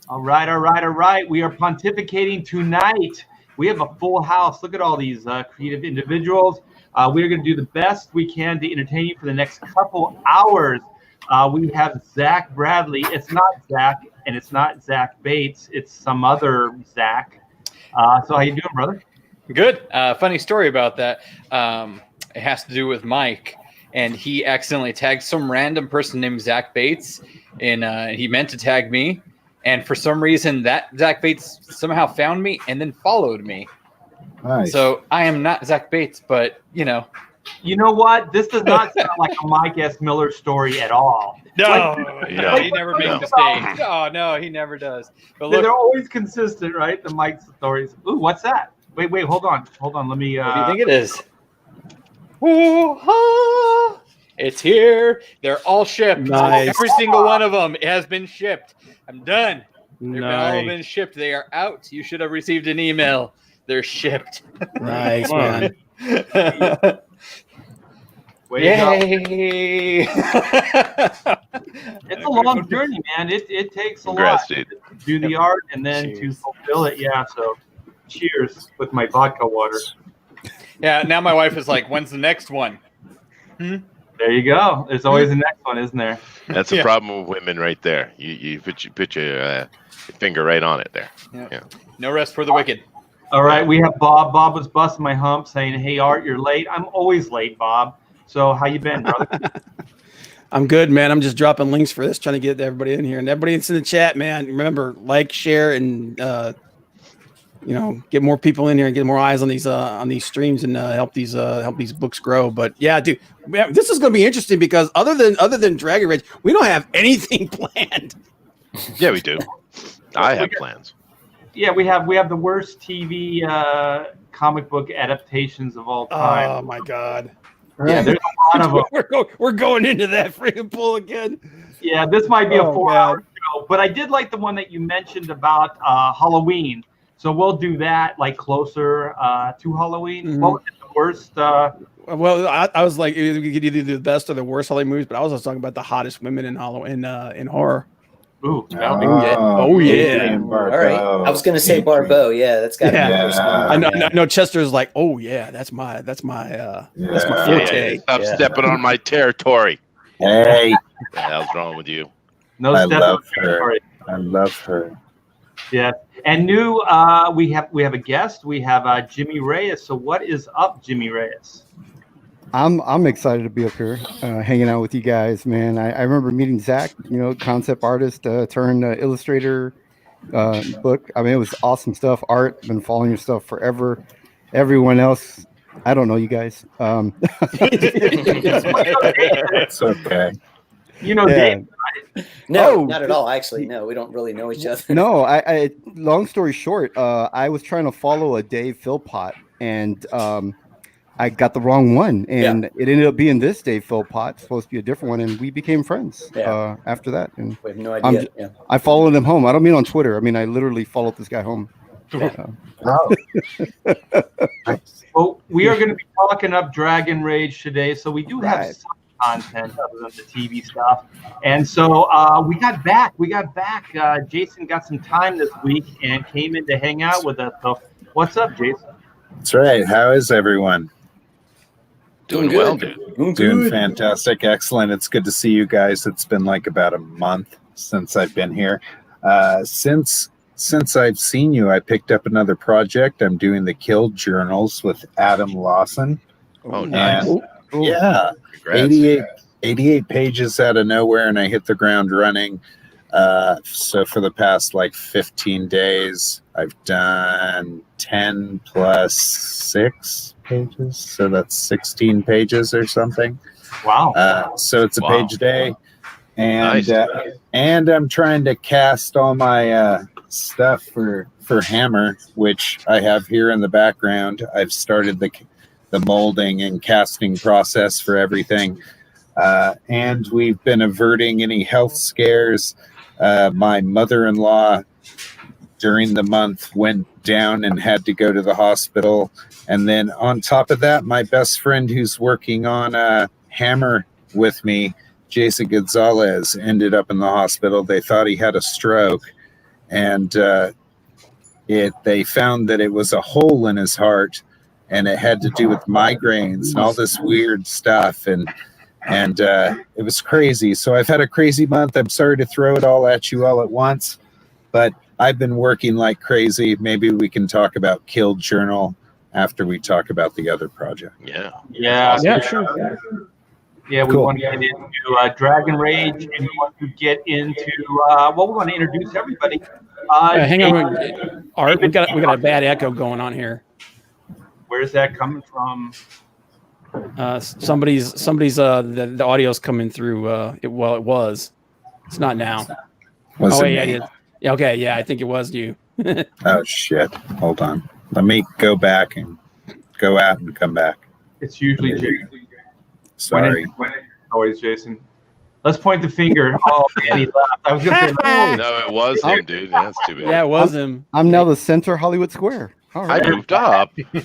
All right, all right, all right. We are pontificating tonight. We have a full house. Look at all these creative individuals. We are going to do the best we can to entertain you for the next couple hours. We have Zach Bradley. It's not Zach, and it's not Zach Bates. It's some other Zach. So how you doing, brother? Good. Funny story about that. It has to do with Mike, and he accidentally tagged some random person named Zach Bates, and he meant to tag me. And for some reason, that Zach Bates somehow found me and then followed me. Nice. So I am not Zach Bates, but you know. You know what? This does not sound like a Mike S. Miller story at all. No, he never makes mistakes. Oh, no, he never does. But look, they're always consistent, right? The Mike stories. Ooh, what's that? Wait, hold on. Let me. What do you think it is? Ooh-ha! It's here. They're all shipped. Nice. Every single one of them has been shipped. I'm done. They've all Nice. been shipped. They are out. You should have received an email. They're shipped. Nice, man. Yay! It's a long journey, man. It takes a lot to do the art and then to fulfill it. Yeah. So, cheers with my vodka water. Yeah. Now my wife is like, "When's the next one?" There you go. There's always the next one, isn't there? That's the problem with women, right there. You put your finger right on it there. Yeah. No rest for the wicked. All right, we have Bob. Bob was busting my hump, saying, "Hey, Art, you're late." I'm always late, Bob. So how you been, brother? I'm good, man. I'm just dropping links for this, trying to get everybody in here and everybody that's in the chat, man. Remember, like, share, and get more people in here and get more eyes on these streams and help these books grow. But yeah, dude, this is going to be interesting because other than Dragon Rage, we don't have anything planned. Yeah, we do. I have plans. Yeah, we have the worst TV comic book adaptations of all time. Oh my god. Yeah, there's a lot of them. We're going into that freaking pool again. Yeah, this might be a 4-hour show, but I did like the one that you mentioned about Halloween. So we'll do that like closer to Halloween. Mm-hmm. What was it, the worst? Well, I was like, we could either do the best or the worst Halloween movies, but I was also talking about the hottest women in in horror. Ooh, oh yeah. All right. I was gonna say Barbeau. Yeah, that's got to be I know Chester's like, oh yeah, that's my forte. Stop stepping on my territory. Hey. What the hell's wrong with you? No, I love her. I love her. Yeah. And new we have a guest. We have Jimmy Reyes. So what is up, Jimmy Reyes? I'm excited to be up here, hanging out with you guys, man. I remember meeting Zach, concept artist turned illustrator book. I mean, it was awesome stuff. Art, been following your stuff forever. Everyone else, I don't know you guys. It's okay. You know, Dave, right? No, not at all. Actually, no, we don't really know each other. No, I long story short, I was trying to follow a Dave Philpott, and I got the wrong one, and it ended up being this Dave Philpott, supposed to be a different one, and we became friends after that. And we have no idea. I followed him home. I don't mean on Twitter. I mean, I literally followed this guy home. Well, we are going to be talking up Dragon Rage today, so we do have some content other than the TV stuff. And so we got back. Jason got some time this week and came in to hang out with us. So what's up, Jason? That's right. How is everyone? Doing well, dude. Doing fantastic. Excellent. It's good to see you guys. It's been like about a month since I've been here. Since I've seen you, I picked up another project. I'm doing the Kill Journals with Adam Lawson. Oh, nice. And, yeah. Congrats. 88 pages out of nowhere, and I hit the ground running. So for the past 15 days, I've done 10 plus 6 pages. So that's 16 pages or something. Wow. So it's a page a day. And and I'm trying to cast all my stuff for Hammer, which I have here in the background. I've started the molding and casting process for everything. And we've been averting any health scares. My mother-in-law during the month went down and had to go to the hospital. And then on top of that, my best friend who's working on Hammer with me, Jason Gonzalez, ended up in the hospital. They thought he had a stroke. and they found that it was a hole in his heart, and it had to do with migraines and all this weird stuff, and it was crazy. So I've had a crazy month. I'm sorry to throw it all at you all at once, but I've been working like crazy. Maybe we can talk about Kill Journal after we talk about the other project. Yeah. Yeah, sure. Yeah, we Cool. want to get into Dragon Rage, and we want to get into we want to introduce everybody. Hang on, Art. We got a bad echo going on here. Where's that coming from? Somebody's the audio's coming through. It was. It's not now. Was it yeah, me? it is. Yeah, okay, yeah, I think it was you. Oh shit! Hold on. Let me go back and go out and come back. It's usually Jason. Sorry. Always Jason. Let's point the finger. Oh, man, he left. I was going to say, No, it was him, dude. That's too bad. Yeah, it was him. I'm now the center Hollywood Square. All I right. moved up. Isn't You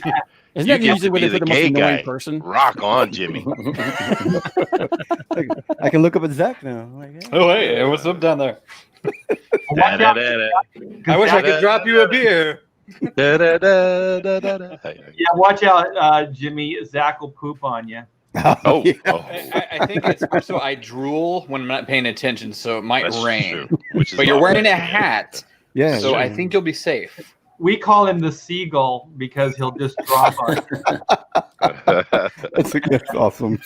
that get usually to where be they put the the most gay annoying guy. person? Rock on, Jimmy. I can look up at Zach now. Like, yeah. Oh, hey, what's up down there? watch out. I wish I could drop you a beer. Yeah, watch out, Jimmy. Zach will poop on you. Oh, Yeah. I think it's also I drool when I'm not paying attention, so it might That's rain. true, which is But you're not wearing bad. a hat, Yeah. so yeah. I think you'll be safe. We call him the seagull because he'll just drop on you. That's awesome.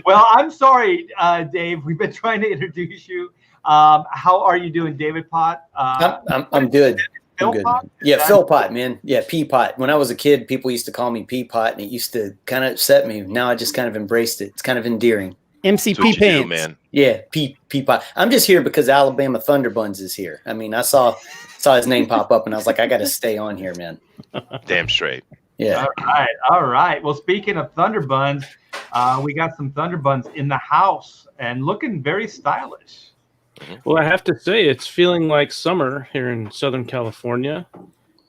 Well, I'm sorry, Dave. We've been trying to introduce you. How are you doing, David Pott? I'm good. Phil I'm good. Pott? Yeah, Phil Pot, man. Yeah, Pea Pot. When I was a kid, people used to call me Pea Pot, and it used to kind of upset me. Now I just kind of embraced it. It's kind of endearing. That's what MCP you do, pants. man. Yeah, Pea Pot. I'm just here because Alabama Thunderbuns is here. I mean, I saw his name pop up, and I was like, I got to stay on here, man. Damn straight. Yeah. All right. Well, speaking of Thunderbuns, we got some Thunderbuns in the house and looking very stylish. Well, I have to say, it's feeling like summer here in Southern California.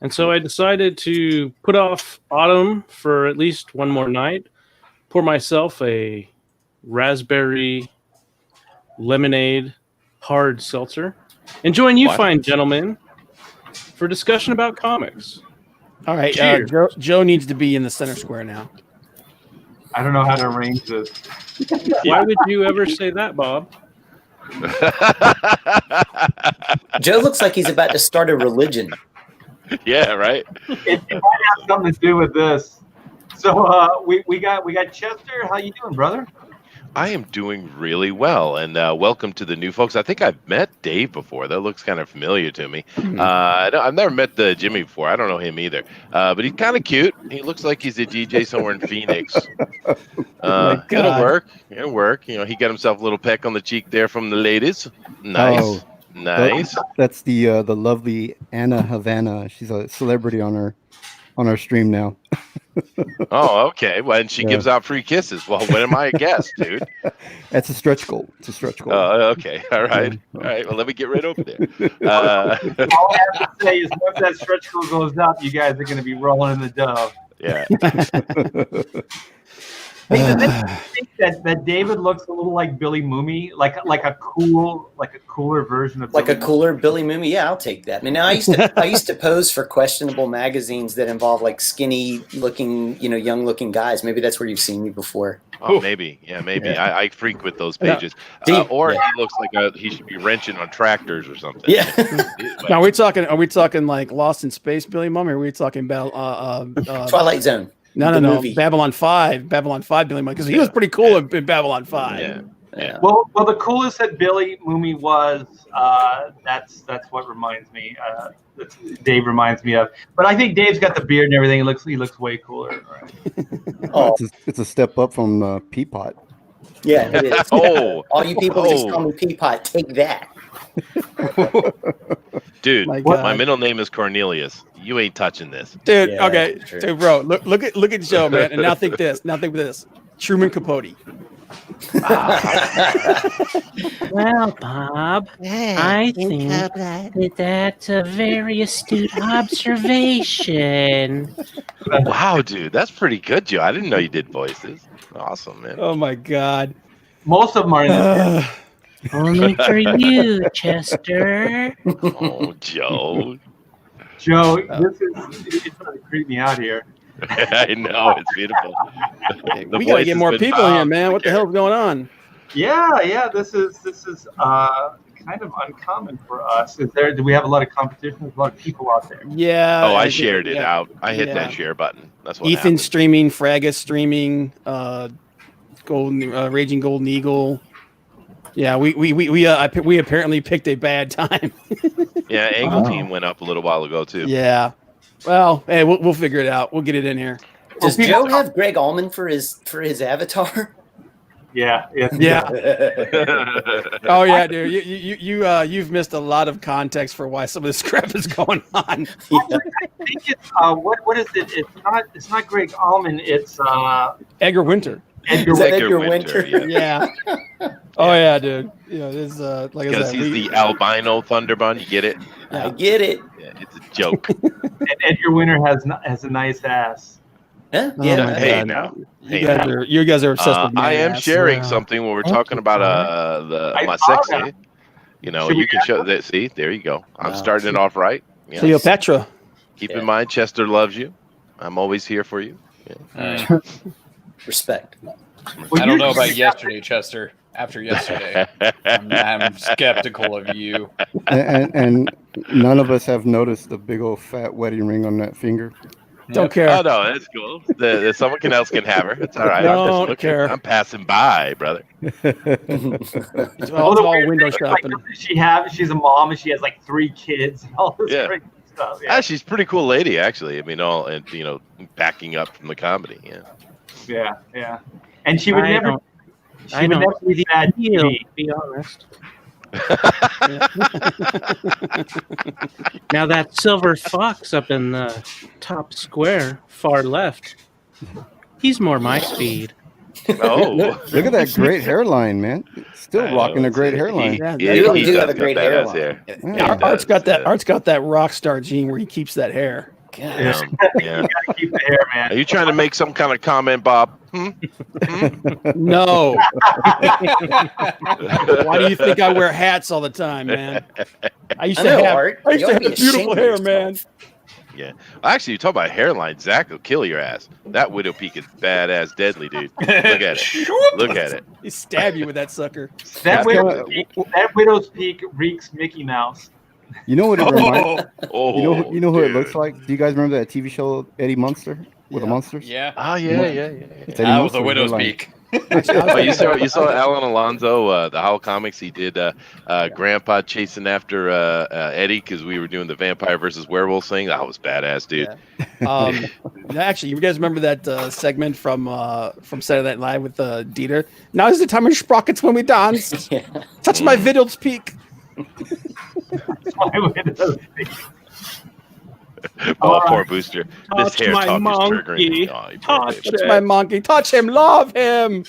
And so I decided to put off autumn for at least one more night, pour myself a raspberry lemonade hard seltzer, and join you What? fine gentlemen for discussion about comics. All right, Cheers. Joe needs to be in the center square now. I don't know how to arrange this. Why would you ever say that, Bob? Joe looks like he's about to start a religion. Yeah, right. It might have something to do with this. So we got Chester. How you doing, brother? I am doing really well, and welcome to the new folks. I think I've met Dave before. That looks kind of familiar to me. I've never met the Jimmy before. I don't know him either. But he's kind of cute. He looks like he's a DJ somewhere in Phoenix. God. It'll work. It'll work. You know, he got himself a little peck on the cheek there from the ladies. Nice. Oh, Nice. That's the lovely Anna Havana. She's a celebrity on our stream now. Oh, okay. Well, and she gives out free kisses. Well, when am I a guest, dude? That's a stretch goal. It's a stretch goal. Okay. All right. All right. Well, let me get right over there. All I have to say is once that stretch goal goes up, you guys are going to be rolling in the dough. Yeah. Hey, does anyone think that David looks a little like Billy Mooney, like a cooler version of Like Billy a cooler Billy Mooney. Yeah, I'll take that. I mean, I used to pose for questionable magazines that involve like skinny looking, young looking guys. Maybe that's where you've seen me before. Oh, maybe. Yeah, maybe. Yeah. I freak with those pages. Deep. Or Yeah. he looks like he should be wrenching on tractors or something. Yeah. Now are we talking like Lost in Space Billy Mum, or are we talking about Twilight Zone. no, the movie. Babylon 5 Billy Mum, because he was pretty cool in Babylon 5. Yeah. Yeah. Well, the coolest that Billy Mooney was, that's what reminds me. Dave reminds me of. But I think Dave's got the beard and everything. He looks way cooler. Oh, It's a step up from Peapot. yeah, it is. Oh, All you people just call me Peapot. Take that. dude, My my God. middle name is Cornelius. You ain't touching this. Dude, Yeah, okay, that's true. dude, bro, look at Joe, man, and now think this. Truman Capote. Well, Bob, I think that's a very astute observation. Wow, dude, that's pretty good, Joe. I didn't know you did voices. Awesome, man. Oh my God. Most of them are in this. Only for you, Chester. Oh, Joe. Joe, it's going to creep me out here. I know, it's beautiful. The We gotta voice get has more been people here, found. man. What the hell's going on? Yeah. This is kind of uncommon for us. Do we have a lot of competition? There's a lot of people out there. Yeah. Oh, I think- shared it yeah. out. I hit Yeah. that share button. That's what Ethan happened. streaming, Fragus streaming, Raging Golden Eagle. Yeah, we apparently picked a bad time. Yeah, Angle Team went up a little while ago too. Yeah. Well, hey, we'll figure it out. We'll get it in here. Does Joe have Greg Allman for his avatar? Yeah. Yeah. Oh yeah, dude. You've missed a lot of context for why some of this crap is going on. I think it's what is it? It's not Greg Allman. It's Edgar Winter. Edgar Winter? Yeah. Oh yeah, dude. Yeah, this like I Because said, he's the albino Thunderbun. You get it? I get it. Yeah, it's a joke. and Edgar Winter has a nice ass. Huh? Oh Yeah. my Hey, God. now. You guys are obsessed with I am ass. sharing Wow. something when we're talking about my saw sexy. that. You know, Should you we can show that. See, there you go. I'm Wow. starting it off right. Yeah. Cleopatra. Keep in mind, Chester loves you. I'm always here for you. Yeah. Respect. I don't know about yesterday, Chester. After yesterday, I'm skeptical of you. And none of us have noticed the big old fat wedding ring on that finger. Don't care. Oh no, that's cool. Someone else can have her. It's all right. I'm just Don't looking. care. I'm passing by, brother. It's all window shopping. She's a mom and she has like 3 kids and all this Yeah. crazy stuff. Ah, she's a pretty cool lady, actually. I mean, backing up from the comedy. Yeah. Yeah. And she would I never. don't- She I would don't never see be the bad appeal, TV. to be honest. Now that silver fox up in the top square, far left, he's more my speed. Oh, Look at that great hairline, man. Still rocking a great hairline. Yeah, You really do does have a got great that ass hairline. hair. Yeah. He Art's does, got that. Art's got that rock star gene where he keeps that hair. God. Yeah. You gotta keep the hair, man. Are you trying to make some kind of comment, Bob? No. Why do you think I wear hats all the time, man? I used I to know, have. Art. I used You to ought to have be beautiful ashamed hair, of man. yourself. Yeah. Actually, you talk about hairline. Zach will kill your ass. That widow peak is badass, deadly, dude. Look at it. Look at it. He stab you with that sucker. That kinda- widow's peak reeks Mickey Mouse. You know what it reminds? Oh, You know who it dude. looks like? Do you guys remember that TV show Eddie Munster with the monsters? Yeah. Oh yeah. It's Eddie With Munster the widow's hairline. peak. Oh, you saw Alan Alonso, the Howl Comics. He did Grandpa chasing after Eddie because we were doing the vampire versus werewolf thing. That was badass, dude. Actually, you guys remember that segment from Saturday Night Live with Dieter? Now is the time of sprockets when we dance. Yeah. Touch my widow's peak. My widow's peak. Oh, poor Booster. This Touch hair my talk monkey. is triggering. Oh, you poor Touch baby. Touch my monkey. Touch him. Love him.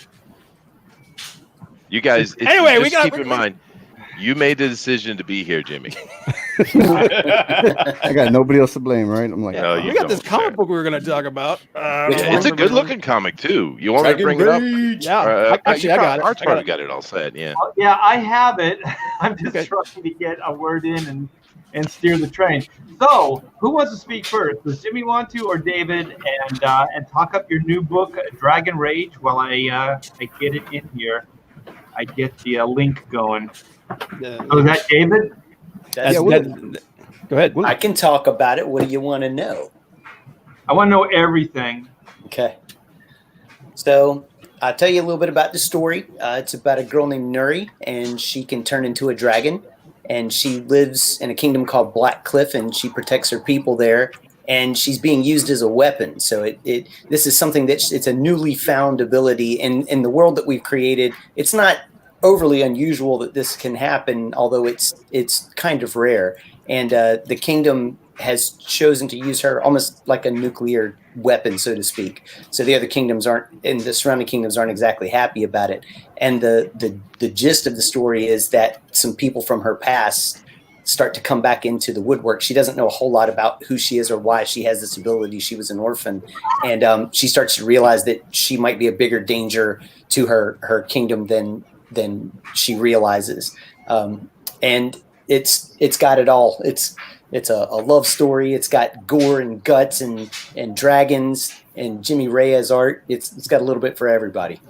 You guys, Anyway, we just got- keep in mind, you made the decision to be here, Jimmy. I got nobody else to blame, right? I'm like, No, We you got this don't, comic sir. book we were going to talk about. Which Yeah, it's a good-looking comic too. You want me to bring it up? Yeah. Actually, I got it. Art's I got probably it. got it all set. Yeah. Yeah, I have it. I'm just Okay. trying to get a word in and steer the train. So, who wants to speak first? Does Jimmy want to, or David? And talk up your new book, Dragon Rage, while I get it in here. I get the link going. Oh, is that David? That's- Yeah, go ahead. I can talk about it. What do you want to know? I want to know everything. Okay. So I'll tell you a little bit about the story. It's about a girl named Nuri, and she can turn into a dragon. And she lives in a kingdom called Black Cliff, and she protects her people there. And she's being used as a weapon. So this is something it's a newly found ability in the world that we've created. It's not overly unusual that this can happen, although it's kind of rare. And the kingdom has chosen to use her almost like a nuclear weapon, so to speak. So the other kingdoms the surrounding kingdoms aren't exactly happy about it. And the gist of the story is that some people from her past start to come back into the woodwork. She doesn't know a whole lot about who she is or why she has this ability. She was an orphan, and she starts to realize that she might be a bigger danger to her kingdom than than she realizes. And it's got it all. It's a love story. It's got gore and guts and dragons and Jimmy Reyes art. It's got a little bit for everybody.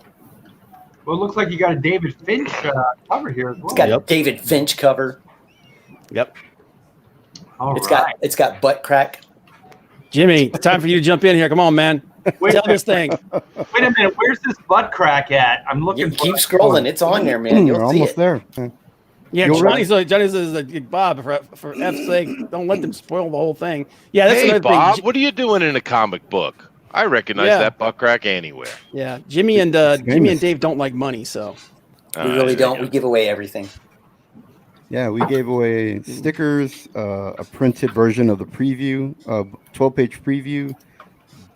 Well, it looks like you got a David Finch cover here as well. It's got a David Finch cover. Yep. All It's right. got butt crack. Jimmy, time for you to jump in here. Come on, man. Tell this thing. Wait a minute. Where's this butt crack at? I'm looking. Keep scrolling. It's on there, man. You're You'll see almost it. there. Yeah, You're Johnny says, Bob, for F's sake, don't let them spoil the whole thing. Yeah, that's Hey, another Bob, thing. what are you doing in a comic book? I recognize that butt crack anywhere. Yeah, Jimmy and Dave don't like money, so We really don't. We give away everything. Yeah, we gave away stickers, a printed version of the preview, 12-page preview,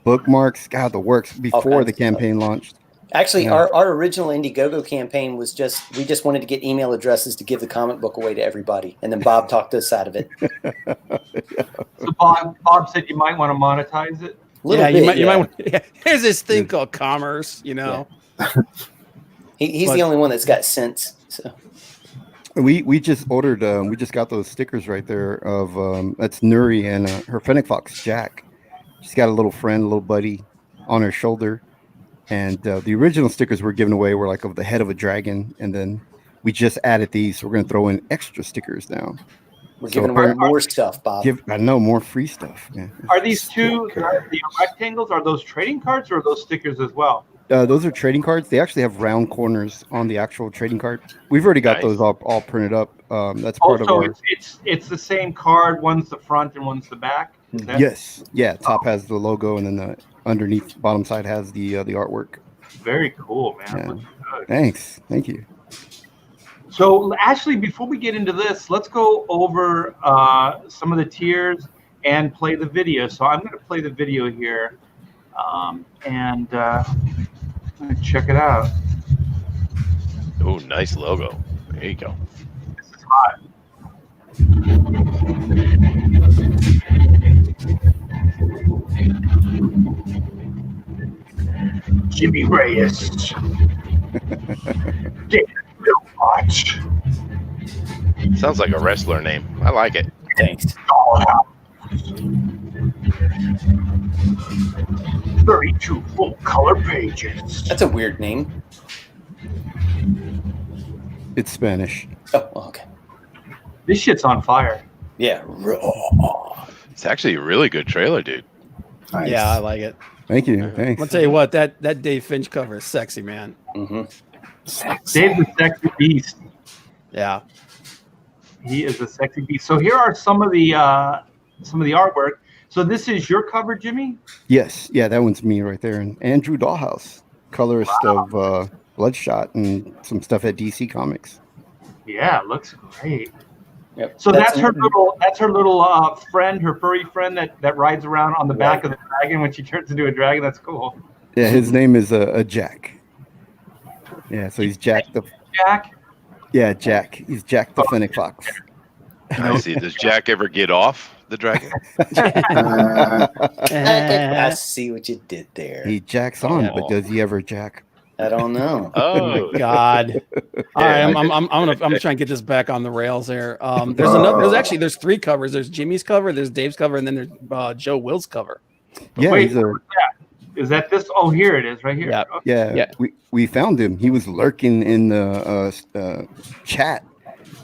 bookmarks, God, the works before the campaign launched. Actually, our original Indiegogo campaign was we just wanted to get email addresses to give the comic book away to everybody, and then Bob talked us out of it. So Bob said you might want to monetize it. You might. There's this thing called commerce, you know. Yeah. He's the only one that's got sense. So we just ordered. We just got those stickers right there of that's Nuri and her fennec fox Jack. She's got a little friend, a little buddy on her shoulder. And the original stickers we're giving away were like of the head of a dragon, and then we just added these. So we're going to throw in extra stickers now. We're giving away more stuff, Bob. I know, more free stuff. Yeah. Are these two the rectangles? Are those trading cards or are those stickers as well? Those are trading cards. They actually have round corners on the actual trading card. We've already got those all printed up. That's part of our. It's the same card. One's the front and one's the back. Yes. Yeah. Top has the logo, and then the underneath bottom side has the artwork. Very cool, man. Yeah. Thanks. Thank you. So actually, before we get into this, let's go over some of the tiers and play the video. So I'm going to play the video here, and check it out. Oh, nice logo. There you go. This is hot. Jimmy Reyes. David Watch. Sounds like a wrestler name. I like it. Thanks. 32 full color pages. That's a weird name. It's Spanish. Oh, okay. This shit's on fire. Yeah. It's actually a really good trailer, dude. Nice. Yeah, I like it. Thank you. Thanks. I'll tell you what, that Dave Finch cover is sexy, man. Mm-hmm. Dave's a sexy beast. Yeah. He is a sexy beast. So here are some of the artwork. So this is your cover, Jimmy? Yes. Yeah, that one's me right there. And Andrew Dollhouse, colorist of Bloodshot and some stuff at DC Comics. Yeah, it looks great. Yep. So that's her little friend, her furry friend that rides around on the back of the dragon when she turns into a dragon. That's cool. Yeah, his name is Jack. Yeah, so he's Jack the Jack. Yeah, Jack. He's Jack the Fennec Fox. I see. Does Jack ever get off the dragon? I see what you did there. He jacks on, but does he ever jack? I don't know. Oh God! All right, I'm gonna try and get this back on the rails here. There's three covers. There's Jimmy's cover, there's Dave's cover, and then there's Joe Will's cover. Yeah, Wait, is that this? Oh, here it is, right here. Yeah. Okay. Yeah. We found him. He was lurking in the chat,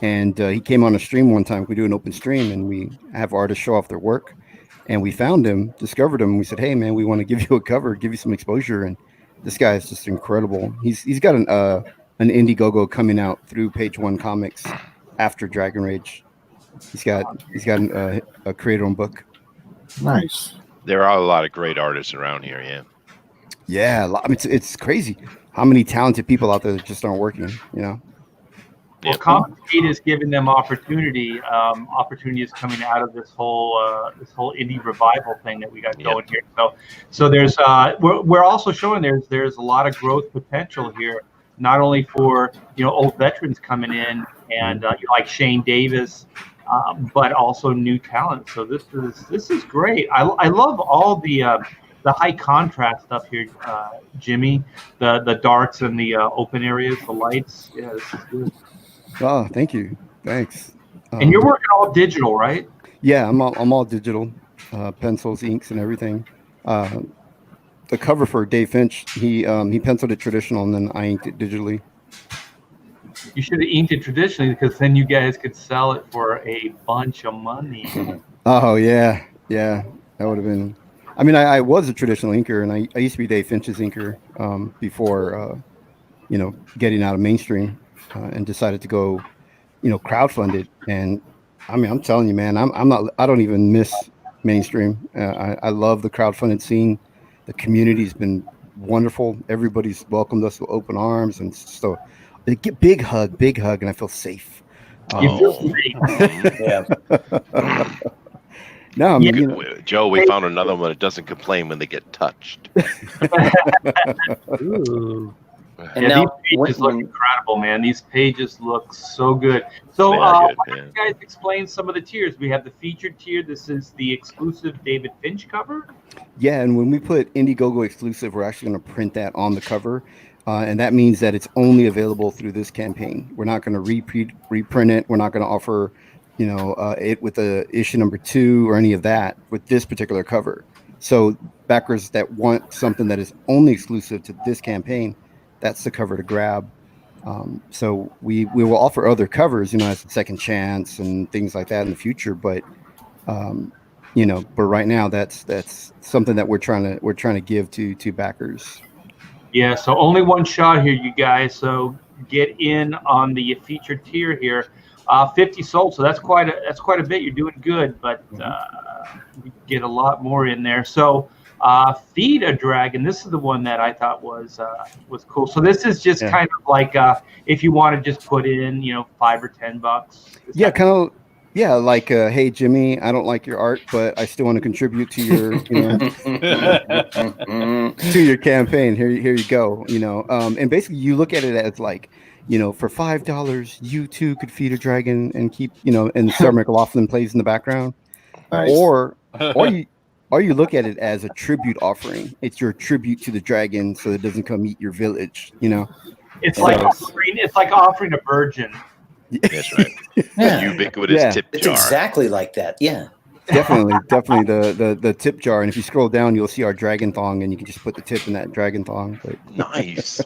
and he came on a stream one time. We do an open stream, and we have artists show off their work. And we found him, discovered him. And we said, "Hey, man, we want to give you a cover, give you some exposure." And this guy is just incredible. He's got an Indiegogo coming out through Page One Comics after Dragon Rage. He's got a creator-owned book. Nice. There are a lot of great artists around here. Yeah. Yeah, I mean, it's crazy how many talented people out there that just aren't working. You know. Well, Comic-Gate is giving them opportunity. Opportunity is coming out of this whole indie revival thing that we got going here. So there's we're also showing there's a lot of growth potential here, not only for old veterans coming in and like Shane Davis, but also new talent. So this is great. I love all the the high contrast stuff here, Jimmy. The darks and the open areas, the lights. Yeah, this is good. Oh, thank you. Thanks. And you're working all digital, right? Yeah, I'm all digital, pencils, inks, and everything. The cover for Dave Finch, he penciled it traditional, and then I inked it digitally. You should have inked it traditionally, because then you guys could sell it for a bunch of money. Oh yeah, that would have been. I mean, I was a traditional inker, and I used to be Dave Finch's inker before getting out of mainstream, and decided to go crowdfund it. And I mean, I'm telling you, man, I don't even miss mainstream. I love the crowdfunded scene. The community's been wonderful. Everybody's welcomed us with open arms, and so they get big hug, and I feel safe. You feel safe. Yeah. No, I mean, Joe, we found another one that doesn't complain when they get touched. Ooh. And Yeah, now, these pages look incredible, man. These pages look so good. So, They are why good, don't you guys explain some of the tiers? We have the featured tier. This is the exclusive David Finch cover. yeah, and when we put Indiegogo exclusive, we're actually going to print that on the cover, and that means that it's only available through this campaign. We're not going to reprint it. We're not going to offer, it with the issue number 2 or any of that with this particular cover. So backers that want something that is only exclusive to this campaign, that's the cover to grab. So we will offer other covers, as a second chance and things like that in the future. But but right now that's something that we're trying to give to backers. Yeah, so only one shot here, you guys. So get in on the featured tier here. 50 sold, so that's quite a bit. You're doing good, but we get a lot more in there. So feed a dragon. This is the one that I thought was cool. So this is just kind of like if you want to just put in $5 or $10. Yeah, kind of. Yeah, like hey Jimmy, I don't like your art, but I still want to contribute to your to your campaign. Here you go. And basically you look at it as like, for $5, you too could feed a dragon and keep, and Sarah McLaughlin plays in the background. Nice. Or you look at it as a tribute offering. It's your tribute to the dragon, so it doesn't come eat your village. It's like offering a virgin. That's right. Yeah. Ubiquitous tip jar. It's exactly like that. Yeah. Definitely the tip jar. And if you scroll down, you'll see our dragon thong, and you can just put the tip in that dragon thong. But Nice.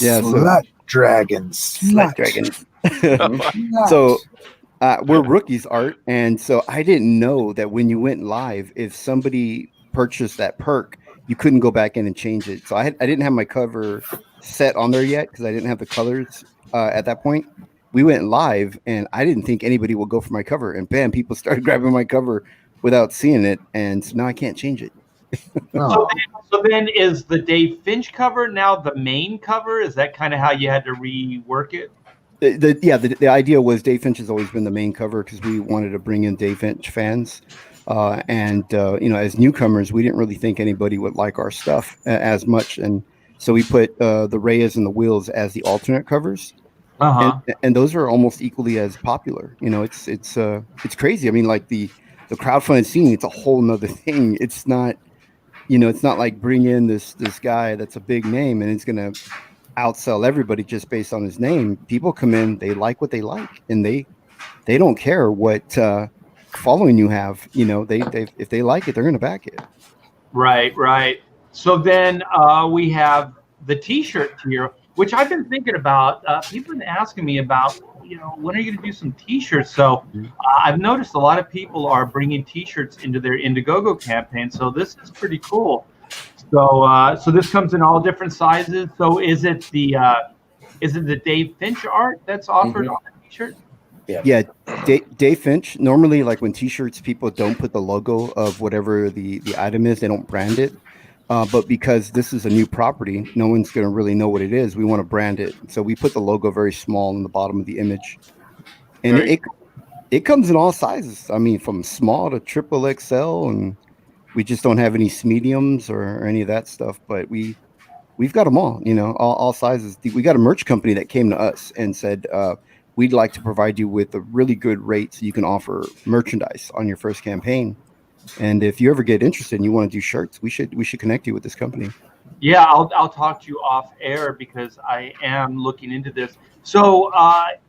yeah, Slut dragons. slut dragons. So we're rookies, Art, and so I didn't know that when you went live, if somebody purchased that perk, you couldn't go back in and change it. So I didn't have my cover set on there yet because I didn't have the colors at that point. We went live, and I didn't think anybody would go for my cover, and bam, people started grabbing my cover without seeing it, and so now I can't change it. Oh. So then is the Dave Finch cover now the main cover? Is that kind of how you had to rework it? The idea was Dave Finch has always been the main cover because we wanted to bring in Dave Finch fans. As newcomers, we didn't really think anybody would like our stuff as much. And so we put the Reyes and the Wheels as the alternate covers. And those are almost equally as popular. It's crazy. I mean, like the crowdfunding scene, it's a whole nother thing. It's not, it's not like bring in this guy that's a big name and it's going to outsell everybody just based on his name. People come in, they like what they like, and they don't care what following you have. They if they like it, they're going to back it. Right. So then we have the T-shirt tier, which I've been thinking about. People have been asking me about, when are you going to do some T-shirts? So I've noticed a lot of people are bringing T-shirts into their Indiegogo campaign. So this is pretty cool. So this comes in all different sizes. So is it the Dave Finch art that's offered on the T-shirt? Yeah, Dave Finch. Normally, like when T-shirts, people don't put the logo of whatever the item is. They don't brand it. But because this is a new property, no one's going to really know what it is. We want to brand it. So we put the logo very small in the bottom of the image. And it comes in all sizes. I mean, from small to triple XL, and we just don't have any mediums or any of that stuff. But we've got them all, all sizes. We got a merch company that came to us and said, we'd like to provide you with a really good rate so you can offer merchandise on your first campaign. And if you ever get interested and you want to do shirts, we should connect you with this company. Yeah, I'll talk to you off air because I am looking into this. So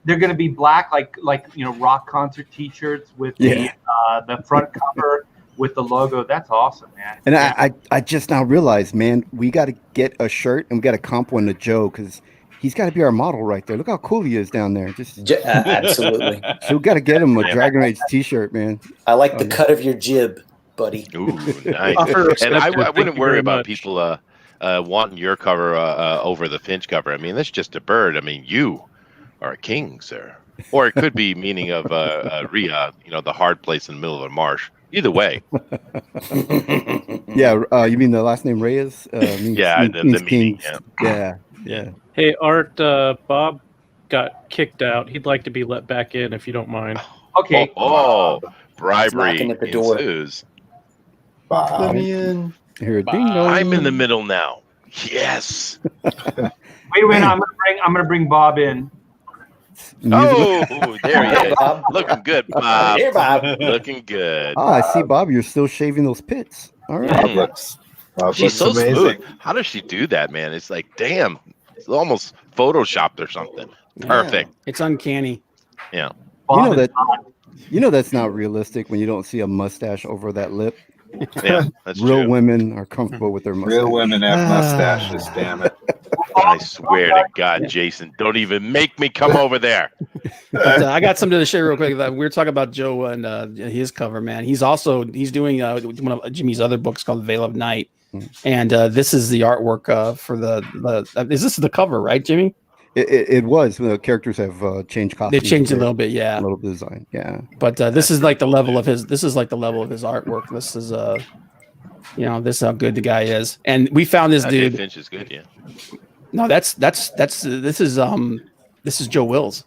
they're going to be black, like rock concert T-shirts with the front cover with the logo. That's awesome, man. And I just now realized, man, we got to get a shirt and we got to comp one to Joe because he's got to be our model right there. Look how cool he is down there. Absolutely. So we got to get him a Dragon Rage T-shirt, man. I like the cut of your jib, buddy. Ooh, nice. And I wouldn't worry about people wanting your cover over the Finch cover. I mean, that's just a bird. I mean, you are a king, sir. Or it could be meaning of Rhea, the hard place in the middle of a marsh. Either way. Yeah, you mean the last name Reyes? The meaning. Yeah. Hey, Art, Bob got kicked out. He'd like to be let back in if you don't mind. Okay. Bribery knocking at the door. ensues. Let me in. Here, ding dong. I'm in the middle now. Yes. Wait. I'm gonna bring Bob in. Oh, there he is. Bob. Looking good, Bob. Here, Bob. Looking good. I see, Bob. You're still shaving those pits. All right. Bob She's looks so amazing. smooth. How does she do that, man? It's like, damn. It's almost photoshopped or something. Perfect. It's uncanny. Yeah. Bob You know that's not realistic when you don't see a mustache over that lip. Yeah, that's Real true. women are comfortable with their mustache. Real women have mustaches, damn it. I swear to God, Jason, don't even make me come over there. But, I got something to share real quick. We were talking about Joe and his cover, man. He's doing one of Jimmy's other books called Veil of Night, and this is the artwork for the. Is this the cover, right, Jimmy? It was. The characters have changed costumes. They changed a little bit, yeah. A little bit design, yeah. But this is like the level of his. This is like the level of his artwork. This is this is how good the guy is. And we found this dude. Finch is good, yeah. No, this is Joe Wills.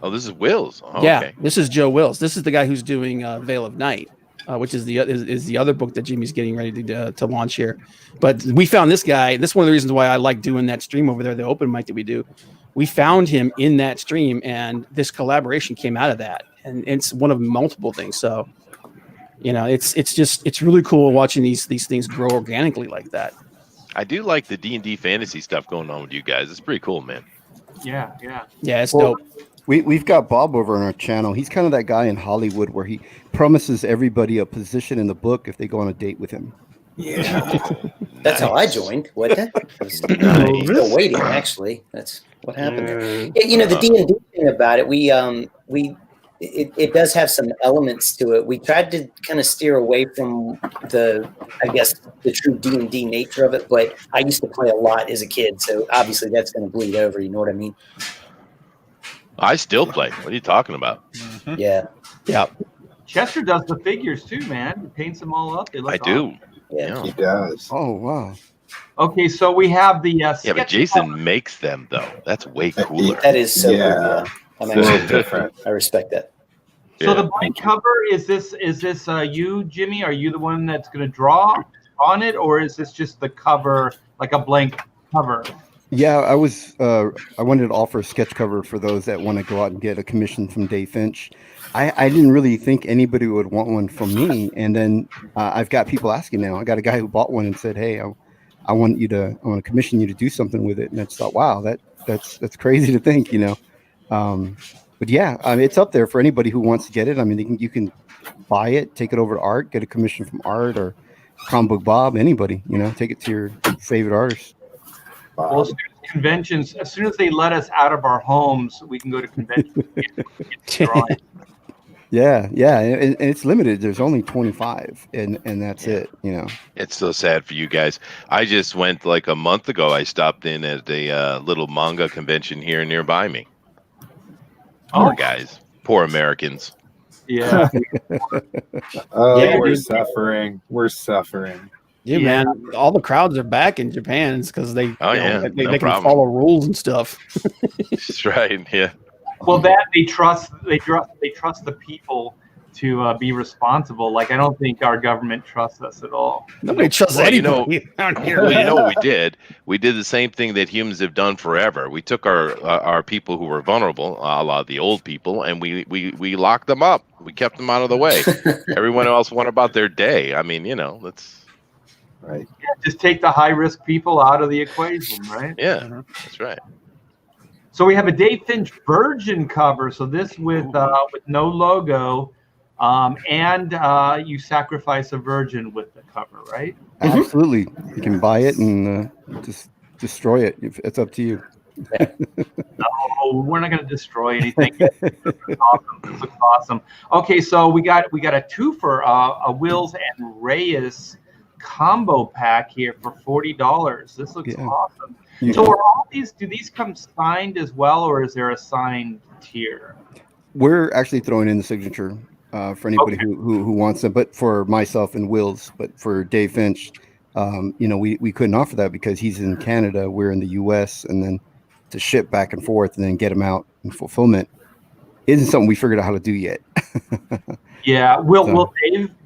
Oh, this is Will's. Oh, Yeah, okay. this is Joe Wills. This is the guy who's doing Veil of Night, which is the other book that Jimmy's getting ready to launch here. But we found this guy. This is one of the reasons why I like doing that stream over there, the open mic that we do. We found him in that stream, and this collaboration came out of that, and it's one of multiple things. So, it's really cool watching these things grow organically like that. I do like the D&D fantasy stuff going on with you guys. It's pretty cool, man. Yeah. It's dope. We've got Bob over on our channel. He's kind of that guy in Hollywood where he promises everybody a position in the book if they go on a date with him. Yeah. That's how I joined. What? I was still waiting. Actually, that's what happened there. Yeah, the D&D thing about it, it does have some elements to it. We tried to kind of steer away from the true D&D nature of it, but I used to play a lot as a kid, so obviously that's going to bleed over. You know what I mean? I still play. What are you talking about? Yeah. Chester does the figures too, man. He paints them all up. They look I do. awesome. Yeah. He does. Oh, wow. Okay, so we have the Yeah, but sketch Jason makes them, though. That's way cooler. That is so Yeah. cool. It's a little different. I respect that. So the blank cover, is this you, Jimmy? Are you the one that's going to draw on it, or is this just the cover, like a blank cover? Yeah, I wanted to offer a sketch cover for those that want to go out and get a commission from Dave Finch. I didn't really think anybody would want one from me, and then I've got people asking now. I got a guy who bought one and said, "Hey, I want to commission you to do something with it." And I just thought, wow, that's crazy to think, But yeah, it's up there for anybody who wants to get it. I mean, you can buy it, take it over to Art, get a commission from Art or Comic Book Bob, anybody, take it to your favorite artist. Well, as soon as conventions, as soon as they let us out of our homes, we can go to conventions. Yeah, and it's limited. There's only 25, and that's it. It's so sad for you guys. I just went like a month ago. I stopped in at a little manga convention here nearby me. Poor guys, poor Americans. Yeah. We're suffering. We're suffering. Yeah, man. All the crowds are back in Japan because they can follow rules and stuff. That's right. Yeah. Well, that they trust the people to be responsible. Like, I don't think our government trusts us at all. Nobody trusts Well, anybody out here. Well, you know what we did? We did the same thing that humans have done forever. We took our people who were vulnerable, a lot of the old people, and we locked them up. We kept them out of the way. Everyone else went about their day. I mean, that's Right. Yeah, just take the high risk people out of the equation, right? yeah, that's right. So we have a Dave Finch Virgin cover. So this with no logo, and you sacrifice a virgin with the cover, right? Absolutely. You can buy it and just destroy it. It's up to you. Oh, we're not going to destroy anything. This looks awesome. This looks awesome. Okay, so we got a twofer, a Wills and Reyes combo pack here for $40. This looks awesome. Yeah. So are all these? Do these come signed as well, or is there a signed tier? We're actually throwing in the signature for anybody who wants them, but for myself and Wills. But for Dave Finch, we couldn't offer that because he's in Canada, we're in the U.S., and then to ship back and forth and then get them out in fulfillment isn't something we figured out how to do yet. Yeah. Will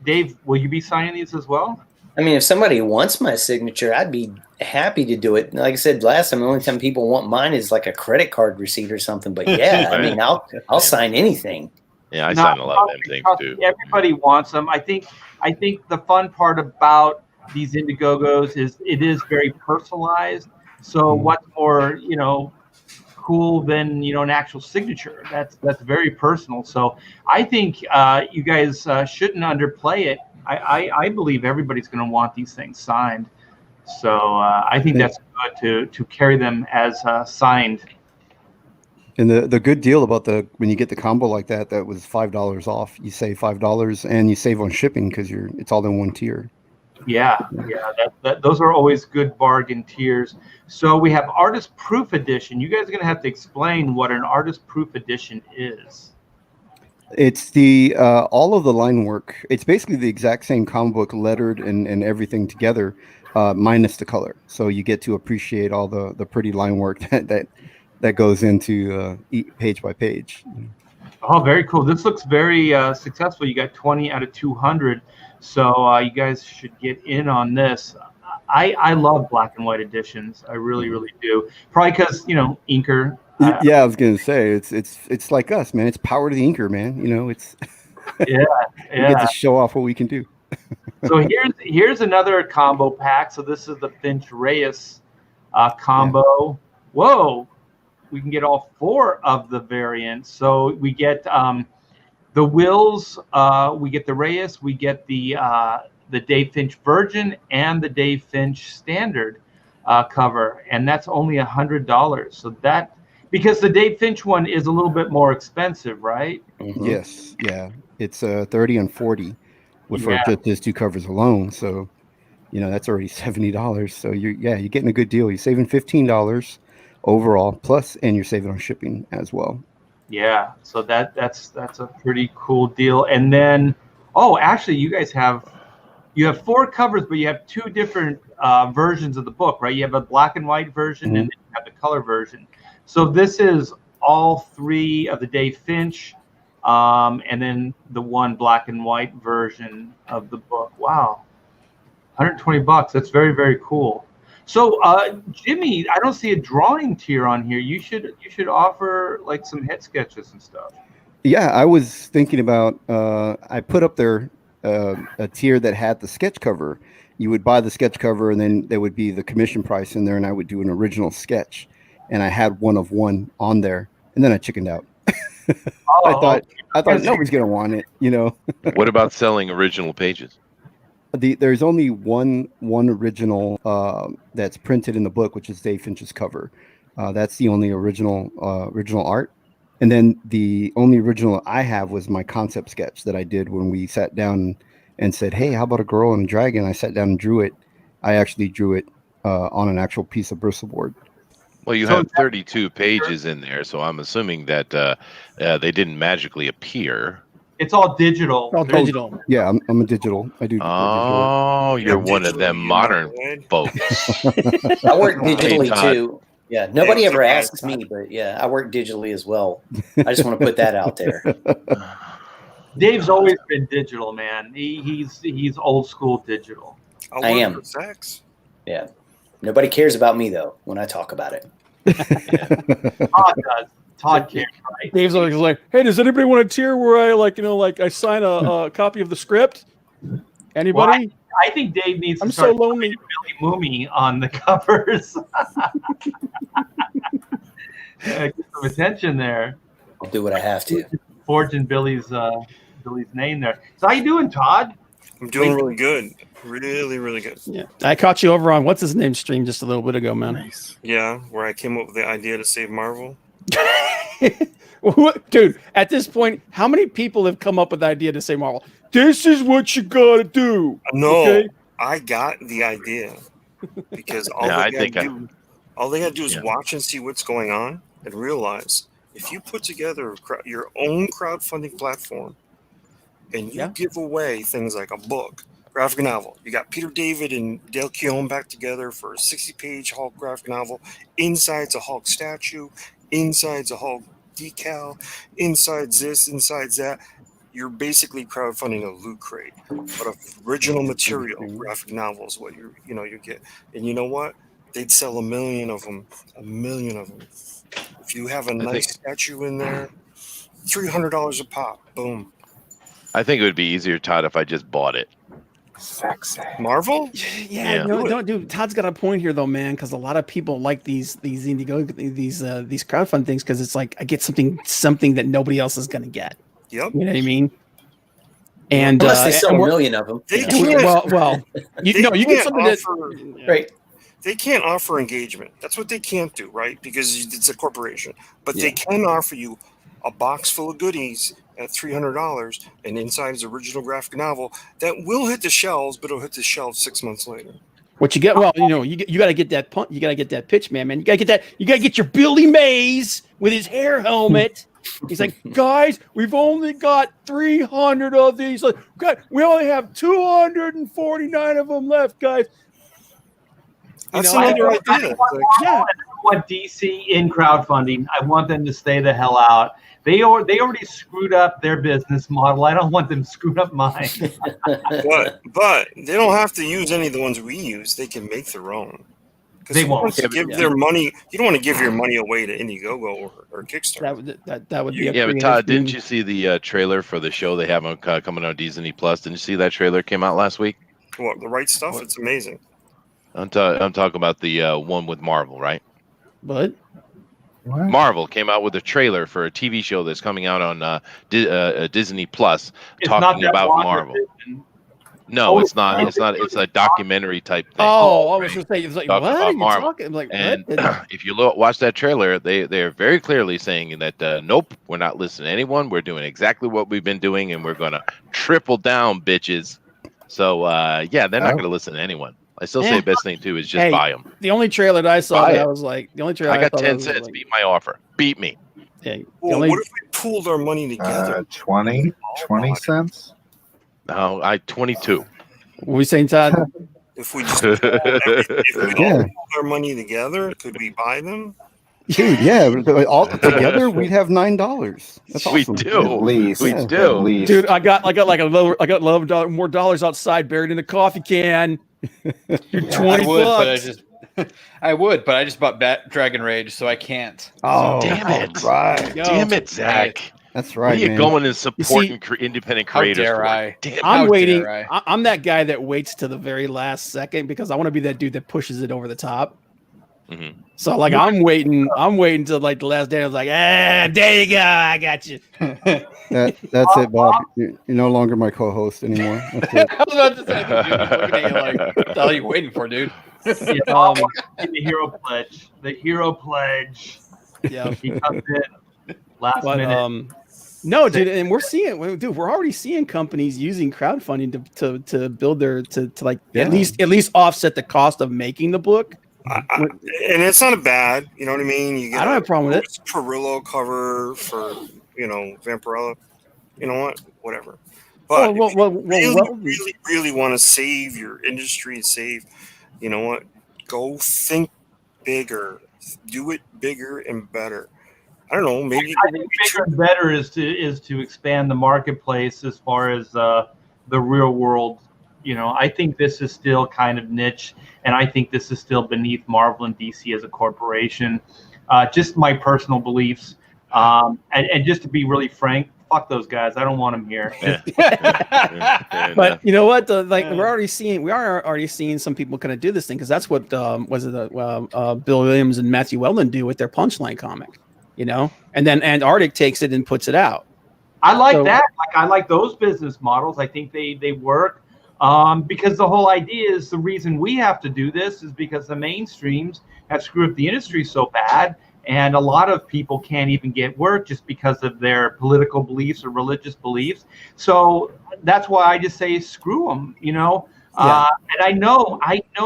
Dave, will you be signing these as well? I mean, if somebody wants my signature, I'd be happy to do it. Like I said last time, the only time people want mine is like a credit card receipt or something. But yeah, I mean, I'll sign anything. Yeah, I sign a lot of them things too. Everybody wants them. I think the fun part about these Indiegogos is it is very personalized. So what's more, cool than an actual signature? That's very personal. So I think you guys shouldn't underplay it. I believe everybody's going to want these things signed. So I think that's good to carry them as signed. And the good deal about when you get the combo like that was $5 off. You save $5 and you save on shipping because it's all in one tier. Yeah. Those are always good bargain tiers. So we have Artist Proof Edition. You guys are going to have to explain what an Artist Proof Edition is. It's the all of the line work. It's basically the exact same comic book, lettered and everything together, minus the color. So you get to appreciate all the pretty line work that goes into page by page. Oh, very cool. This looks very successful. You got 20 out of 200. So you guys should get in on this. I love black and white editions. I really, really do. Probably because, inker. Yeah, I was gonna say it's like us, man. It's power to the inker, man. It's we get to show off what we can do. So here's another combo pack. So this is the Finch Reyes combo. Yeah. Whoa, we can get all 4 of the variants. So we get the Wills, we get the Reyes, we get the Dave Finch Virgin and the Dave Finch Standard cover, and that's only $100. So that. Because the Dave Finch one is a little bit more expensive, right? Mm-hmm. Yes, yeah. It's 30 and 40 for just those 2 covers alone. So, that's already $70. So you're getting a good deal. You're saving $15 overall, and you're saving on shipping as well. Yeah. So that's a pretty cool deal. And then, actually, you guys have 4 covers, but you have 2 different versions of the book, right? You have a black and white version, and then you have the color version. So this is all 3 of the Dave Finch, and then the one black and white version of the book. Wow, $120. That's very, very cool. So Jimmy, I don't see a drawing tier on here. You should offer like some head sketches and stuff. Yeah, I was thinking about. I put up there a tier that had the sketch cover. You would buy the sketch cover, and then there would be the commission price in there, and I would do an original sketch. And I had one of one on there, and then I chickened out. I thought nobody's gonna want it, What about selling original pages? There's only one original that's printed in the book, which is Dave Finch's cover. That's the only original art. And then the only original I have was my concept sketch that I did when we sat down and said, "Hey, how about a girl and a dragon?" I sat down and drew it. I actually drew it on an actual piece of bristleboard. Well, you have 32 pages in there, so I'm assuming that they didn't magically appear. It's all digital. All digital. Yeah, I'm a digital. I do. Oh, you're one of them modern folks. I work digitally too. Yeah, nobody ever asks me, but yeah, I work digitally as well. I just want to put that out there. Dave's always been digital, man. He's old school digital. I am. For sex. Yeah. Nobody cares about me though when I talk about it. Todd does. Todd cares, right? Dave's always like, "Hey, does anybody want a tier where I I sign a copy of the script? Anybody?" Well, I think Dave needs to I'm start so lonely. Billy Mooney on the covers. Get some attention there. I'll do what I have to. Forging Billy's name there. So how you doing, Todd? I'm doing really good. Really, really good. Yeah, I caught you over on what's his name stream just a little bit ago, man. Nice. Yeah, where I came up with the idea to save Marvel. Dude, at this point, how many people have come up with the idea to say Marvel? This is what you gotta do. No, okay? I got the idea because all Yeah, they gotta do is watch and see what's going on and realize if you put together your own crowdfunding platform and you give away things like a book, graphic novel. You got Peter David and Dale Keown back together for a 60-page Hulk graphic novel. Inside's a Hulk statue. Inside's a Hulk decal. Inside's this, inside's that. You're basically crowdfunding a loot crate, but of original material graphic novels. What you get, and you know what? They'd sell 1 million of them. 1 million of them. If you have a nice statue in there, $300 a pop. Boom. I think it would be easier, Todd, if I just bought it. Sexy. Marvel? Yeah. No, don't do. Todd's got a point here, though, man. Because a lot of people like these Indiegogo, these crowdfund things, because it's like I get something that nobody else is gonna get. Yep. You know what I mean? And unless they sell 1 million of them. They can't. Well, you get something right. They can't offer engagement. That's what they can't do, right? Because it's a corporation. But they can offer you a box full of goodies at $300, and inside is original graphic novel that will hit the shelves, but it'll hit the shelves 6 months later. What you get? Well, you got to get that punt. You got to get that pitch, man. You got to get that. You got to get your Billy Mays with his hair helmet. He's like, guys, we've only got 300 of these. Like, God, we only have 249 of them left, guys. That's another idea. I want DC in crowdfunding. I want them to stay the hell out. They already screwed up their business model. I don't want them screwed up mine. but they don't have to use any of the ones we use. They can make their own. They won't give their money. You don't want to give your money away to Indiegogo or Kickstarter. That would be. Yeah, but Todd, didn't you see the trailer for the show they have coming on Disney Plus? Didn't you see that trailer came out last week? What, the right stuff? It's amazing. I'm talking about the one with Marvel, right? What? Marvel came out with a trailer for a TV show that's coming out on Disney Plus, talking about Marvel. No, it's not. It's not. It's a documentary type thing. Oh, I was just saying, it's like, what are you Marvel. talking? I'm like, and what? if you watch that trailer, they're very clearly saying that nope, we're not listening to anyone. We're doing exactly what we've been doing, and we're gonna triple down, bitches. So yeah, they're not gonna listen to anyone. I still say best thing too is just buy them. The only trailer that I saw, I was like, the only trailer I got 10 cents. Beat my offer. Beat me. Yeah. Well, what if we pooled our money together? 20 cents. No, 22. What are we saying, Todd? If we just if we all pool our money together, could we buy them? Dude, yeah, all together we'd have $9. That's awesome. We do. At least. We do. At least. Dude, I got like $11 more dollars outside buried in a coffee can. You're 20 bucks. I would, but I just bought Dragon Rage, so I can't. Oh, damn it! Right. Damn it, Zach. That's right. Where are you going and supporting independent creators? How dare I? I'm waiting. I'm that guy that waits to the very last second because I want to be that dude that pushes it over the top. Mm-hmm. So like I'm waiting till like the last day. I was like, there you go, I got you. That's it, Bob. You're no longer my co-host anymore. That's it. I was about to say, dude, looking at you like, what the hell are you waiting for, dude? The hero pledge. The hero pledge. Yeah, he comes in last minute. No, dude, and we're already seeing companies using crowdfunding to build their to like at least offset the cost of making the book. And it's not bad, you know what I mean? You get I don't have a problem with it. Perillo cover for Vampirella. You know what? Whatever. But really want to save your industry and save, you know what? Go think bigger. Do it bigger and better. I don't know. Maybe I think bigger and better is to expand the marketplace as far as the real world. I think this is still kind of niche, and I think this is still beneath Marvel and DC as a corporation. Just my personal beliefs. And just to be really frank, fuck those guys. I don't want them here. But you know what? We're already seeing some people kind of do this thing, because that's what Bill Williams and Matthew Weldon do with their Punchline comic, and then Antarctic takes it and puts it out. I like that. I like those business models. I think they work, because the whole idea is the reason we have to do this is because the mainstreams have screwed up the industry so bad. And a lot of people can't even get work just because of their political beliefs or religious beliefs. So that's why I just say screw them, And I know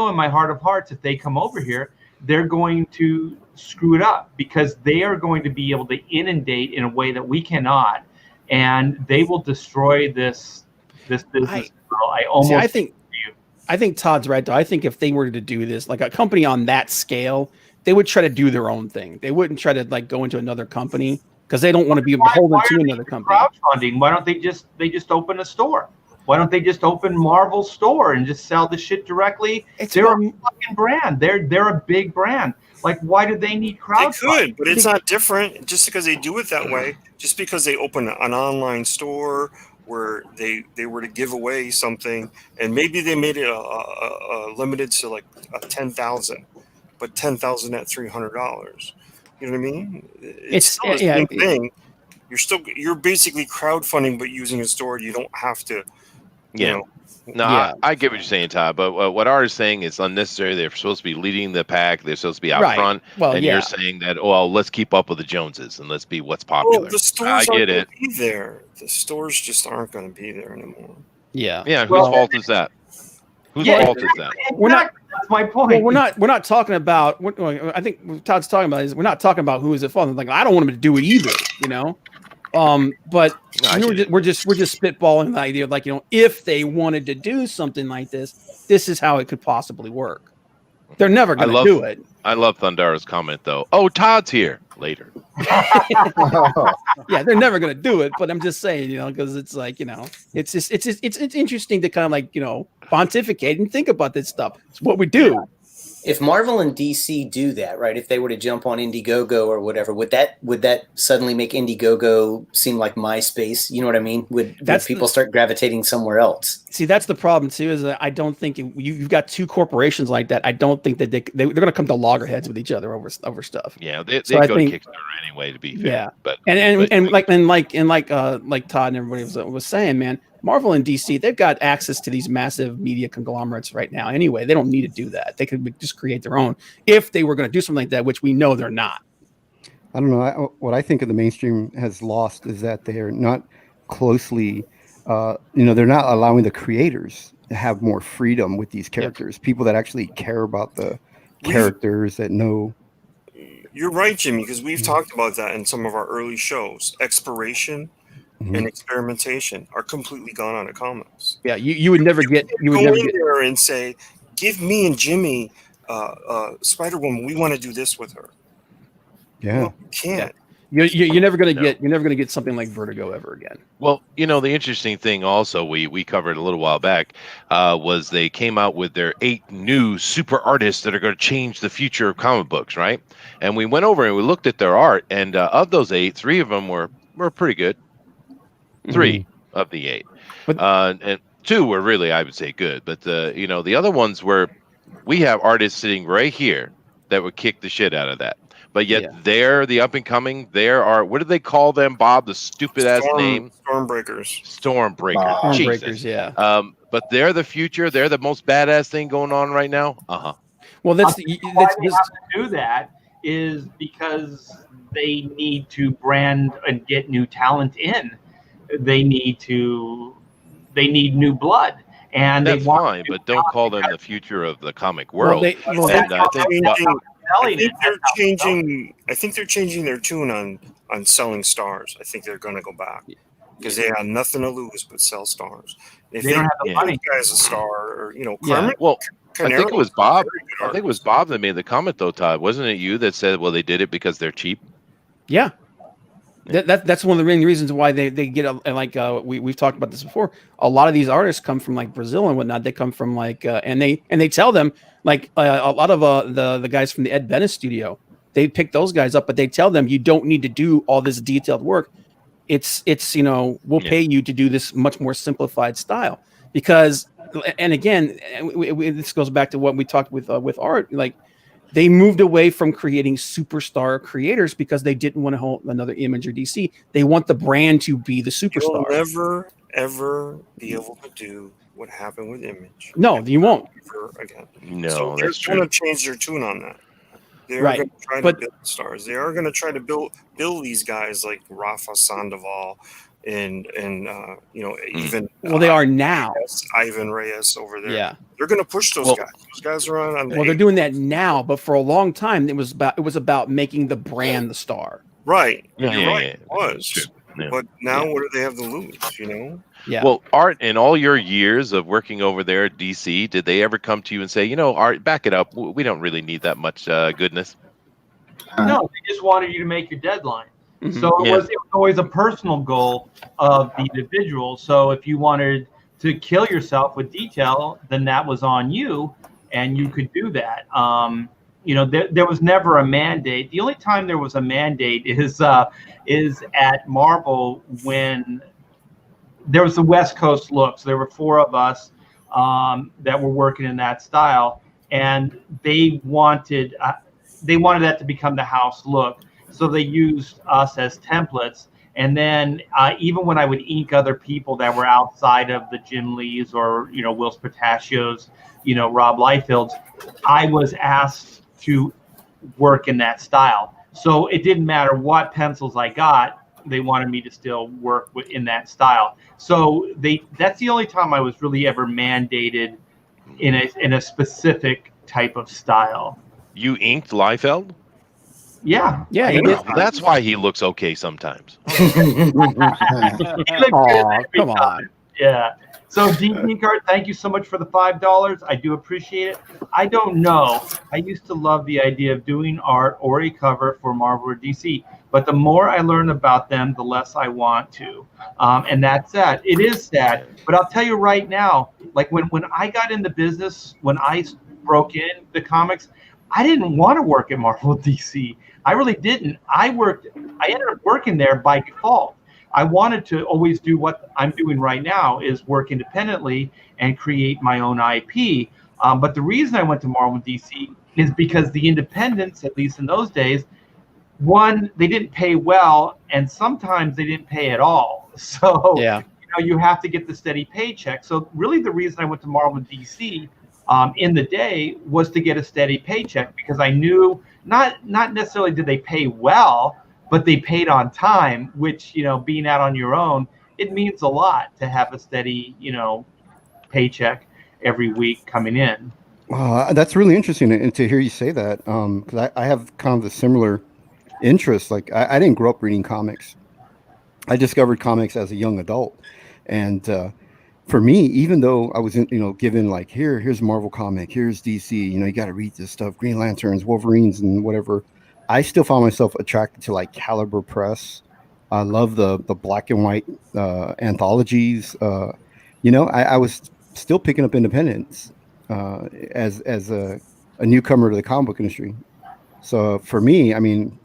in my heart of hearts, if they come over here, they're going to screw it up, because they are going to be able to inundate in a way that we cannot, and they will destroy this business. I think Todd's right, though. I think if they were to do this, like a company on that scale, they would try to do their own thing. They wouldn't try to go into another company, because they don't want to be beholden to another company. Crowdfunding. Why don't they just open a store? Why don't they just open Marvel's store and just sell the shit directly? They're a fucking brand. They're a big brand. Like, why do they need crowdfunding? They could, but it's not different just because they do it that way. Just because they open an online store where they were to give away something, and maybe they made it a limited to like 10,000. But 10,000 at $300. You know what I mean? It's still the same thing. You're basically crowdfunding, but using a store. You don't have to. I get what you're saying, Todd. But what Art is saying is unnecessary. They're supposed to be leading the pack. They're supposed to be out front. Well, and you're saying that, let's keep up with the Joneses and let's be what's popular. Well, the stores aren't going to be there. The stores just aren't going to be there anymore. Yeah. Yeah. Whose fault is that? Whose fault is that? We're not. That's my point. Well, we're not talking about. I think what Todd's talking about is we're not talking about who is at fault. Like, I don't want him to do it either, But we're just spitballing the idea of if they wanted to do something like this is how it could possibly work. They're never going to do it. I love Thundara's comment though. Oh, Todd's here later. Yeah, they're never going to do it. But I'm just saying, because it's it's interesting to kind of pontificate and think about this stuff. It's what we do. If Marvel and DC do that, right? If they were to jump on Indiegogo or whatever, would that suddenly make Indiegogo seem like MySpace? You know what I mean? Would people start gravitating somewhere else? See, that's the problem too. Is that I don't think you've got two corporations like that. I don't think that they're going to come to loggerheads with each other over stuff. Yeah, they go to Kickstarter anyway. To be fair, yeah. But like Todd and everybody was saying, man. Marvel and DC, they've got access to these massive media conglomerates right now. Anyway, they don't need to do that. They could just create their own if they were going to do something like that, which we know they're not. I don't know. What I think of the mainstream has lost is that they're not closely, they're not allowing the creators to have more freedom with these characters. People that actually care about the characters that know. You're right, Jimmy, because we've talked about that in some of our early shows. Exploration and experimentation are completely gone out of comics. Yeah, you would never get. You would go never in get there and say, "Give me and Jimmy, Spider-Woman. We want to do this with her." Yeah, well, you can't. You're never gonna get. You're never gonna get something like Vertigo ever again. Well, the interesting thing also we covered a little while back was they came out with their 8 new super artists that are going to change the future of comic books, right? And we went over and we looked at their art, and of those 8, 3 of them were pretty good. 3 of the 8, and 2 were really, I would say, good. But the other ones were, we have artists sitting right here that would kick the shit out of that. But yet they're the up and coming. There are, what do they call them, Bob? The stupid ass name. Stormbreakers. Stormbreakers. Yeah. But they're the future. They're the most badass thing going on right now. Well, why they have to do that is because they need to brand and get new talent in. They need new blood, and that's fine. But don't call them the future of the comic world. I think they're changing their tune on selling stars. I think they're going to go back because they have nothing to lose but sell stars. If they don't have the money as a star, or Carmen. Well, I think it was Bob. I think it was Bob that made the comment, though, Todd. Wasn't it you that said, "Well, they did it because they're cheap"? Yeah. That's one of the main reasons why they get we've talked about this before. A lot of these artists come from like Brazil and whatnot. They come from like and they tell them like a lot of the guys from the Ed Bennis studio. They pick those guys up, but they tell them you don't need to do all this detailed work. It's we'll pay you to do this much more simplified style because, and again, this goes back to what we talked with art. Like they moved away from creating superstar creators because they didn't want to hold another Image or DC. They want the brand to be the superstar. You'll never ever be able to do what happened with Image. No, you won't. Ever again. No, so they're going to change their tune on that. They're going to try to build stars. They are going to try to build these guys like Rafa Sandoval and even they are now. Ivan Reyes over there. Yeah, they're going to push those guys. Those guys are on. They're doing that now, but for a long time it was about making the brand the star. Right. Yeah, You're right. It was. That's true. Yeah. But now what do they have to lose? Yeah. Well, Art, in all your years of working over there at DC, did they ever come to you and say, Art, back it up. We don't really need that much goodness? No, they just wanted you to make your deadline. Mm-hmm. So it was always a personal goal of the individual. So if you wanted to kill yourself with detail, then that was on you, and you could do that. There was never a mandate. The only time there was a mandate is at Marvel when there was the West Coast look. So there were 4 of us that were working in that style, and they wanted that to become the house look. So they used us as templates. And then even when I would ink other people that were outside of the Jim Lees or, Will Spataccio's, Rob Liefeld's, I was asked to work in that style. So it didn't matter what pencils I got. They wanted me to still work in that style. So that's the only time I was really ever mandated in a specific type of style. You inked Liefeld? Yeah. That's why he looks okay sometimes. Come on. Yeah. So DP Card, thank you so much for the $5. I do appreciate it. I don't know. I used to love the idea of doing art or a cover for Marvel or DC, but the more I learn about them, the less I want to. And that's sad. It is sad. But I'll tell you right now, like when I got into business, when I broke in the comics, I didn't want to work at Marvel DC. I really didn't. I ended up working there by default. I wanted to always do what I'm doing right now, is work independently and create my own IP. But the reason I went to Marvel DC is because the independents, at least in those days, one, they didn't pay well, and sometimes they didn't pay at all. So you have to get the steady paycheck. So really the reason I went to Marvel DC in the day was to get a steady paycheck, because I knew not necessarily did they pay well, but they paid on time, which, being out on your own, it means a lot to have a steady, paycheck every week coming in. That's really interesting to hear you say that, because I have kind of a similar interest. Like I didn't grow up reading comics. I discovered comics as a young adult. And for me, even though I was, given like, here's Marvel comic, here's DC, you got to read this stuff, Green Lanterns, Wolverines, and whatever, I still found myself attracted to like Caliber Press. I love the black and white anthologies. I was still picking up independents as a newcomer to the comic book industry. So for me, I mean,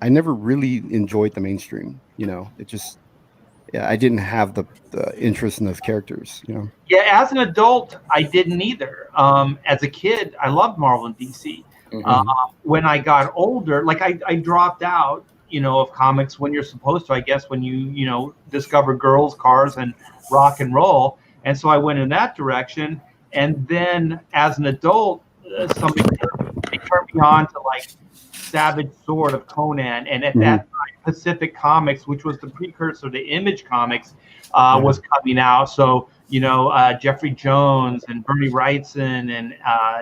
I never really enjoyed the mainstream. It just, I didn't have the interest in those characters. Yeah, as an adult, I didn't either. As a kid, I loved Marvel and DC. Mm-hmm. When I got older, like I dropped out, of comics when you're supposed to, I guess, when you discover girls, cars, and rock and roll. And so I went in that direction. And then as an adult, somebody turned me on to like Savage Sword of Conan. And at that time, Pacific Comics, which was the precursor to Image Comics, was coming out. So, Jeffrey Jones and Bernie Wrightson and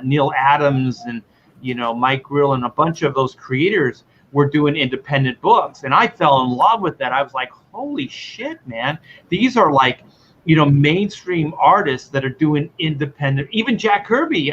Neil Adams and, Mike Grill and a bunch of those creators were doing independent books. And I fell in love with that. I was like, holy shit, man. These are like, mainstream artists that are doing independent. Even Jack Kirby,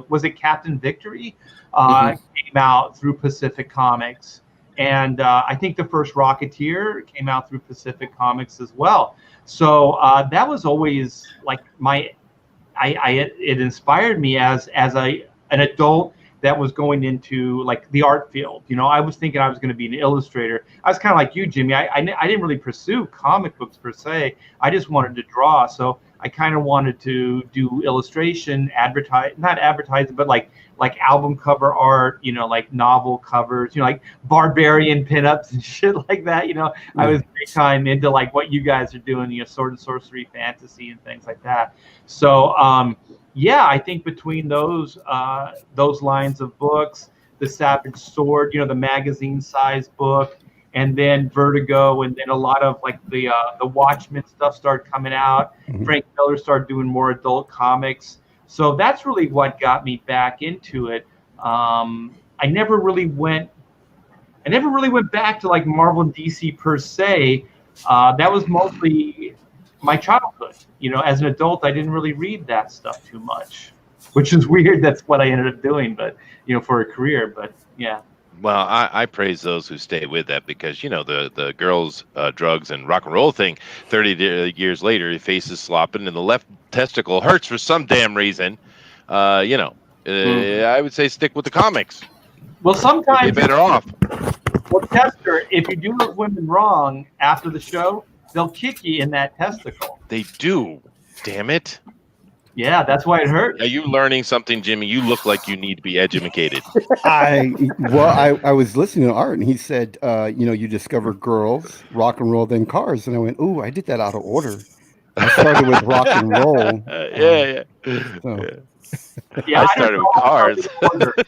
was it Captain Victory? Came out through Pacific Comics. And I think the first Rocketeer came out through Pacific Comics as well. So that was always like it inspired me as an adult that was going into like the art field. You know, I was thinking I was going to be an illustrator. I was kind of like you, Jimmy. I didn't really pursue comic books per se. I just wanted to draw. So I kind of wanted to do illustration, not advertising, but like album cover art, you know, like novel covers, you know, like barbarian pinups and shit like that. You know, I was big time into like what you guys are doing, you know, sword and sorcery, fantasy, and things like that. So, yeah, I think between those lines of books, the Savage Sword, you know, the magazine-sized book, and then Vertigo, and then a lot of like the Watchmen stuff started coming out. Mm-hmm. Frank Miller started doing more adult comics. So that's really what got me back into it. I never really went back to like Marvel and DC per se. That was mostly my childhood. You know, as an adult, I didn't really read that stuff too much, which is weird. That's what I ended up doing, but you know, for a career. But yeah. Well, I praise those who stay with that because, you know, the girls, drugs, and rock and roll thing, 30 years later, your face is slopping and the left testicle hurts for some damn reason. You know, I would say stick with the comics. Well, sometimes you're better off. Well, Tester, if you do look women wrong after the show, they'll kick you in that testicle. They do. Damn it. Yeah, that's why it hurt. Are you learning something, Jimmy? You look like you need to be educated. I was listening to Art, and he said, you know, you discover girls, rock and roll, then cars. And I went, ooh, I did that out of order. I started with rock and roll. Yeah. I started with cars.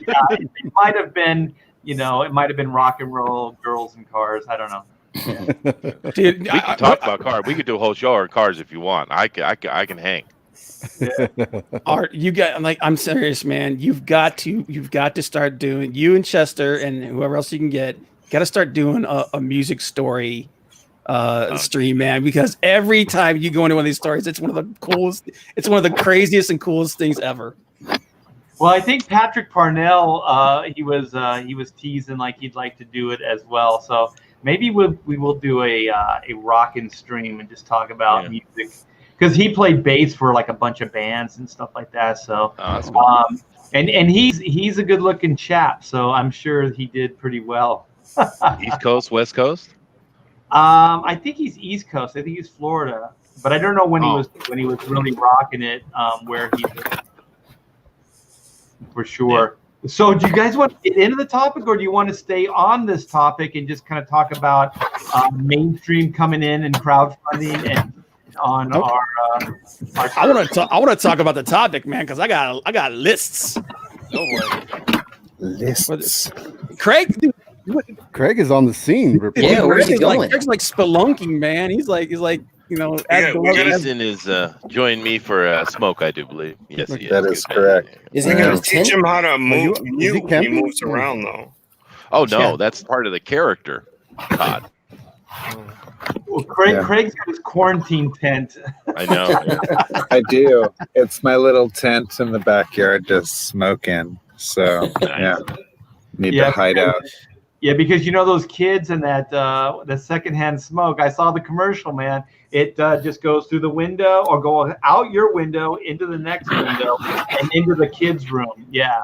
Yeah, it might have been, you know, it might have been rock and roll, girls and cars. I don't know. Dude, we can talk about cars. We could do a whole show on cars if you want. I can hang. Yeah. Art, I'm serious, man. You've got to start doing, you and Chester and whoever else you can get, got to start doing a music story stream, man, because every time you go into one of these stories, it's one of the coolest, it's one of the craziest and coolest things ever. Well, I think Patrick Parnell, he was teasing like he'd like to do it as well. So maybe we will do a rockin' stream and just talk about music. Because he played bass for like a bunch of bands and stuff like that. So, that's cool. and he's a good looking chap. So I'm sure he did pretty well. East Coast, West Coast? I think he's East Coast. I think he's Florida, but I don't know when he was really rocking it. Where he was, for sure. Yeah. So do you guys want to get into the topic, or do you want to stay on this topic and just kind of talk about mainstream coming in and crowdfunding and on our I want to talk about the topic, man, because I got lists. Oh boy. Lists. Craig is on the scene. Yeah, where's he going? Craig's like spelunking, man. He's like you know. Jason is joining me for a smoke, I do believe. Yes, that is correct. Is he going going to teach him how to move? He moves around though. Oh no, that's part of the character, Todd. Well, Craig's got his quarantine tent. I know. I do. It's my little tent in the backyard to smoke in. So need to hide out. Yeah, because you know those kids and that the secondhand smoke. I saw the commercial, man. It just goes through the window or go out your window into the next window and into the kids' room. Yeah.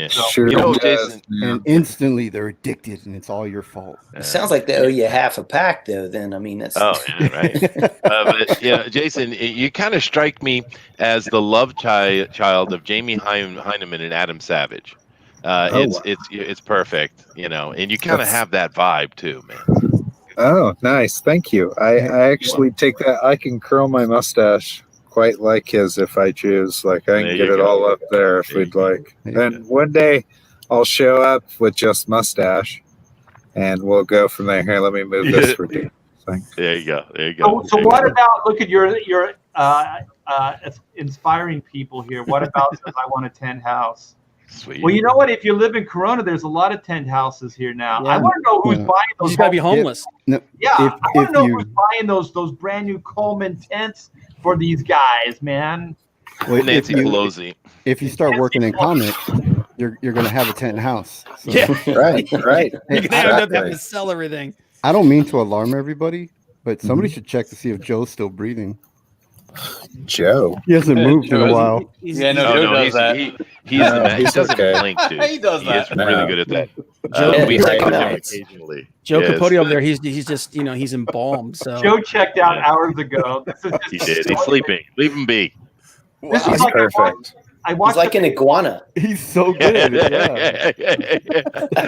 So, sure. You know, Jason, and instantly they're addicted, and it's all your fault. It sounds like they owe you half a pack, though. Then I mean, that's right. But yeah, Jason, you kind of strike me as the love child of Jamie Heineman and Adam Savage. It's perfect, you know, and you kind of have that vibe too, man. Oh, nice. Thank you. I actually take that. I can curl my mustache quite like his if I choose. Like I can get it all up there if we'd like. And one day I'll show up with just mustache and we'll go from there. Here, let me move this ridiculous thing. There you go. So what about, look at your inspiring people here. What about says I want a tent house? Sweet. Well, you know what? If you live in Corona, there's a lot of tent houses here now. I want to know who's buying those. You gotta be homeless. I want to know who's buying those brand new Coleman tents for these guys, man. Well, Nancy Pelosi. If you start working in comics, you're going to have a tent house. So. Yeah. Right. You're gonna have to Exactly. sell everything. I don't mean to alarm everybody, but somebody should check to see if Joe's still breathing. Joe. He hasn't moved in a Joe, while. Yeah, no, Oh, Joe no, does that. He He's doesn't okay. blink, dude. He does that. He is really good at that. Joe, We Yeah, hang with him nice. occasionally. Joe Yes. Capote over there, he's just he's embalmed. So Joe checked out hours ago. This is He just did. He's sleeping. Leave him be. This He's is like perfect. I He's watched like the- an iguana. He's so good at it. Yeah.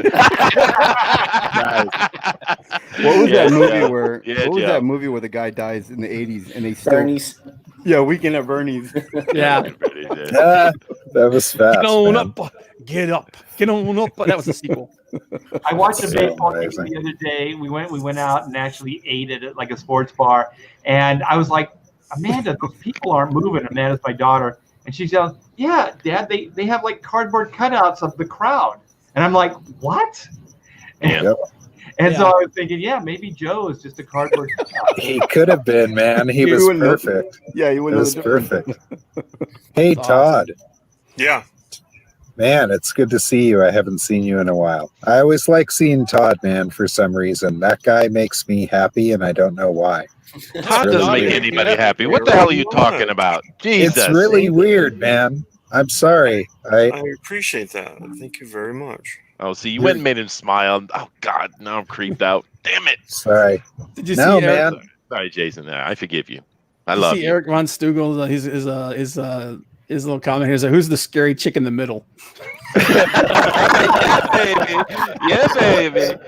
What was that movie where? Yeah, what was Joe. that movie where the guy dies in the '80s and they still? Bernie's. Yeah, Weekend at Bernie's. yeah. That was fast. Get on man. up, get up, get on up. That was the sequel. I watched a So baseball game amazing. the other day. We went out and actually ate at like a sports bar, and I was like, Amanda, those people aren't moving. Amanda's my daughter, and she said, yeah, Dad, they have like cardboard cutouts of the crowd, and I'm like, what? Yeah. Yep. And so I was thinking, yeah, maybe Joe is just a cardboard cutout. He could have been, man. He was wouldn't know. perfect. Yeah, he It wouldn't was know the difference. perfect. Hey, That's Todd. Yeah. Man, it's good to see you. I haven't seen you in a while. I always like seeing Todd, man, for some reason. That guy makes me happy, and I don't know why. Todd really doesn't make weird. anybody happy. What the hell are you talking about? Jesus. It's really weird, man. I'm sorry. I appreciate that. Thank you very much. Oh, see, you went and made him smile. Oh, God, now I'm creeped out. Damn it. Sorry. Did you No, see Eric? man. Sorry, Jason. I forgive you. I Did you love see you. Eric von Stugel? His little comment here is, "Who's the scary chick in the middle?" Yeah, baby. Yeah, baby.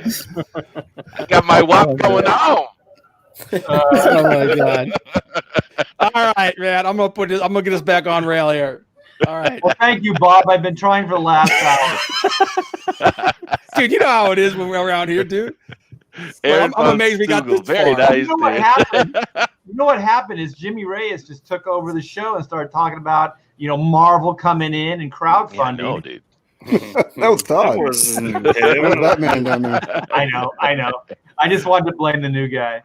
I got my WAP going on. Oh my god! All right, man. I'm gonna get us back on rail here. All right, Well, thank you, Bob. I've been trying for the last hour. dude. You know how it is when we're around here, dude. Eric I'm von amazed we got Stugel, this very far. nice. You know what dude. happened? You know what happened is Jimmy Reyes just took over the show and started talking about Marvel coming in and Yeah, crowdfunding. no, dude. That was Todd. That wasn't him. That man down there. I know. I just wanted to blame the new guy.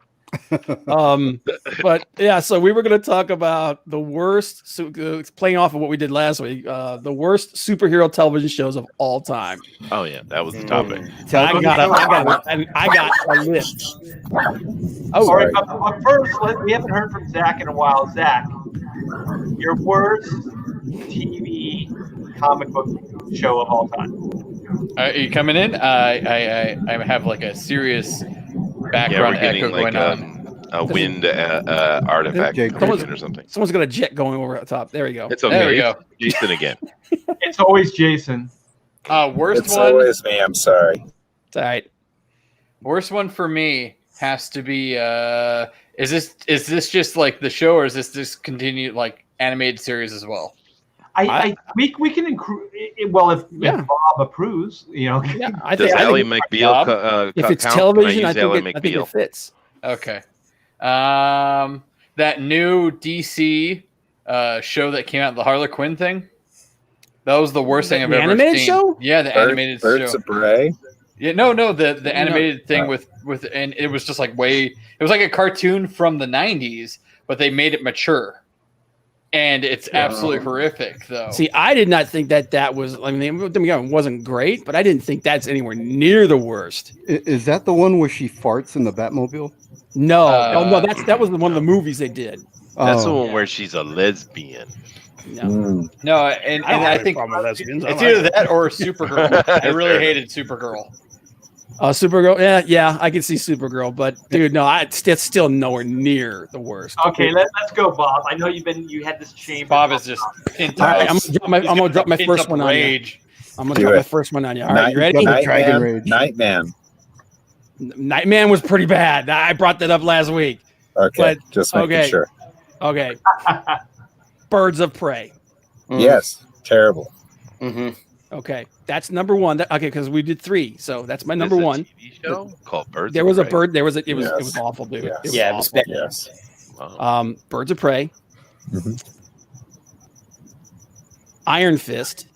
But yeah, so we were going to talk about the worst, playing off of what we did last week, the worst superhero television shows of all time. Oh, yeah, that was the topic. I got a list. All Oh, right, but first, we haven't heard from Zach in a while. Zach, your worst TV comic book show of all time. Are you coming in? I have like a serious Yeah, background we're getting echo like going on. a wind artifact Jake, or something. someone's got a jet going over the top. There we go. It's okay. There we go. Jason again. It's always Jason. Worst It's one. always me. I'm sorry. It's all right. Worst one for me has to be. Is this just like the show, or is this just continued like animated series as well? We can include well if Bob approves. Yeah, I Does think Ally McBeal if it's count? television, Can I use Ally think it McBeal? fits. Okay. That new DC show that came out, the Harley Quinn thing. That was the worst thing I've The ever animated seen. show? Yeah, the animated Birds show. of Prey. Yeah, no, the animated thing with and it was just like it was like a cartoon from the 90s, but they made it mature. And it's absolutely horrific, though. See, I did not think that was. I mean, it wasn't great, but I didn't think that's anywhere near the worst. Is that the one where she farts in the Batmobile? No, that was one of the movies they did. That's the Oh. one where she's a lesbian. No. No, and I think it's either that or Supergirl. I really hated Supergirl. Supergirl. Yeah, I can see Supergirl, but dude, no, it's still nowhere near the worst. Okay, let's go, Bob. I know you had this chamber. Bob is just into All right, I'm gonna drop my first one on you. rage. I'm gonna Do drop it. my first one on you. All right, you ready? Dragon Rage. Nightman. Nightman was pretty bad. I brought that up last week. Okay, But- just making okay. sure. Okay. Birds of Prey. Yes, terrible. Mm-hmm. Okay, that's number one. Okay, because we did 3, so that's my number There's a one. TV show called Birds. There of was a Prey. bird. It was Yes. awful, dude. Yes. It was Yeah, it was awful. bad. Yes. Wow. Birds of Prey. Mhm. Iron Fist.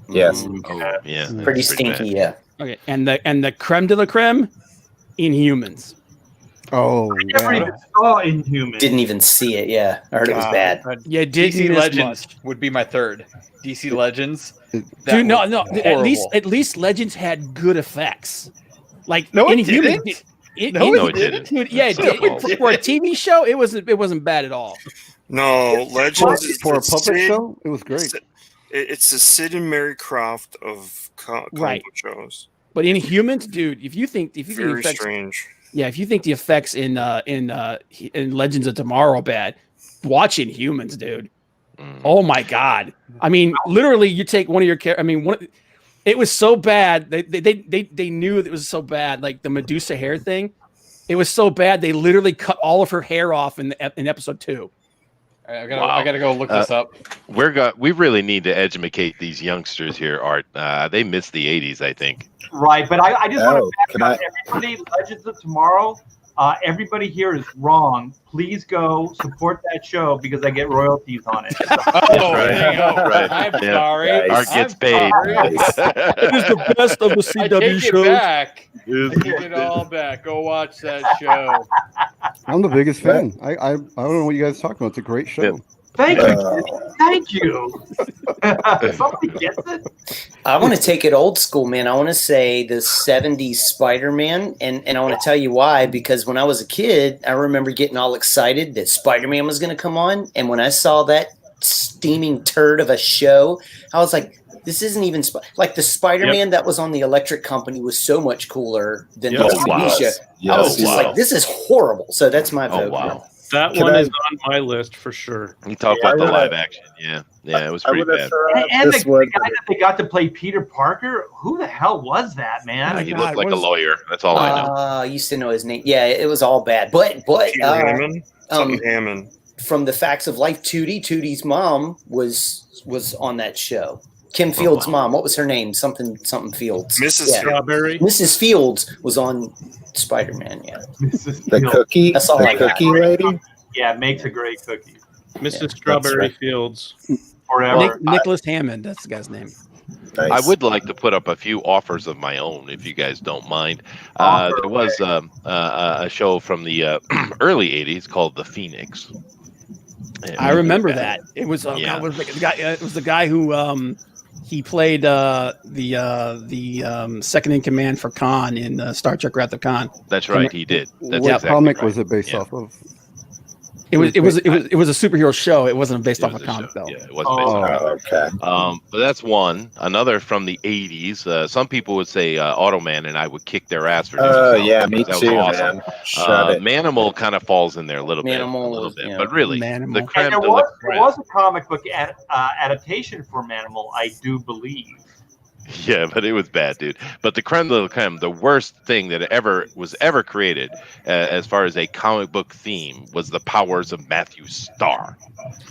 Yes. Oh, yeah. that's Pretty stinky, bad. yeah. Okay, and the creme de la creme, Inhumans. Oh, I never yeah. even saw Inhuman. Didn't even see it. Yeah, I heard it was bad. Yeah, didn't DC miss Legends much. would be my third. DC Legends. That Dude, no. was At horrible. least Legends had good effects. Like No, it Inhuman. didn't. No, it didn't. Dude, yeah, it did. No. For a TV show, it wasn't bad at all. No, Legends is For a the puppet Sid- show, it was great. It's the Sid and Mary Croft of comic Right. book shows. But Inhumans, dude, if you think the Very effects, strange. yeah, if you think the effects in Legends of Tomorrow are bad, watch Inhumans, dude. Oh my god! I mean, literally, you take one of your characters. I mean, it was so bad. They knew it was so bad. Like the Medusa hair thing, it was so bad. They literally cut all of her hair off in episode 2. I gotta go look this up. We really need to educate these youngsters here, Art. They missed the 80s, I think. Right, but I just want to can back up everybody. Legends of Tomorrow. Everybody here is wrong. Please go support that show because I get royalties on it. Oh, right. there you go. Right. I'm Yeah. sorry. Art gets paid. It is the best of the I CW take shows. it back. I take it all back. Go watch that show. I'm the biggest fan. I don't know what you guys are talking about. It's a great show. Thank you. Thank you. Somebody gets it. I want to take it old school, man. I want to say the 70s Spider-Man, and I want to tell you why. Because when I was a kid, I remember getting all excited that Spider-Man was going to come on, and when I saw that steaming turd of a show, I was like, this isn't even like the Spider-Man that was on the Electric Company was so much cooler than the TV show. I was just like, this is horrible. So that's my vote. Wow. That one is on my list for sure. You talk about the live action. Yeah, it was pretty bad. And the guy that they got to play Peter Parker, who the hell was that, man? He looked like a lawyer. That's all I know. I used to know his name. Yeah, it was all bad. But Hammond? Hammond. From the Facts of Life, Tootie's mom was on that show. Kim Fields' mom. What was her name? Something Fields. Mrs. Strawberry. Mrs. Fields was on Spider-Man. Yeah. The cookie. That's all the I got. cookie lady. Yeah, makes a great cookie. Mrs. Strawberry Fields. Forever. Nicholas Hammond. That's the guy's name. Nice. I would like to put up a few offers of my own, if you guys don't mind. There was a show from the early '80s called The Phoenix. I remember that. It was God, was the guy. It was the guy who he played the second in command for Khan in Star Trek: Wrath of Khan. That's right, he did. That's What exactly comic right. was it based off of? It was a superhero show. It wasn't based It off was a a comic show. though. Yeah, it wasn't based on a comic. Okay. But that's one. Another from the '80s. Some people would say Automan, and I would kick their ass for this. Yeah, me that was too, awesome. man. Shut it. Manimal kind of falls in there a little bit, Yeah. but really, Manimal. the And creme there de la was creme. a comic book adaptation for Manimal, I do believe. Yeah, but it was bad, dude. But the creme de la creme, the worst thing that was ever created, as far as a comic book theme, was the powers of Matthew Starr,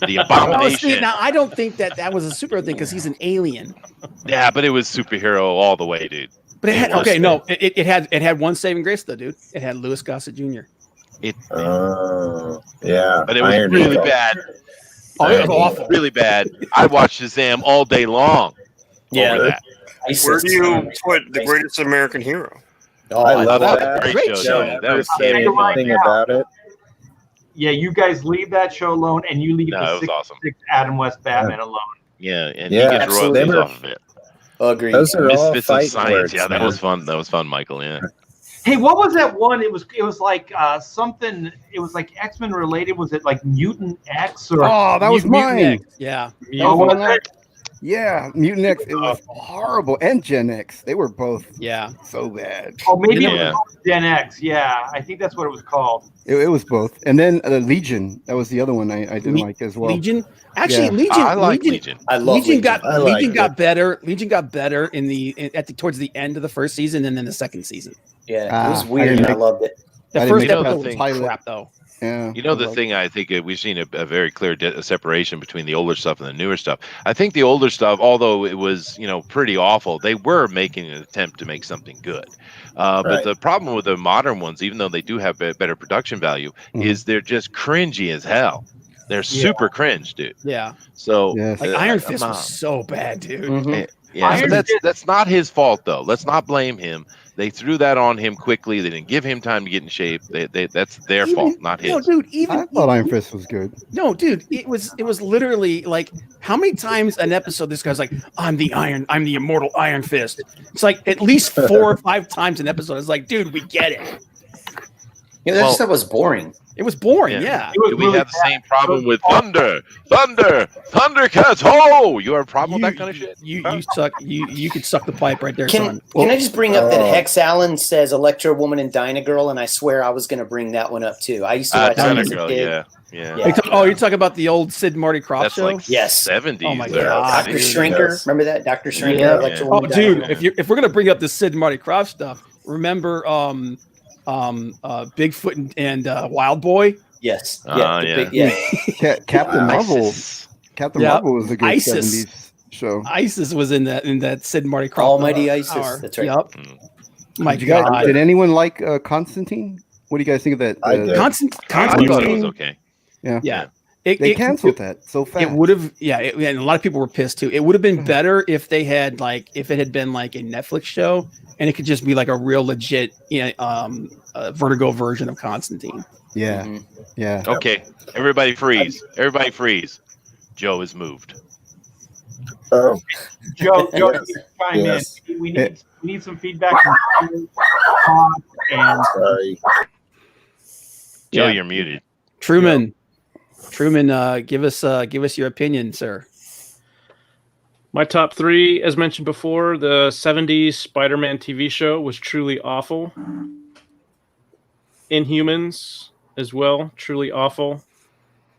the Abomination. Now I don't think that was a superhero thing because he's an alien. Yeah, but it was superhero all the way, dude. But it had was it had one saving grace though, dude. It had Louis Gossett Jr. It, Yeah. but it was Iron really Eagle. bad. Oh, it was awful. Really bad. I watched Shazam all day long. Yeah. Over that. Where do you put The Greatest American Hero? I love That was that. a great Great show. show. Yeah, that was Say anything about it. Yeah, you guys leave that show alone, and you leave No, the it was awesome. 66 Adam West Batman alone. Yeah, and Yeah, he gets absolutely. royalties off of it. Agreed. Those are all Misfits of fight Science. words. Yeah, that man. was fun. That was fun, Michael. Yeah. Hey, what was that one? It was like something. It was like X-Men related. Was it like Mutant X or? Oh, that was Mutant mine. X. Yeah. Oh, was it? Yeah, Mutant X. It was horrible, and Gen X. They were both Yeah. so bad. Oh, maybe Yeah. it was called Gen X. Yeah, I think that's what it was called. It was both, and then Legion. That was the other one I didn't like as well. Legion. Actually, Yeah. Legion. I like Legion. I love Legion got I liked Legion got it. better. Legion got better towards the end of the first season and then the second season. Yeah, it was I weird. didn't and I make- loved it. The I didn't first make that episode the was thing. pilot. crap though. Yeah, You know, the thing I think we've seen a very clear separation between the older stuff and the newer stuff. I think the older stuff, although it was pretty awful, they were making an attempt to make something good. But Right. the problem with the modern ones, even though they do have better production value, is they're just cringy as hell. They're super cringe, dude. Yeah. So Yes. Like uh, Iron come Fist on. was so bad, dude. Mhm. Yeah, Iron but Fist- that's not his fault though. Let's not blame him. They threw that on him quickly. They didn't give him time to get in shape. That's their fault, not his. No, dude. I thought Iron Fist was good. No, dude. It was literally like how many times an episode this guy's like, I'm the immortal Iron Fist. It's like at least 4 or 5 times an episode. It's like, dude, we get it. Yeah, that stuff was boring. It was boring, yeah. Do we have the same problem with Thundercats? Oh, you have a problem with that kind of shit? You suck. You could suck the pipe right there, Can son. I just bring up that Hex Allen says Electro Woman and Dynagirl, and I swear I was going to bring that one up too. I used to watch that as a kid. Yeah. You're talking about the old Sid Marty Krofft That's show? like 70s. Oh my there. God. Dr. Shrinker. Remember that? Dr. Shrinker. Yeah. Electro Oh, Woman, dude, Dynagirl. if we're gonna bring up the Sid Marty Krofft stuff, remember Bigfoot and Wild Boy? Yes. Captain Marvel. Captain Marvel was a good ISIS. 70s show. ISIS was in that Sid Marty Krofft. Almighty ISIS. Hour. That's right. Yep. My Did God. Did anyone like Constantine? What do you guys think of that? I did. I thought it Constantine. was okay. Yeah. They canceled that so fast. It would have, and a lot of people were pissed too. It would have been better if they had if it had been like a Netflix show, and it could just be like a real legit, Vertigo version of Constantine. Yeah, yeah. Okay, everybody freeze. Everybody freeze. Joe is moved. Oh, Joe, chime Yes. in. We need some feedback from you, and sorry. Joe, Yeah. you're muted. Truman, give us your opinion, sir. My top 3, as mentioned before, the 70s Spider-Man TV show was truly awful. Inhumans as well, truly awful.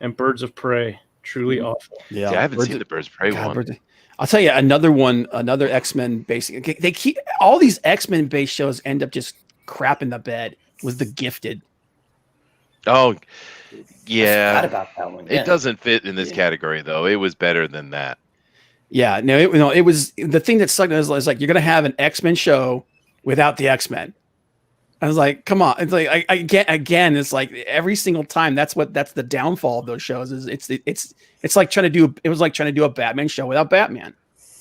And Birds of Prey, truly awful. Yeah, I haven't seen the Birds of Prey one. I'll tell you another X-Men basic. They keep all these X-Men based shows end up just crap in the bed. Was The Gifted? Oh, I yeah. forgot about that one. It doesn't fit in this category though. It was better than that. Yeah, it was the thing that sucked. Was like you're gonna have an X-Men show without the X-Men. I was like, come on! It's like again. It's like every single time. That's the downfall of those shows. Is it's like trying to do. It was like trying to do a Batman show without Batman.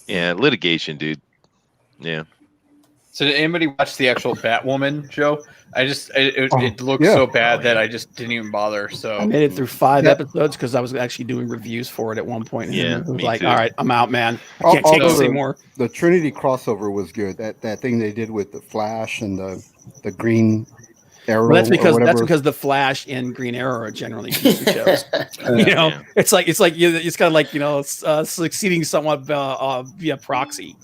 Yeah, litigation, dude. Yeah. So did anybody watch the actual Batwoman show? It looked so bad that I just didn't even bother. So I made it through 5 episodes because I was actually doing reviews for it at one point. And Yeah, it was me like, too. all right, I'm out, man. I can't take this anymore. The Trinity crossover was good. That thing they did with the Flash and the Green Arrow. Well, that's or because the Flash and Green Arrow are generally decent shows. It's kind of like succeeding somewhat via proxy.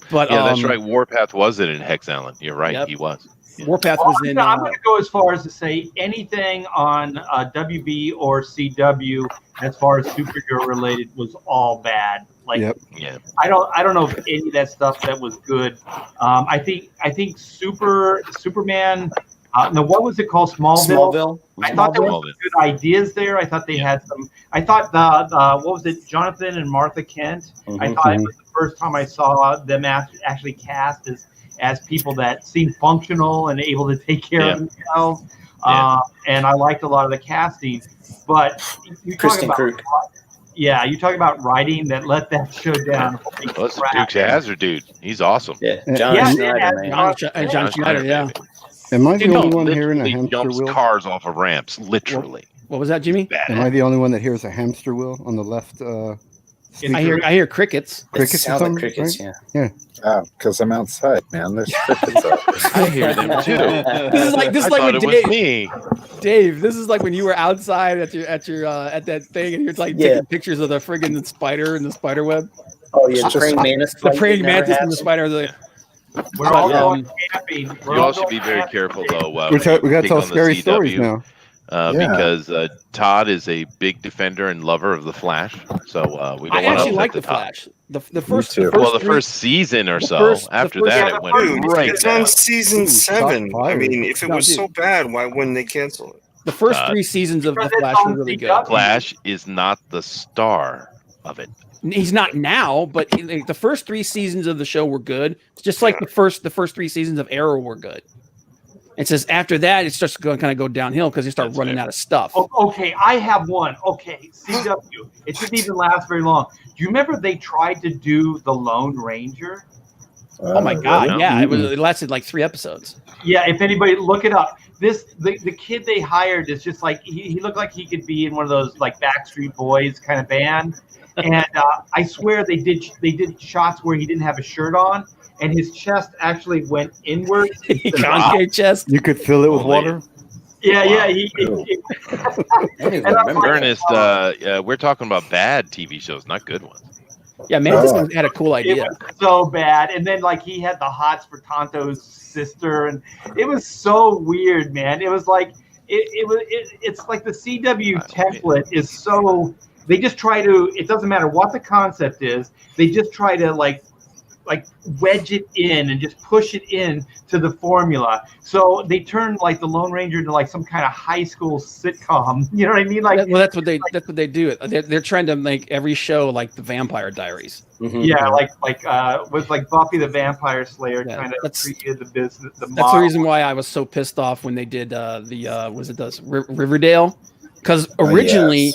But Yeah, that's right. Warpath was it in Hex Allen. You're right. Yep. He was. Warpath Well, was in. I'm going to go as far as to say anything on WB or CW as far as superhero related was all bad. Like, Yeah. I don't know if any of that stuff that was good. I think Superman. No, what was it called? Smallville. I thought there was some good ideas there. I thought they had some. I thought the what was it? Jonathan and Martha Kent. I thought it was the first time I saw them actually cast as people that seemed functional and able to take care of themselves. And I liked a lot of the casting. But you talk about you talk about writing that let that show down. Well, it's Dukes of Hazzard, dude. He's awesome. Yeah, John Schneider, man. John Schneider, yeah. Am I the only one hearing a Literally hamster jumps wheel? cars off of ramps, literally. What was that, Jimmy? Am I the only one that hears a hamster wheel on the left? I hear crickets. Crickets. Sound or like something, crickets, right? yeah. Oh, because I'm outside, man. There's crickets out there. I hear them too. This is like I when thought it was me. Dave, this is like when you were outside at that thing and you're like taking pictures of the friggin' spider and the spider web. Oh yeah, the praying mantis. The praying mantis and the spider. We're all going camping. You all should be very careful, though. We got to being tell on the scary CW, stories now. Because Todd is a big defender and lover of the Flash. So we don't I want to actually upset like the the Todd. Flash. The first Well, the three- first season or the so. first- After the first- that, it went Dude, right it's down. on season 7. I mean, if it No, was dude. so bad, why wouldn't they cancel it? the first 3 seasons of the Because it's Flash on were really good. CW. Flash is not the star of it. He's not now, but the first 3 seasons of the show were good. It's just like the first 3 seasons of Arrow were good. It says after that it starts to kind of go downhill because they start running out of stuff. Okay, I have one. Okay, CW. It didn't even last very long. Do you remember they tried to do the Lone Ranger? Oh my God! really? Yeah, it lasted like 3 episodes. Yeah, if anybody look it up, the kid they hired is just like he looked like he could be in one of those like Backstreet Boys kind of band, and I swear they did shots where he didn't have a shirt on, and his chest actually went inward. Concave chest. You could fill it with water. Yeah, Wow. And I'm like, Ernest, we're talking about bad TV shows, not good ones. Yeah, man, this one had a cool it idea. was so bad, and then like he had the hots for Tonto's sister, and it was so weird, man. It was like it's like the CW template is so they just try to. It doesn't matter what the concept is, they just try to like wedge it in and just push it in to the formula. So they turned like the Lone Ranger into like some kind of high school sitcom. You know what I mean? Like, Well, that's what they do. They're trying to make every show like the Vampire Diaries. Mm-hmm. yeah, was like Buffy the Vampire Slayer Yeah, kind of that's- created the business. That's the reason why I was so pissed off when they did Riverdale, because originally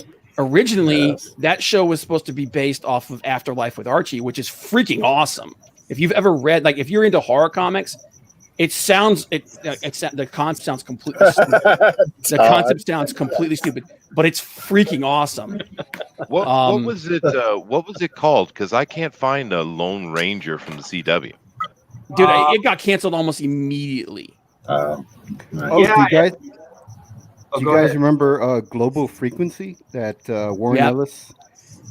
that show was supposed to be based off of Afterlife with Archie, which is freaking awesome. If you've ever read, like, if you're into horror comics, the concept sounds completely stupid. The concept sounds completely stupid, but it's freaking awesome. What was it? What was it called? Because I can't find a Lone Ranger from the CW. Dude, it got canceled almost immediately. Oh, Yeah, do you guys remember Global Frequency that Warren Yeah. Ellis?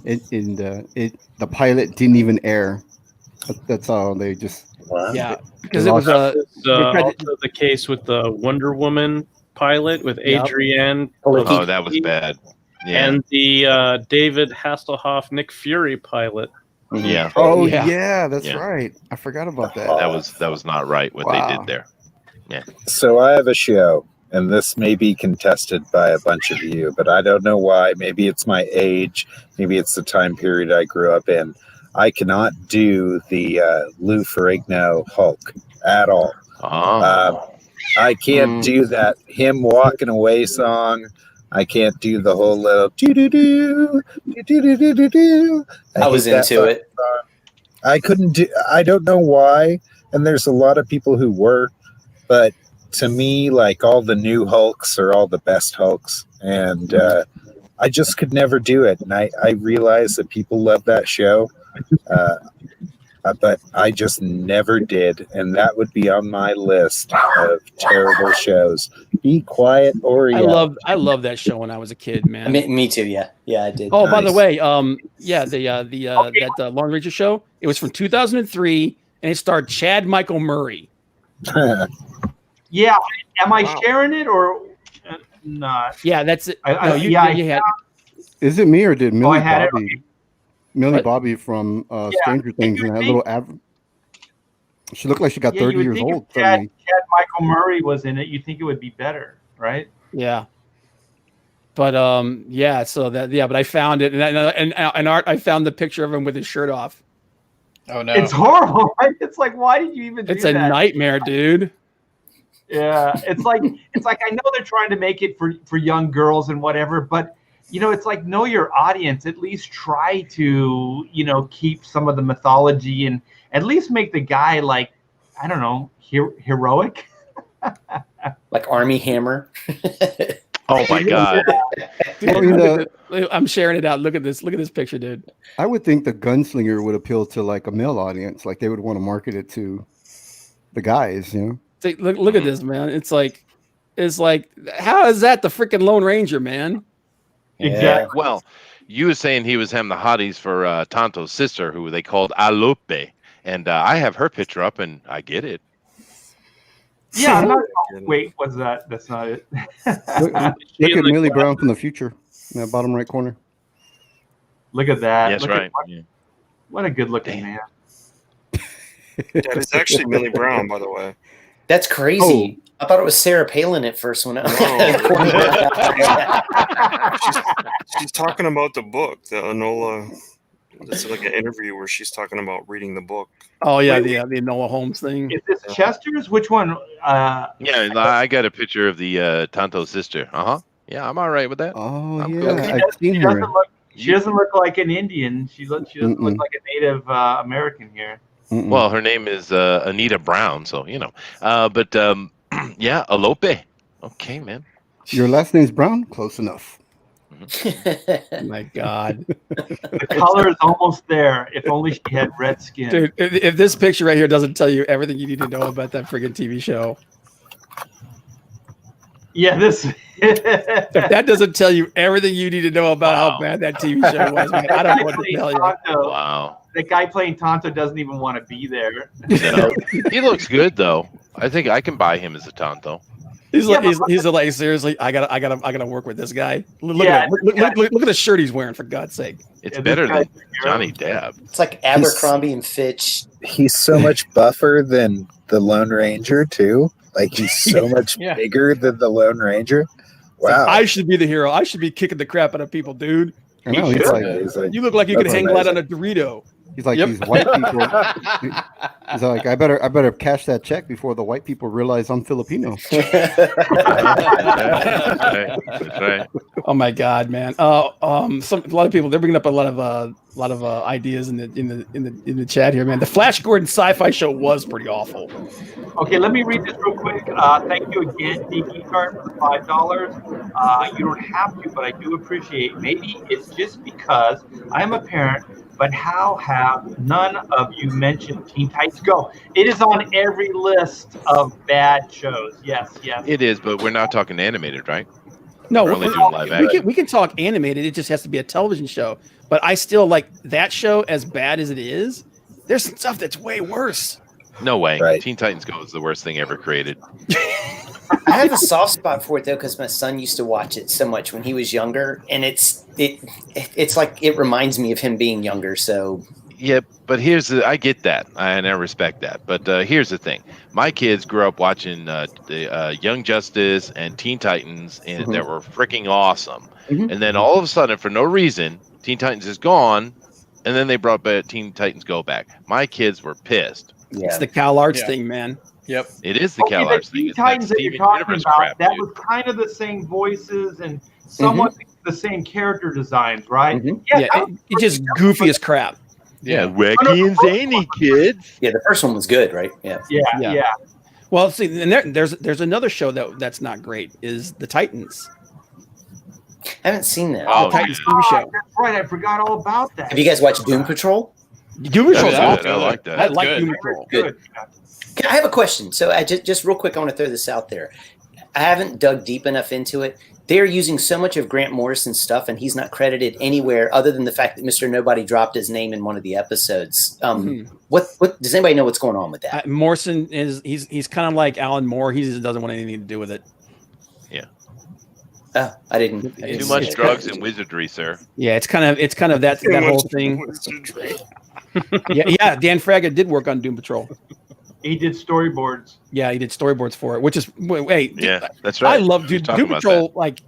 The pilot didn't even air. That's all. They just Yeah, because it was also the case with the Wonder Woman pilot with Adrienne. Oh, that was bad. Yeah. And the David Hasselhoff, Nick Fury pilot. Yeah. Oh Yeah. that's right. I forgot about that. That was not right what they did there. Yeah. So I have a show, and this may be contested by a bunch of you, but I don't know why. Maybe it's my age. Maybe it's the time period I grew up in. I cannot do the Lou Ferrigno Hulk at all. I can't do that him walking away song. I can't do the whole little do. I was into it. I couldn't do. I don't know why. And there's a lot of people who were, but to me, like, all the new Hulks are all the best Hulks, and I just could never do it. And I realize that people love that show. But I just never did, and that would be on my list of terrible shows. Be Quiet or Yell. I love that show when I was a kid, man. Me too. Yeah, I did. Oh, by the way, that Lone Ranger show, it was from 2003, and it starred Chad Michael Murray. Yeah, am I sharing it or not? Yeah, that's it. Is it me or did Millie had it. Bobby? Millie Bobby from Stranger Things and that little she looked like she got 30 years old. If Chad Michael Murray was in it, you'd think it would be better, right? Yeah. But but I found it, and Art, I found the picture of him with his shirt off. Oh no, it's horrible. Right? It's like, why did you even? It's a nightmare, dude. Yeah, it's like I know they're trying to make it for young girls and whatever, but it's like, know your audience. At least try to keep some of the mythology and at least make the guy, like, I don't know, heroic. Like Army Hammer. Oh my God! Dude, I'm sharing it out. Look at this picture, dude. I would think the Gunslinger would appeal to like a male audience. Like they would want to market it to the guys, Look at this, man. It's like, how is that the freaking Lone Ranger, man? Exactly. Well, you were saying he was having the hotties for Tonto's sister, who they called Alope, and I have her picture up, and I get it. Yeah, I'm not. Wait, what's that? That's not it. Look at Millie Brown from the future in that bottom right corner. Look at that. That's right. What a good-looking man. That is actually Millie Brown, by the way. That's crazy. I thought it was Sarah Palin at first when she's talking about the book, the Enola. It's like an interview where she's talking about reading the book. Oh yeah, the Enola Holmes thing. Is this Chester's? Which one? Yeah, I got a picture of the Tonto's sister. Yeah, I'm all right with that. Oh I'm yeah, cool. I've seen her. She doesn't look like an Indian. She doesn't look like a Native American here. Well, her name is Anita Brown, so but yeah, Alope. Okay, man. Your last name's Brown? Close enough. My God. The color is almost there. If only she had red skin. Dude, if this picture right here doesn't tell you everything you need to know about that friggin' TV show. Yeah, this. If that doesn't tell you everything you need to know about how bad that TV show was, man, I don't know what to tell you. Wow. The guy playing Tonto doesn't even want to be there. No. He looks good though. I think I can buy him as a Tonto. He's like seriously, I gotta work with this guy. Look at the shirt he's wearing, for God's sake. It's better than Johnny Depp. It's like Abercrombie and Fitch. He's so much buffer than the Lone Ranger too. Like he's so much bigger than the Lone Ranger. Wow. Like, I should be the hero. I should be kicking the crap out of people, dude. I know, He's like, You look like you could hang glide on a Dorito. He's like these white people. He's like, I better cash that check before the white people realize I'm Filipino. That's right. Oh my God, man. A lot of people, they're bringing up a lot of ideas in the chat here, man. The Flash Gordon sci-fi show was pretty awful. Okay, let me read this real quick. Thank you again, DK Card, for the $5. You don't have to, but I do appreciate. Maybe it's just because I'm a parent. But how have none of you mentioned Teen Titans Go? It is on every list of bad shows. Yes. It is, but we're not talking animated, right? No, we're only doing live action. We can talk animated. It just has to be a television show. But I still like that show, as bad as it is. There's some stuff that's way worse. No way. Right. Teen Titans Go is the worst thing ever created. I have a soft spot for it though, because my son used to watch it so much when he was younger, and it's like it reminds me of him being younger. So yeah, but I get that, and I respect that. But here's the thing: my kids grew up watching the Young Justice and Teen Titans, and that were freaking awesome. And then all of a sudden, for no reason, Teen Titans is gone, and then they brought back Teen Titans Go back. My kids were pissed. yeah, It's the Cal Arts thing, man. Yep. It is the Cal Arts thing. Teen It's Titans that you're Steven talking Universe about, crap, that dude. was kind of the same voices and somewhat the same character designs, right? Yeah, it's just goofy as crap. Yeah, wacky and zany kids. yeah. The first one was good, right? Yeah. Yeah. Well, see, and there's another show that's not great, is the Titans. I haven't seen that. Oh, Titans yeah. TV show. That's right. I forgot all about that. Have you guys watched Doom Patrol? Doom Patrol's Yeah, awesome. I like that. I like Good. Doom Patrol. Good. I have a question. So I just real quick, I want to throw this out there. I haven't dug deep enough into it. They're using so much of Grant Morrison's stuff, and he's not credited anywhere other than the fact that Mr. Nobody dropped his name in one of the episodes. What does anybody know what's going on with that? Morrison he's kind of like Alan Moore. He just doesn't want anything to do with it. Oh, I didn't. Too much drugs and wizardry, sir. Yeah, it's kind of that whole thing. Yeah. Dan Fraga did work on Doom Patrol. He did storyboards. Yeah, he did storyboards for it, which is Yeah, that's right. I love We were talking Doom about Patrol. that. Like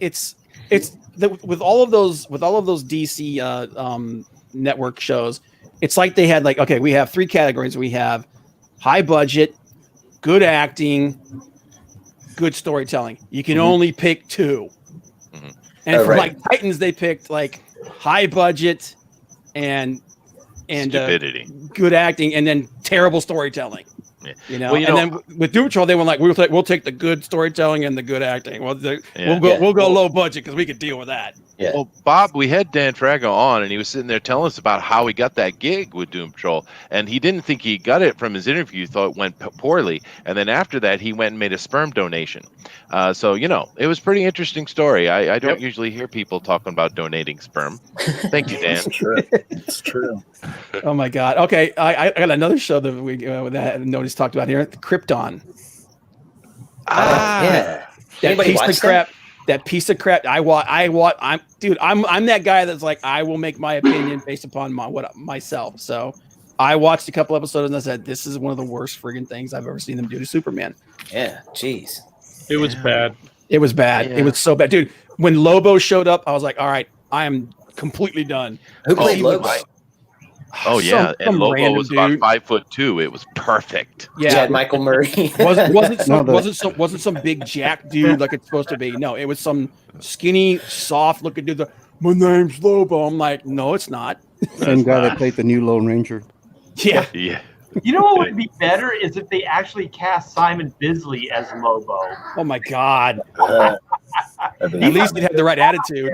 with all of those DC network shows, it's like they had we have three categories. We have high budget, good acting, good storytelling. You can only pick two. And for like Titans, they picked like high budget and Stupidity. good acting, and then terrible storytelling. Yeah. You know, Well, and then with Doom Patrol, they were like, we'll take the good storytelling and the good acting. Well, Yeah. we'll go low budget because we could deal with that. Yeah. Well, Bob, we had Dan Fraga on, and he was sitting there telling us about how he got that gig with Doom Patrol, and he didn't think he got it from his interview. He thought it went poorly, and then after that, he went and made a sperm donation. So, it was a pretty interesting story. I don't usually hear people talking about donating sperm. Thank you, Dan. It's true. Oh my God. Okay, I got another show that we that nobody's talked about here. Krypton. Yeah. That Anybody piece watch of crap. That piece of crap. I'm that guy that's like, I will make my opinion based upon myself. So I watched a couple episodes and I said, this is one of the worst friggin' things I've ever seen them do to Superman. Yeah. Jeez. It was bad. It was bad. Yeah. It was so bad, dude. When Lobo showed up, I was like, all right, I am completely done. Who played he Lobo? was- Oh, yeah, and some Lobo random was about dude. 5'2". It was perfect. Yeah, Michael Murray. wasn't some big jack dude like it's supposed to be. No, it was some skinny, soft looking dude. My name's Lobo. I'm like, no, it's not. Same guy that played the new Lone Ranger. Yeah. Yeah. You know what would be better is if they actually cast Simon Bisley as Lobo. Oh my God! At least he'd have the right attitude.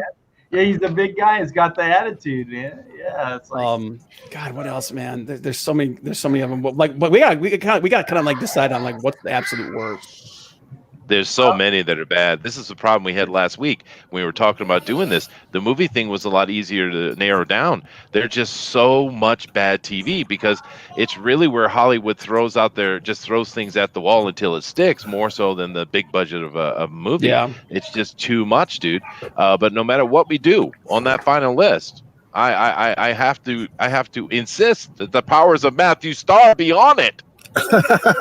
Yeah, he's the big guy. He's got the attitude, man. Yeah, it's like God, what else, man? There's so many of them. But we got kind of like decide on like what's the absolute worst. There's so many that are bad. This is the problem we had last week when we were talking about doing this. The movie thing was a lot easier to narrow down. There's just so much bad TV because it's really where Hollywood throws things at the wall until it sticks, more so than the big budget of a movie. Yeah. It's just too much, dude. But no matter what we do on that final list, I have to insist that the powers of Matthew Starr be on it.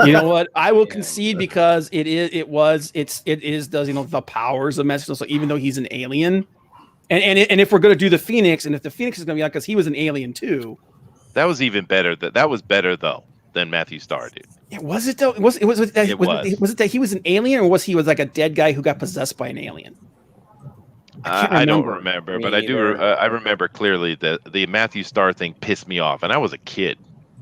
You know what? I will concede because it is the powers of Mexico. So even though he's an alien, and if we're going to do the Phoenix, and if the Phoenix is going to be on because he was an alien too, that was even better. That was better though than Matthew Starr, dude. Yeah, was it though? Was it that he was an alien, or was he like a dead guy who got possessed by an alien? I don't remember, but I do. I remember clearly that the Matthew Starr thing pissed me off, and I was a kid,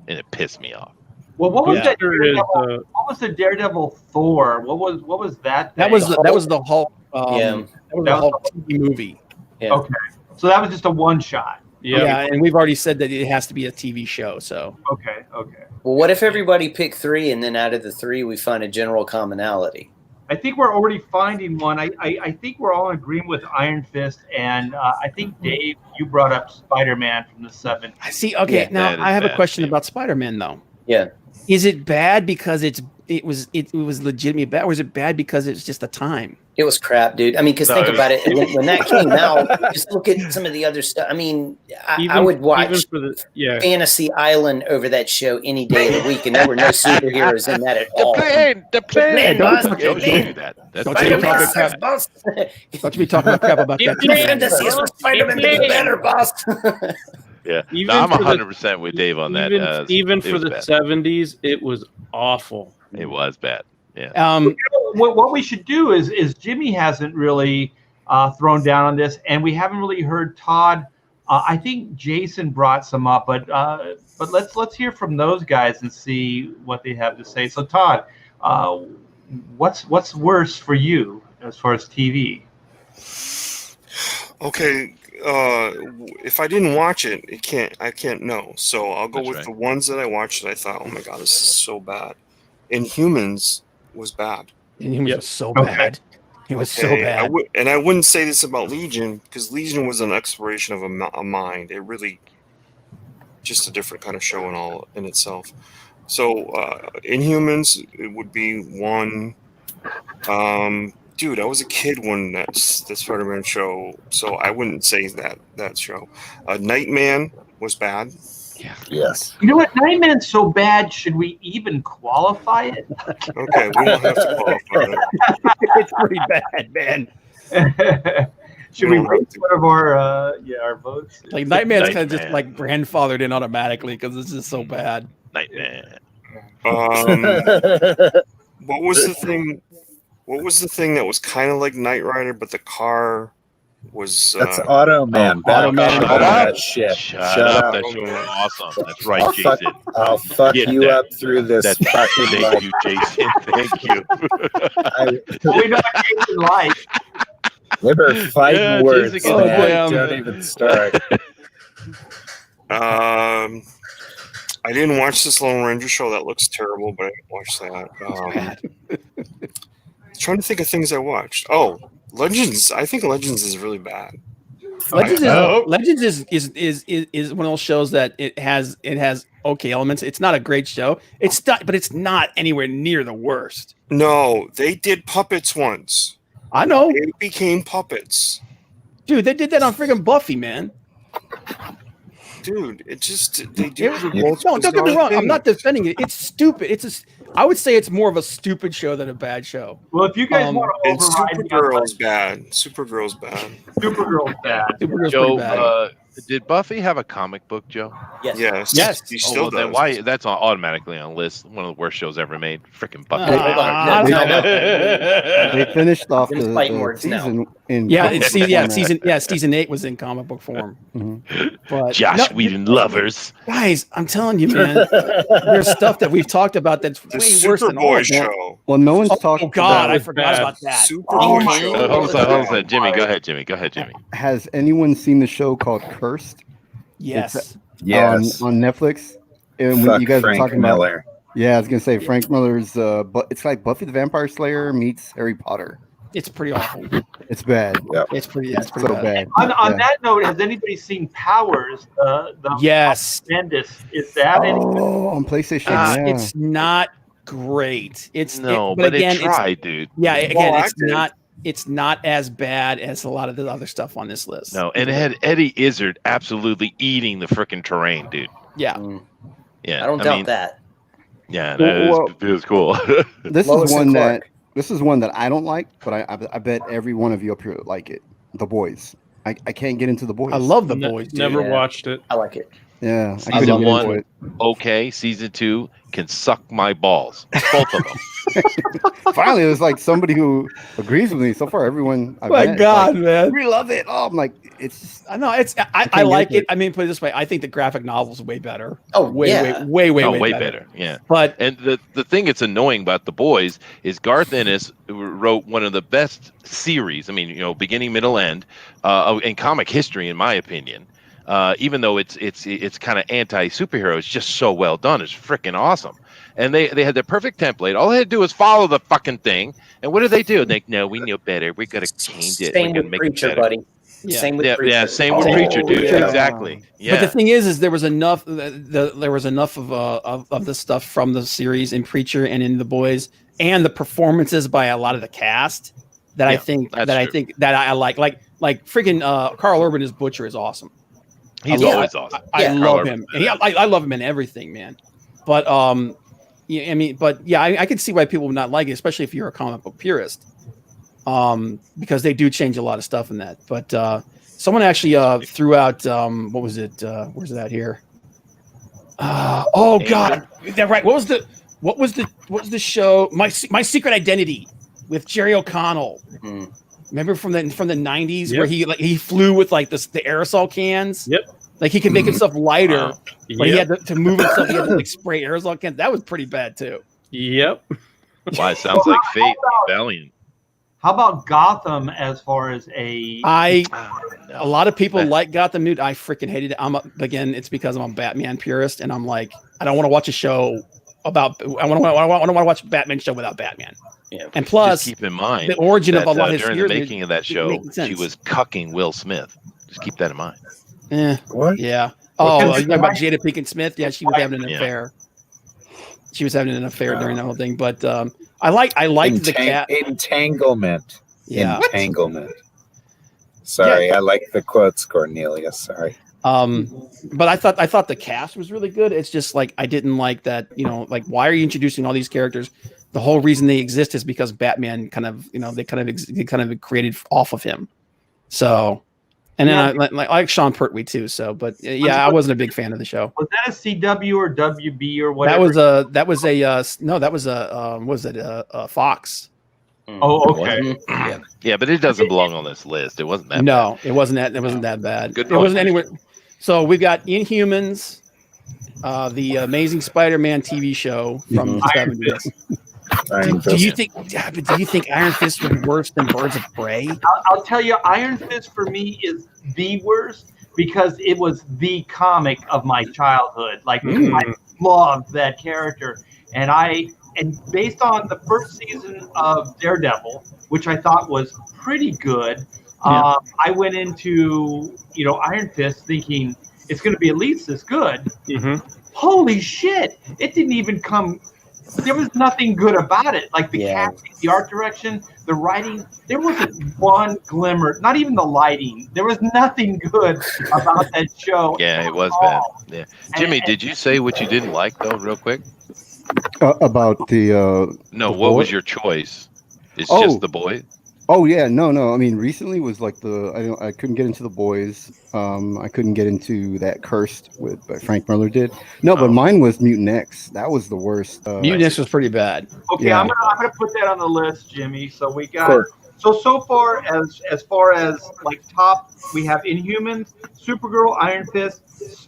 and it pissed me off. Well, what was that? What was the Daredevil Thor? What was that? That was the Hulk. That was the Hulk TV movie. Yeah. Okay, so that was just a one shot. Yeah, and we've already said that it has to be a TV show. So okay. Well, what if everybody picked 3, and then out of the 3 we find a general commonality? I think we're already finding one. I think we're all in agreement with Iron Fist, and I think Dave, you brought up Spider-Man from the 70s. I see. Okay, Yeah, now I have a question about Spider-Man though. Yeah. Is it bad because it was legitimately bad, or is it bad because it's just a time? It was crap, dude. I mean, because think about it. When that came out, just look at some of the other stuff. I mean, I would watch Fantasy Island over that show any day of the week, and there were no superheroes in that at all. The plane. Don't you be talking about crap about that. Fantasy is for Spider-Man to be better, boss. Yeah, I'm 100% with Dave on that. Even for the 70s, it was awful. It was bad. Yeah. What we should do is Jimmy hasn't really thrown down on this, and we haven't really heard Todd. I think Jason brought some up, but let's hear from those guys and see what they have to say. So Todd, what's worse for you as far as TV? Okay. If I didn't watch it, I can't know. So I'll go with the ones that I watched that I thought, oh my god, this is so bad. Inhumans was bad. Inhumans was so bad. It was so bad. I wouldn't say this about Legion, because Legion was an exploration of a mind. It really just a different kind of show in itself. So Inhumans, it would be one. Dude, I was a kid when that Spider-Man show, so I wouldn't say that show. Nightman was bad. Yeah. Yes. You know what? Nightman's so bad. Should we even qualify it? Okay, we don't have to qualify it. It's pretty bad, man. Should we rate one of our votes? Like Nightman's kind of just like grandfathered in automatically because it's just so bad. Nightman. What was the thing? What was the thing that was kind of like Knight Rider, but the car was... That's Automan. Automan. Shut up. Shit. Shut up. That show was awesome. That's right, Jason. I'll fuck you up through this fucking Thank you, Jason. Thank you. We know what Jason likes. They were fighting words. Jason, Don't even start. I didn't watch this Lone Ranger show. That looks terrible, but I didn't watch that. Trying to think of things I watched. Oh, Legends. I think Legends is really bad. Legends is one of those shows that it has okay elements. It's not a great show. But it's not anywhere near the worst. No, they did puppets once. I know. They became puppets. Dude, they did that on friggin' Buffy, man. Dude, it just they do. Don't get me wrong. I'm not defending it. It's stupid. I would say it's more of a stupid show than a bad show. Well, if you guys want to override, Supergirl's bad. Supergirl's bad. Supergirl's bad. Supergirl's pretty bad. Did Buffy have a comic book, Joe? Yes. Yes. He Oh, still well, then does. why? That's automatically on the list. One of the worst shows ever made. Freaking Buffy. I don't know about that. They finished off Them the fighting words season in Yeah, comic it's book format. season 8 was in comic book form. But Josh no, Whedon lovers. guys, I'm telling you, man, there's stuff that we've talked about that's The way worse than all Superboy of them. show. Well, no one's Oh talking God, I about. forgot bad. about that. Superboy my show. God. Hold on. Jimmy, go ahead, Jimmy. Has anyone seen the show called Cursed? Yes. Yes. On Netflix. And Fuck you guys Frank were talking about. Miller. Yeah, I was gonna say Frank Miller's. But it's like Buffy the Vampire Slayer meets Harry Potter. It's pretty awful. It's bad. It's pretty So bad. On Yeah. that note, has anybody seen Powers? The Yes. Bendis? Is that any? Oh, on PlayStation. Yeah. It's not great. But again, it tried, dude. Yeah, again, Well it's acted. not. It's not as bad as a lot of the other stuff on this list. No, and it had Eddie Izzard absolutely eating the freaking terrain, dude. Yeah. Yeah, I don't doubt that. Yeah, Well, it was cool. This Lois is and one Clark. that I don't like, but I bet every one of you up here would like it. The Boys. I can't get into The Boys. I love the boys. Dude. Never Yeah. watched it. I like it. Yeah, I Season couldn't get one. into it. Okay, season 2 can suck my balls, both of them. Finally, it was like somebody who agrees with me. So far, everyone I've My met is God, like, man. we love it. Oh, I'm like, it's just, I know it's. I can't like get it. I mean, put it this way. I think the graphic novel is way better. Oh, way, yeah. way Way better. better. Yeah. But And the thing that's annoying about The Boys is Garth Ennis wrote one of the best series. I mean, beginning, middle, end in comic history, in my opinion. Even though it's kind of anti superhero, it's just so well done. It's freaking awesome. And they had the perfect template. All they had to do was follow the fucking thing. And what did they do? No, we knew better. We're gonna change it. Same We're gonna with make Preacher, it better. buddy. Yeah. Same with Preacher. Yeah, same with Oh, Preacher, dude. yeah. Exactly. Yeah. But the thing is there was enough. There was enough of the stuff from the series in Preacher and in The Boys, and the performances by a lot of the cast that I think that's that I true. think that I like. Like freaking Carl Urban as Butcher is awesome. He's Yeah. always awesome. I Yeah. love Carl him. Urban. And I love him in everything, man. But yeah, I mean, I can see why people would not like it, especially if you're a comic book purist. Because they do change a lot of stuff in that. But someone actually threw out what was it? Where's that here? Oh God, that right? What was the show? My Secret Identity with Jerry O'Connell. Mm. Remember from the 90s Yep. where he flew with like the aerosol cans? Yep. Like he could make himself lighter, but he Yep. had to move himself. He had to like spray aerosol cans. That was pretty bad too. Yep. Wow, it sounds like Fate Valiant. How about Gotham as far as a? A lot of people like Gotham, dude. I freaking hated it. Again, it's because I'm a Batman purist, and I'm like, I don't want to watch a show about. I want to watch a Batman show without Batman. Yeah. And plus, just keep in mind the origin of that, a lot of his during fears, the making of that show, making sense. she was cucking Will Smith. Just keep that in mind. What? Yeah. Oh, you talking about Jada Pinkett Smith? Yeah, she was having an Yeah. affair. She was having an affair during the whole thing, but I liked the cat. Entanglement. Yeah. Entanglement. Sorry, I like the quotes, Cornelia. Sorry. But I thought the cast was really good. It's just like I didn't like that. Like why are you introducing all these characters? The whole reason they exist is because Batman they kind of created off of him. So, and then I like Sean Pertwee too. So, but yeah, I wasn't a big fan of the show. Was that a CW or WB or whatever? That was a Fox. Oh, okay. Yeah, but it doesn't belong on this list. It wasn't that. No, it wasn't that. It wasn't that bad. Good It point. wasn't anywhere. So we've got Inhumans, the Amazing Spider-Man TV show from the 70s. Do you think Iron Fist was worse than Birds of Prey? I'll tell you, Iron Fist for me is the worst because it was the comic of my childhood. Like I loved that character, and based on the first season of Daredevil, which I thought was pretty good, I went into Iron Fist thinking it's going to be at least as good. Mm-hmm. Holy shit! It didn't even come. There was nothing good about it. Like the casting, the art direction, the writing. There wasn't one glimmer. Not even the lighting. There was nothing good about that show. Yeah, it was bad. Yeah, Jimmy, did you say what you didn't like though, real quick? About the No, The what was Boy? your choice? It's Oh. just The Boy. Oh yeah, no. I mean, recently was like I couldn't get into The Boys. I couldn't get into that Cursed with Frank Miller did. No, but mine was Mutant X. That was the worst. Mutant X was pretty bad. Okay, Yeah. I'm gonna put that on the list, Jimmy. So we got so far as like top, we have Inhumans, Supergirl, Iron Fist,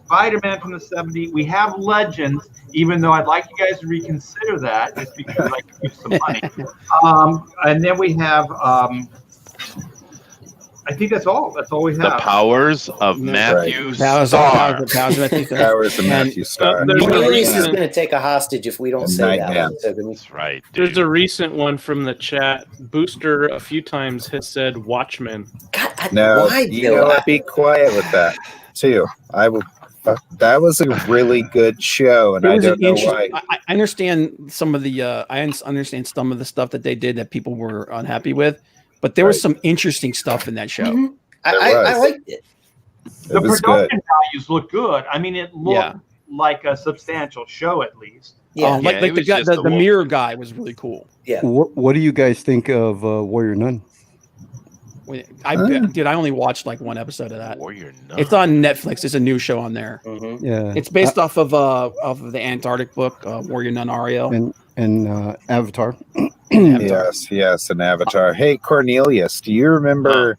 Spider-Man from the '70s. We have Legends, even though I'd like you guys to reconsider that just because I could use some money. And then we have I think that's all. That's all we have. The Powers of Matthew Powers Starr. of Matthew Powers of Matthew Starr. Cornelius is going to take a hostage if we don't say that. That's right. There's a recent one from the chat. Booster a few times has said Watchmen. God, No, why, you Bill? know, be quiet with that too. I will. That was a really good show, and I don't know why. I understand some of the I understand some of the stuff that they did that people were unhappy with, but there was some interesting stuff in that show. Mm-hmm. I liked it. The production values look good. I mean, it looked like a substantial show at least. Yeah, like the guy, the mirror guy was really cool. Yeah. What do you guys think of Warrior Nun? I only watched like one episode of that. Warrior Nun. It's on Netflix. It's a new show on there. Mm-hmm. Yeah, it's based off of the Antarctic book, Warrior Nun Ario, and Avatar. Yes, an Avatar. Hey, Cornelius, do you remember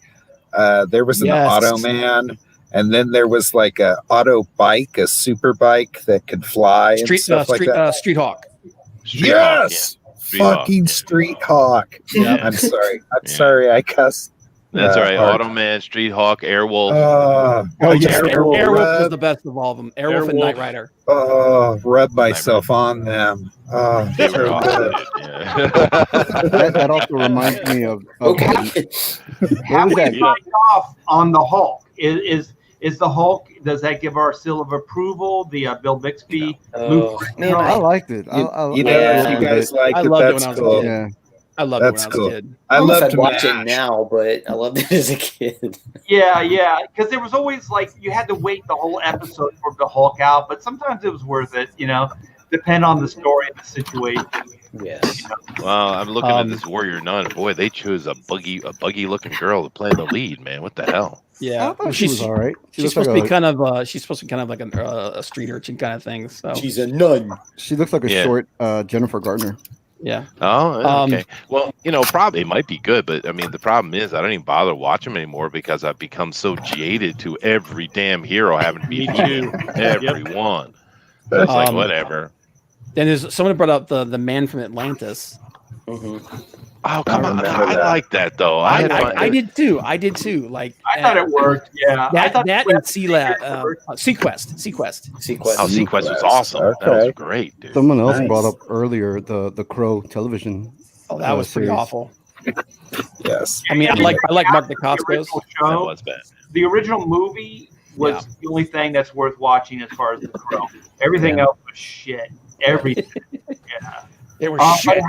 there was an Automan, and then there was like a auto bike, a super bike that could fly and stuff like that? Street Hawk. Yes, fucking Street Hawk. Yep. I'm sorry. Sorry, I cussed. That's all right. Automan, Street Hawk, Airwolf. Airwolf was the best of all of them. Airwolf and Knight Rider. Oh, rub myself on them. Oh, they were awesome. That also reminds me of. Have we signed off on the Hulk? Is the Hulk? Does that give our seal of approval? The Bill Bixby. Man, I liked it. You guys liked it. That's cool. Yeah. I loved it when I was a kid. I love to watch it now, but I loved it as a kid. Yeah, because there was always like you had to wait the whole episode for the Hulk out, but sometimes it was worth it, depend on the story and the situation. Yes. Well, I'm looking at this Warrior Nun. Boy, they chose a buggy looking girl to play the lead, man. What the hell? Yeah, she was all right. She's supposed to be kind of like a street urchin kind of thing. So she's a nun. She looks like a short Jennifer Gardner. Yeah. Oh, okay. Well, probably it might be good, but I mean, the problem is I don't even bother watching them anymore because I've become so jaded to every damn hero having to be everyone. So it's like whatever. Then there's someone brought up the man from Atlantis. Mm-hmm. Oh come on! I like that though. I did too. Like I thought it worked. Yeah, that and Sequest. Oh, Sequest was awesome. Okay. That was great, dude. Someone else brought up earlier the Crow television. Oh, that was pretty awful. Yes. I mean, I like Mark Dacascos. That was bad. The original movie was the only thing that's worth watching as far as the Crow. Everything else was shit. Everything. Yeah. It was shit.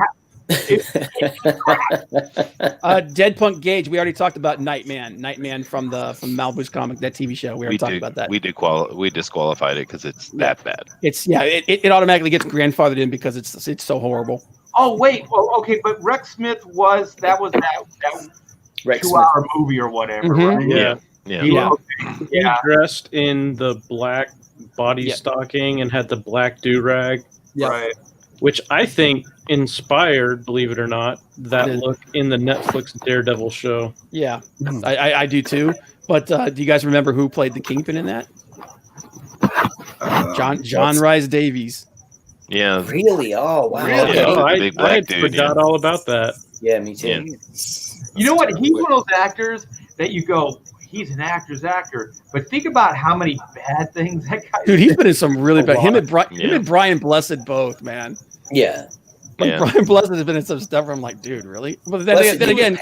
Dead Punk Gage. We already talked about Nightman from Malibu's comic, that TV show. We already talked about that. We disqualified it because it's that bad. It automatically gets grandfathered in because it's so horrible. Oh wait, well, okay, but Rex Smith was that 2-hour movie or whatever. Mm-hmm. Right? Yeah. He dressed in the black body stocking and had the black do-rag. Yeah. Right. Which I think inspired, believe it or not, that look in the Netflix Daredevil show. Yeah, I do too. But do you guys remember who played the Kingpin in that? John Rhys Davies. Yeah. Really? Oh, wow. Really? Okay. I forgot all about that. Yeah, me too. Yeah. You know what? He's one of those actors that you go, he's an actor's actor. But think about how many bad things that guy. Dude, he's been in some really bad. Him and Brian Blessed both, man. Yeah. Brian Blessed has been in some stuff where I'm like, dude, really? But then again,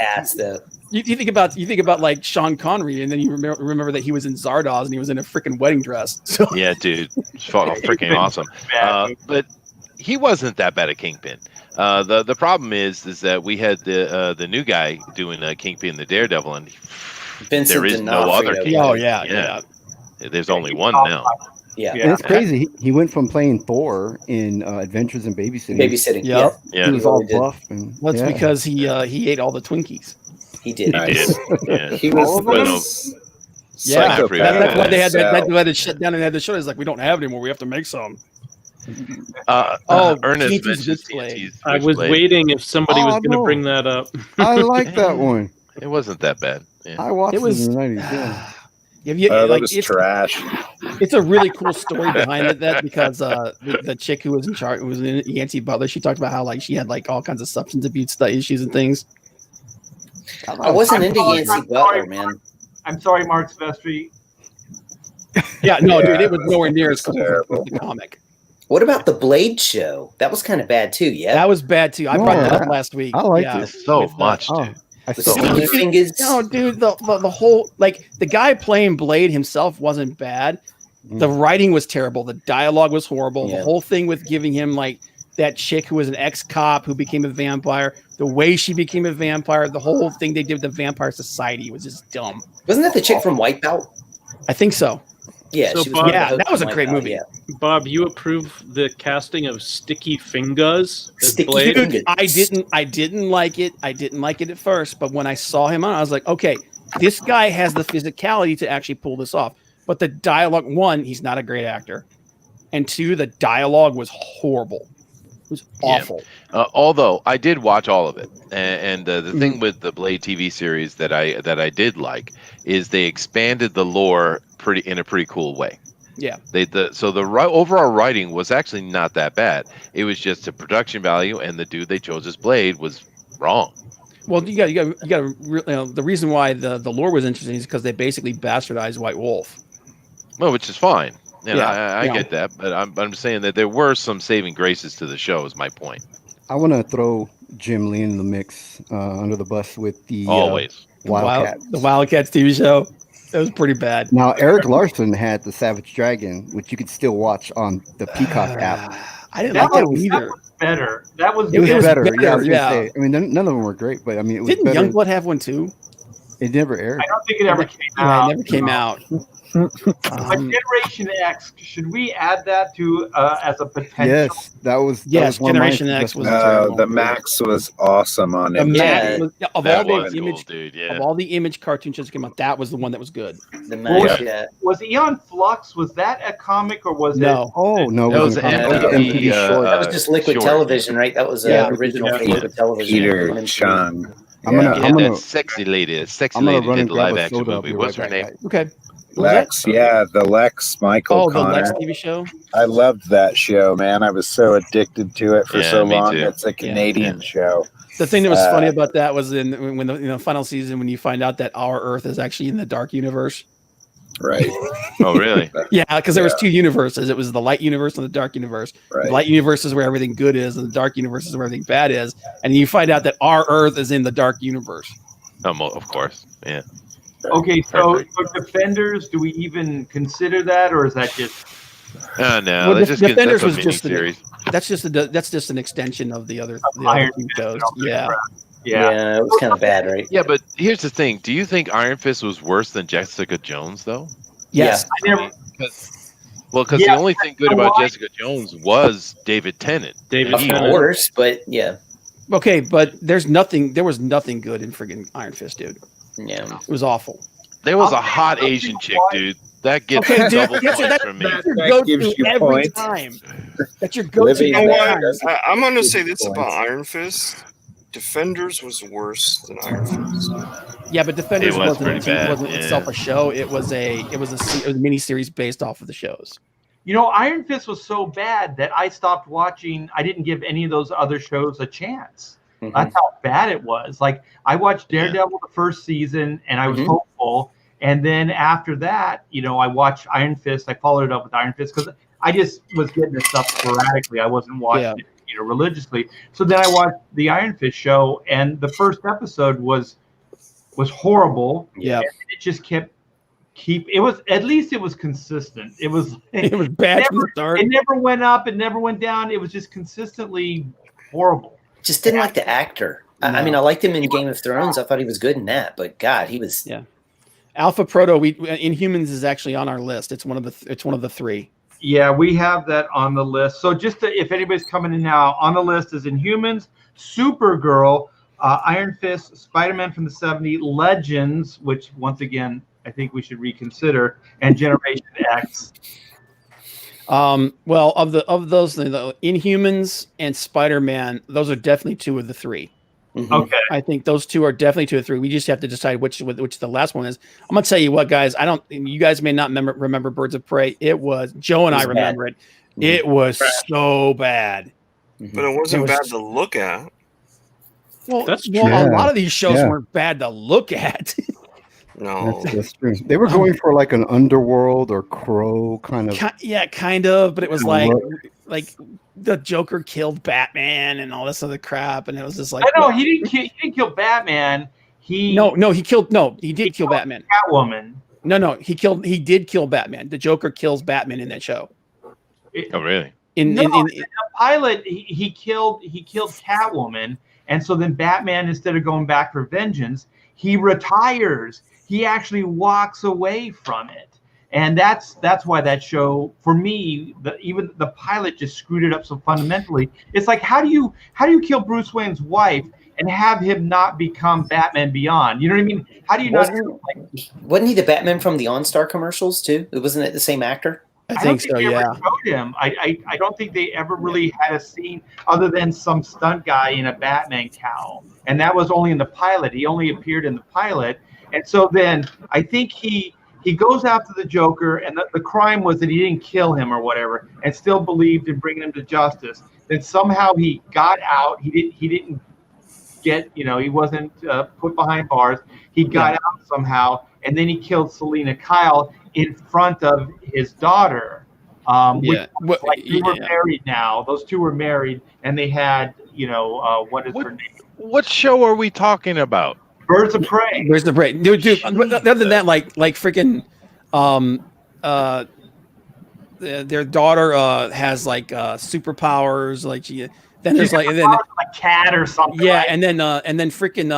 you think about like Sean Connery, and then you remember that he was in Zardoz and he was in a freaking wedding dress. So. Yeah, dude, it's freaking awesome. But he wasn't that bad at Kingpin. The problem is that we had the new guy doing Kingpin the Daredevil, and there is no other Kingpin. Oh yeah. There's only one now. Yeah. And it's crazy. He went from playing Thor in Adventures in Babysitting. Babysitting. Yep. Yeah. He was all buff. And, That's because he ate all the Twinkies. He did. He did. Yeah. He was All of them? Yeah, Psychopath. that's why they had So- that's why they shut down and had the show. It's like we don't have it anymore. We have to make some. Ernest TNT's mentions Switchblade. TNT's I was Switchblade. waiting if somebody was Oh, going to no. bring that up. I like that one. It wasn't that bad. Yeah. I watched It was in the 90s. Yeah. that was trash. It's a really cool story behind it. That because the chick who was in charge, who was Yancy Butler, she talked about how like she had like all kinds of substance abuse issues and things. I wasn't into Yancy Butler, man. I'm sorry, Mark Silvestri. Yeah, no, dude, Yeah, it was nowhere near as it's cool as terrible. the comic. What about the Blade show? That was kind of bad too. Yeah. That was bad too. I No, brought that up I- last week. I liked Yeah. it. It's so With, much, Oh, dude. I The saw sticky it. fingers. No, dude, the whole like the guy playing Blade himself wasn't bad. The writing was terrible. The dialogue was horrible. Yeah. The whole thing with giving him like that chick who was an ex-cop who became a vampire, the way she became a vampire, the whole thing they did with the Vampire Society was just dumb. Wasn't that the chick from Wipeout? I think so. Yeah, So she was Bob- one of the Yeah, hosts that was a from great Wipeout, movie. Yeah. Bob, you approve the casting of Sticky Fingers as Sticky Blade? Fingers. Dude, I didn't like it. I didn't like it at first, but when I saw him on, I was like, okay, this guy has the physicality to actually pull this off. But the dialogue, one, he's not a great actor, and two, the dialogue was horrible. It was awful. Although I did watch all of it, and the thing with the Blade TV series that I did like is they expanded the lore in a pretty cool way. Yeah. The overall writing was actually not that bad. It was just the production value, and the dude they chose as Blade was wrong. Well, you got the reason why the lore was interesting is because they basically bastardized White Wolf. Well, which is fine. And Yeah, I yeah. get that, but I'm saying that there were some saving graces to the show. Is my point. I want to throw Jim Lee in the mix under the bus with the Always. Wildcat. The Wildcats TV show. It was pretty bad. Now, Eric Larson had the Savage Dragon, which you could still watch on the Peacock app. I didn't That like that was either. better. That was It was better, better. Yeah, I was gonna yeah. say. I mean, none of them were great, but I mean, it was Didn't better. Youngblood have one too? It never aired. I don't think it ever came Yeah, out. it never came out. But Generation X, should we add that to as a potential? Yes, that was. that Yes, was one of my Generation X was suggestions. terrible. The Max was awesome on The it. Max was, of That all the was image cool, dude. of Yeah. all the image cartoon shows that came out, that was the one that was good. The match, Was Eon Flux, was that a comic or was No. Oh no, That it was wasn't an a comic. MTV, MTV short. That was just Liquid short. Television, right? That was Yeah. original for Yeah. Liquid Television. Peter MTV. Chung. I'm gonna, Yeah, I'm gonna, that sexy lady I'm gonna run did and the grab live a action soda. I'll movie. be What's right her back, name? guys. Okay. What was Lex, yeah, the Lex Michael Oh, the Connor. Lex TV show. I loved that show, man. I was so addicted to it for Yeah, so me long. too. It's a Canadian show. The thing that was Uh, funny about that was when the final season when you find out that our Earth is actually in the dark universe. Right, Oh, really? Yeah, because there was two universes. It was the light universe and the dark universe. right. The light universe is where everything good is, and the dark universe is where everything bad is. And you find out that our Earth is in the dark universe. Of course. Yeah. Okay, so Perfect. for Defenders, do we even consider that, or is that just? Oh, no. Well, they just get Defenders that's a was just an- miniseries. That's just an extension of the other Iron two Fist shows. and all that Yeah. crap? Yeah. It was kind of bad, right? Yeah, but here's the thing. Do you think Iron Fist was worse than Jessica Jones, though? Yes. I never, Because Yeah, the only thing good you know about why? Jessica Jones was David Tennant. David And he- Of Tennant. course, but yeah, Okay, but there was nothing good in friggin' Iron Fist, dude. yeah. It was awful. There was a I'll hot tell you Asian chick, why. dude. That gets Okay, dude, double that's points that- from me. that's your That go-to gives you every points. time. That's your go-to Living every there. time. I'm going to say Good this about points. Iron Fist. Defenders was worse than Iron Fist. Yeah, but Defenders It was wasn't, pretty bad, wasn't yeah. itself a show. It was a mini series based off of the shows. You know, Iron Fist was so bad that I stopped watching. I didn't give any of those other shows a chance. Mhm. That's how bad it was. Like I watched Daredevil the first season, and I was Mhm. hopeful. And then after that, you know, I watched Iron Fist. I followed it up with Iron Fist because I just was getting this stuff sporadically. I wasn't watching Yeah. it, you know, religiously. So then I watched the Iron Fist show, and the first episode was horrible. Yeah, It just it was, at least it was consistent. It was it was bad from the start. it never went up, it never went down. It was just consistently horrible. Just didn't like the actor. I No. mean, I liked him in Game of Thrones. I thought he was good in that, but God, he was. Yeah. Alpha Proto, Inhumans is actually on our list. It's one of the three. Yeah, we have that on the list. So just if anybody's coming in now, on the list is Inhumans, Supergirl, Iron Fist, Spider-Man from the '70s, Legends, which once again I think we should reconsider, and Generation X. Well, of those, the Inhumans and Spider-Man, those are definitely two of the three. Okay. I think those two are definitely 2 or 3. We just have to decide which the last one is. I'm gonna tell you what, guys. You guys may not remember Birds of Prey. It was Joe and I remember it. It was so bad. But it wasn't bad to look at. Well, That's a lot of these shows Yeah. weren't bad to look at. No. That's true. They were going for like an underworld or crow kind of. Yeah, kind of, but it was like the Joker killed Batman and all this other crap, and it was just like No, he didn't kill Batman. He did kill Batman. Catwoman. No, he did kill Batman. The Joker kills Batman in that show. Oh, really? In the pilot, he killed Catwoman, and so then Batman, instead of going back for vengeance, he retires. He actually walks away from it. And that's why that show, for me, even the pilot just screwed it up so fundamentally. It's like, how do you kill Bruce Wayne's wife and have him not become Batman Beyond? You know what I mean? How do you Wasn't he the Batman from the OnStar commercials too? Wasn't it the same actor? I think so. Yeah. Showed him. I don't think they ever really had a scene other than some stunt guy in a Batman cowl, and that was only in the pilot. He only appeared in the pilot, and so then I think he goes after the Joker, and the crime was that he didn't kill him or whatever, and still believed in bringing him to justice. Then somehow he got out. He didn't get, he wasn't put behind bars. He got out somehow, and then he killed Selena Kyle in front of his daughter. Which, like, they were married now. Those two were married, and they had, what is her name? What show are we talking about? Birds of Prey. Birds of Prey. Dude, other than that, like freaking, their daughter has like superpowers. Like then there's like, and then a cat or something. Yeah, and then freaking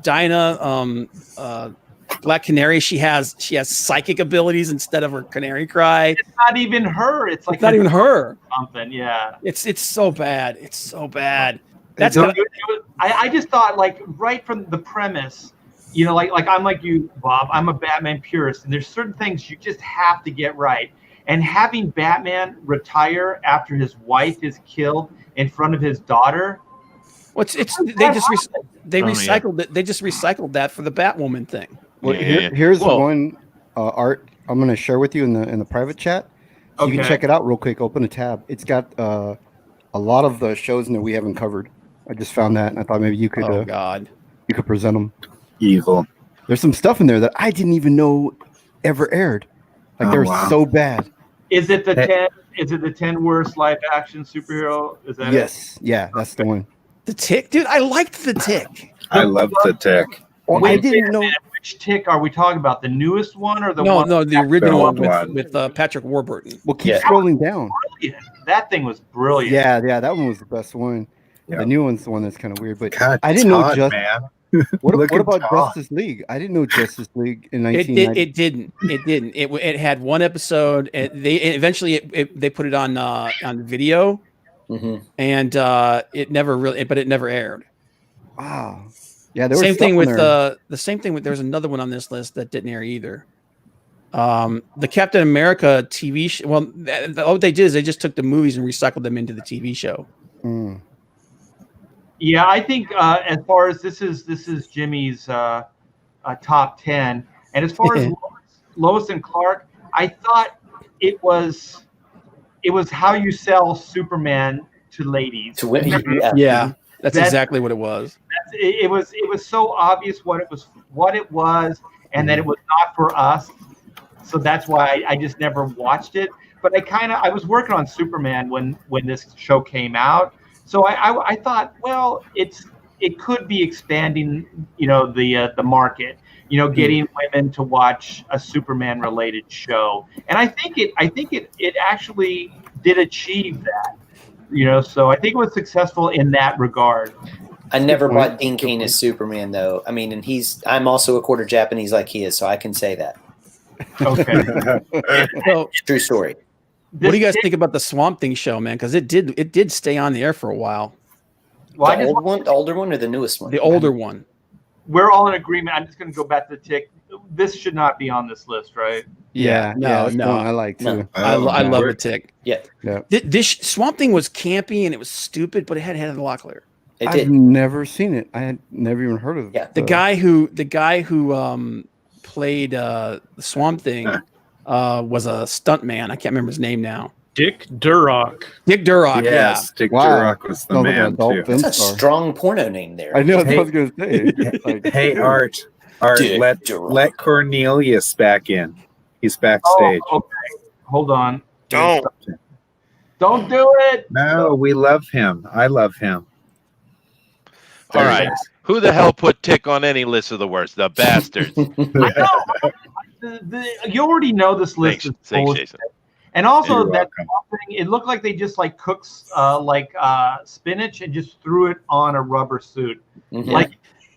Dinah, Black Canary. She has psychic abilities instead of her canary cry. It's not even her. It's like not even her. Something. Yeah. It's so bad. It's so bad. I just thought, like, right from the premise, like I'm like you, Bob. I'm a Batman purist, and there's certain things you just have to get right. And having Batman retire after his wife is killed in front of his daughter. They recycled it. They just recycled that for the Batwoman thing. Well, here's one art I'm going to share with you in the private chat. So you can check it out real quick. Open a tab. It's got a lot of the shows in there we haven't covered. I just found that, and I thought maybe you could. You could present them. Evil. There's some stuff in there that I didn't even know ever aired. Like they're so bad. Is it the 10? Is it the 10 worst live action superhero? Is that Yes. Yeah, that's the one. The Tick, dude. I liked the Tick. I love the Tick. I didn't know. Which Tick are we talking about? The newest one or the one? No, the original one with Patrick Warburton. Well, keep scrolling down. Brilliant. That thing was brilliant. Yeah, that one was the best one. Yeah. The new one's the one that's kind of weird, but God, I didn't know man. What about Justice League? I didn't know Justice League in 1990. It didn't. It had one episode. They eventually put it on video, and it never aired. Wow. Yeah, there was same thing with the same thing with. There's another one on this list that didn't air either. The Captain America TV show. Well, what they did is they just took the movies and recycled them into the TV show. Mm. Yeah, I think as far as this is Jimmy's top 10, and as far as Lois and Clark, I thought it was how you sell Superman to ladies. To women, yeah, that's exactly what it was. It was so obvious what it was, and that it was not for us. So that's why I just never watched it. But I was working on Superman when this show came out. So I thought, well, it could be expanding, the market, getting women to watch a Superman related show. And I think it actually did achieve that, so I think it was successful in that regard. I never bought Dean Cain as Superman though. I mean, and I'm also a quarter Japanese like he is, so I can say that. Okay. So, true story. What do you guys think about the Swamp Thing show, man? Because it did stay on the air for a while. Well, the older one, or the newest one? The older one. We're all in agreement. I'm just going to go back to the tick. This should not be on this list, right? that's the one I like too. No. I love the tick. Yeah. This Swamp Thing was campy and it was stupid, but it had Heather Locklear. It I've did. never seen it. I had never even heard of it. Yeah. The guy who played the Swamp Thing was a stuntman. I can't remember his name now. Dick Durock. Dick Durock. Yes, Dick Durock was the Sounds like an man adult too. film That's a star. strong porno name there. I know that's Hey. what I was going to say. Like, Hey, Art, Dick let Durock. Cornelius back in. He's backstage. Oh, okay. Hold on. Don't. Don't do it. No, we love him. I love him. All right. Who the hell put Tick on any list of the worst? The bastards. You already know this list Thanks, is full of Jason. shit. And also You're that welcome. thing, it looked like they just like cooked spinach and just threw it on a rubber suit. Mhm. Like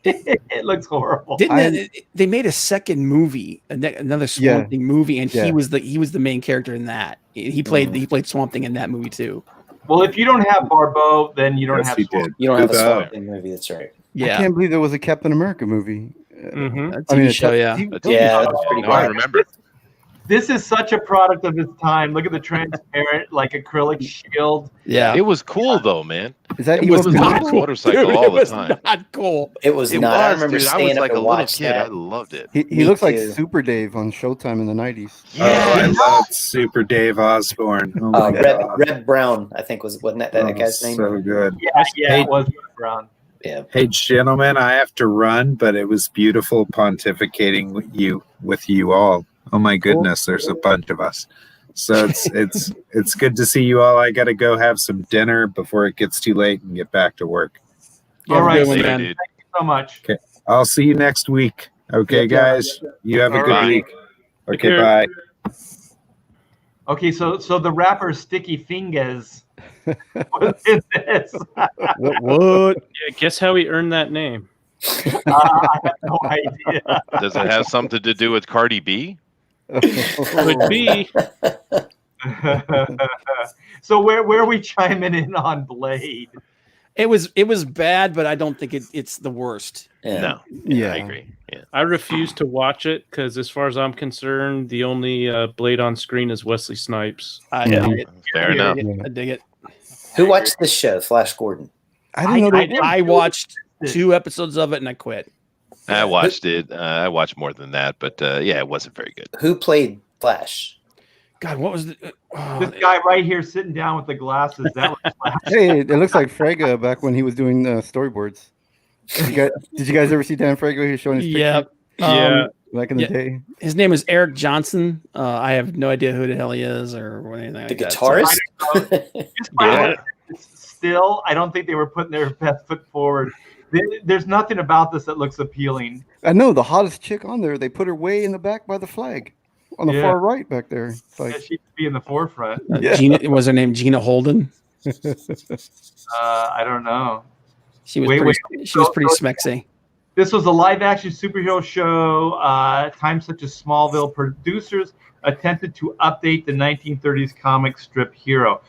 it looks horrible. They made a second movie, another Swamp Thing movie, and he was the main character in that. He played Swamp Thing in that movie too. Well, if you don't have Barbeau, then you don't Yes, have he Swamp. did. You don't have a Good Swamp job. Thing movie. That's right. I Yeah, can't believe there was a Captain America movie. Mm-hmm. a TV show. Yeah, Yeah, that's pretty No, I good. remember. This is such a product of its time. Look at the transparent, like acrylic shield. yeah. It was cool though, man. Is that It Evil was was not on Dead? his cool. motorcycle Dude, all it the was time. not cool. It was It not. I was, remember dude. I staying was up like a and little watching kid. I that. loved it. He Me looks like too. Super Dave on Showtime in the 90s. Oh, I love Super Dave Osborne. Oh my God. Reb Brown, I think wasn't that Oh, guy's name? so good. Yeah, Hey. it was Brown. Yeah. Hey, gentlemen, I have to run, but it was beautiful pontificating with you all. Oh my goodness, there's a bunch of us. So it's good to see you all. I got to go have some dinner before it gets too late and get back to work. All right, Good one, Later, man. dude. Thank you so much. I'll see you next week. Okay, guys. You have a All good right. week. Take Okay, care. bye. Okay, so the rapper Sticky Fingers. What is this? What? Yeah, guess how he earned that name? I have no idea. Does it have something to do with Cardi B? Could be. So where are we chiming in on Blade? It was bad, but I don't think it's the worst. Yeah. No. Yeah. I agree. Yeah. I refuse to watch it because, as far as I'm concerned, the only Blade on screen is Wesley Snipes. I Yeah. dig it. Fair enough. I dig it. Who watched this show, Flash Gordon? I didn't know that. I watched 2 episodes of it and I quit. I watched it. I watched more than that, but yeah, it wasn't very good. Who played Flash? God, what was the? This guy right here sitting down with the glasses. That was Flash. Hey, it looks like Frege back when he was doing storyboards. Did you guys ever see Dan Frege? He was showing his picture Yep. Yeah. back in the yeah. day. His name is Eric Johnson. I have no idea who the hell he is or anything The like that. guitarist? Just by still, I don't think they were putting their best foot forward. There's nothing about this that looks appealing. I know the hottest chick on there. They put her way in the back by the flag, on the Yeah. far right back there. It's like, She should be in the forefront. Yeah. Gina, was her name Gina Holden? I don't know. She was Wait, she was pretty smexy. This was a live-action superhero show. Times such as Smallville, producers attempted to update the 1930s comic strip hero.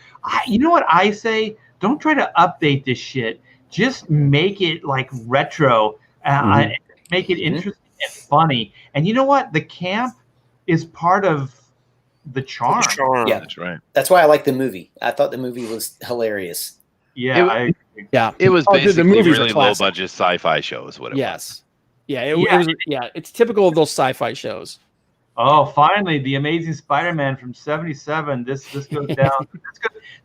You know what I say? Don't try to update this shit. Just make it like retro. Make it interesting and funny. And you know what? The camp is part of the charm. Yeah. That's right. That's why I like the movie. I thought the movie was hilarious. Yeah, It- I agree. Yeah. It was Oh, dude, the basically movie's a really low classic. budget sci-fi show is what it was. Yes. Yeah. It was. Yeah. It's typical of those sci-fi shows. Oh, finally, the Amazing Spider-Man from '77. This goes down.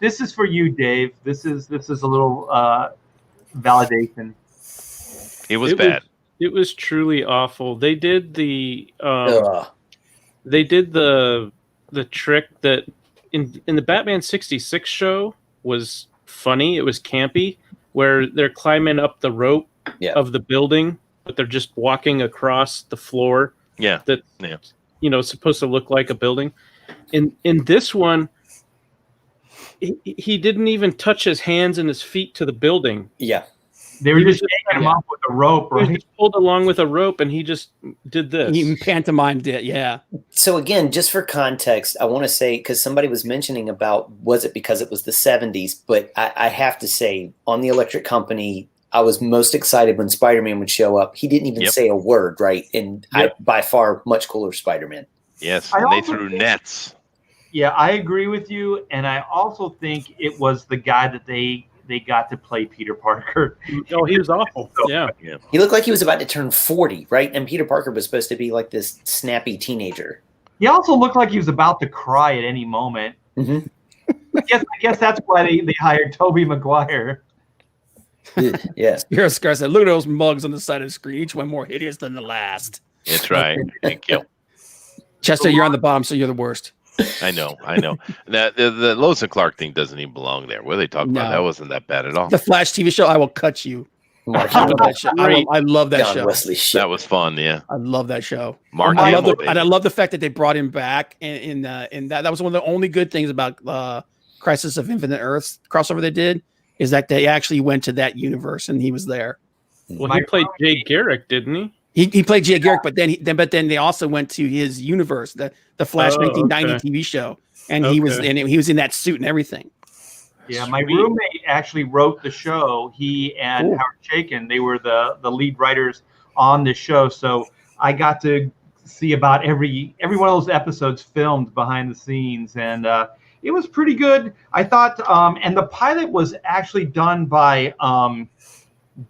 This is for you, Dave. This is a little validation. It was bad. It was truly awful. They did the Ugh. the trick that in the Batman 66 show was funny. It was campy, where they're climbing up the rope of the building, but they're just walking across the floor. Yeah. That Yeah. supposed to look like a building. In this one, he didn't even touch his hands and his feet to the building. Yeah. They were He was just taking him yeah. up with a rope, He was right? just pulled along with a rope, and he just did this. He pantomimed it. Yeah. So again, just for context, I want to say, because somebody was mentioning about, was it because it was the 70s? But I have to say, on the Electric Company, I was most excited when Spider-Man would show up. He didn't even say a word, right? And by far, much cooler Spider-Man. Yes, I and they also threw think- nets. Yeah, I agree with you, and I also think it was the guy that they got to play Peter Parker. Oh, he was awful. Yeah. He looked like he was about to turn 40, right? And Peter Parker was supposed to be like this snappy teenager. He also looked like he was about to cry at any moment. Mm-hmm. I guess that's why they hired Tobey Maguire. Yeah. Spirit Scar said, "Look at those mugs on the side of the screen. Each one more hideous than the last." That's right. Thank you. Chester, you're on the bottom, so you're the worst. I know. Now, the Lois and Clark thing doesn't even belong there. What are they talking about? That wasn't that bad at all. The Flash TV show, I will cut you. Mark I love that show. I love that John show. Wesley shit. That was fun. Yeah. I love that show. Mark I Hamill, love I love the fact that they brought him back, and that was one of the only good things about Crisis of Infinite Earths crossover they did, is that they actually went to that universe and he was there. Well, he played Jay Garrick, didn't he? He played Jay Garrick, but then they also went to his universe, the Flash 1990 TV show, and he was in that suit and everything. Yeah, my roommate actually wrote the show. He and Howard Chaykin, they were the lead writers on the show. So I got to see about every one of those episodes filmed behind the scenes, and it was pretty good. I thought, and the pilot was actually done by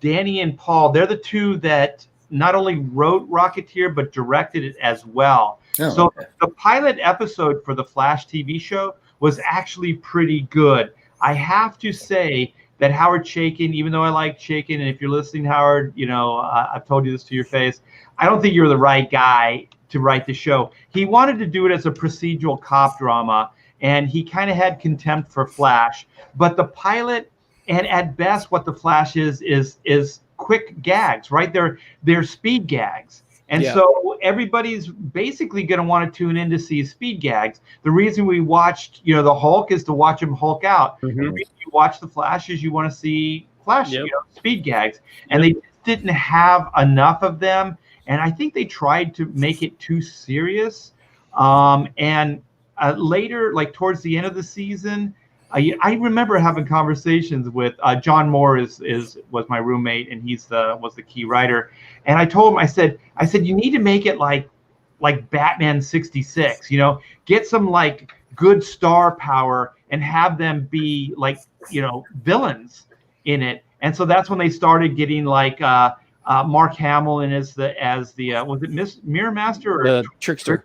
Danny and Paul. They're the two that not only wrote Rocketeer but directed it as well. So the pilot episode for the Flash TV show was actually pretty good. I have to say that Howard Chaykin, even though I like Chaykin, and if you're listening, Howard, I've told you this to your face, I don't think you're the right guy to write the show. He wanted to do it as a procedural cop drama, and he kind of had contempt for Flash. But the pilot, and at best what the Flash is quick gags, right? They're speed gags. And so everybody's basically going to want to tune in to see speed gags. The reason we watched, the Hulk is to watch him Hulk out. The reason you watch the Flash is you want to see Flash, speed gags. And they didn't have enough of them. And I think they tried to make it too serious. And later, like towards the end of the season, I remember having conversations with John Moore was my roommate, and was the key writer. And I told him, I said you need to make it like Batman 66, get some like good star power and have them be like villains in it. And so that's when they started getting like Mark Hamill in as the was it Mirror Master or the Trickster?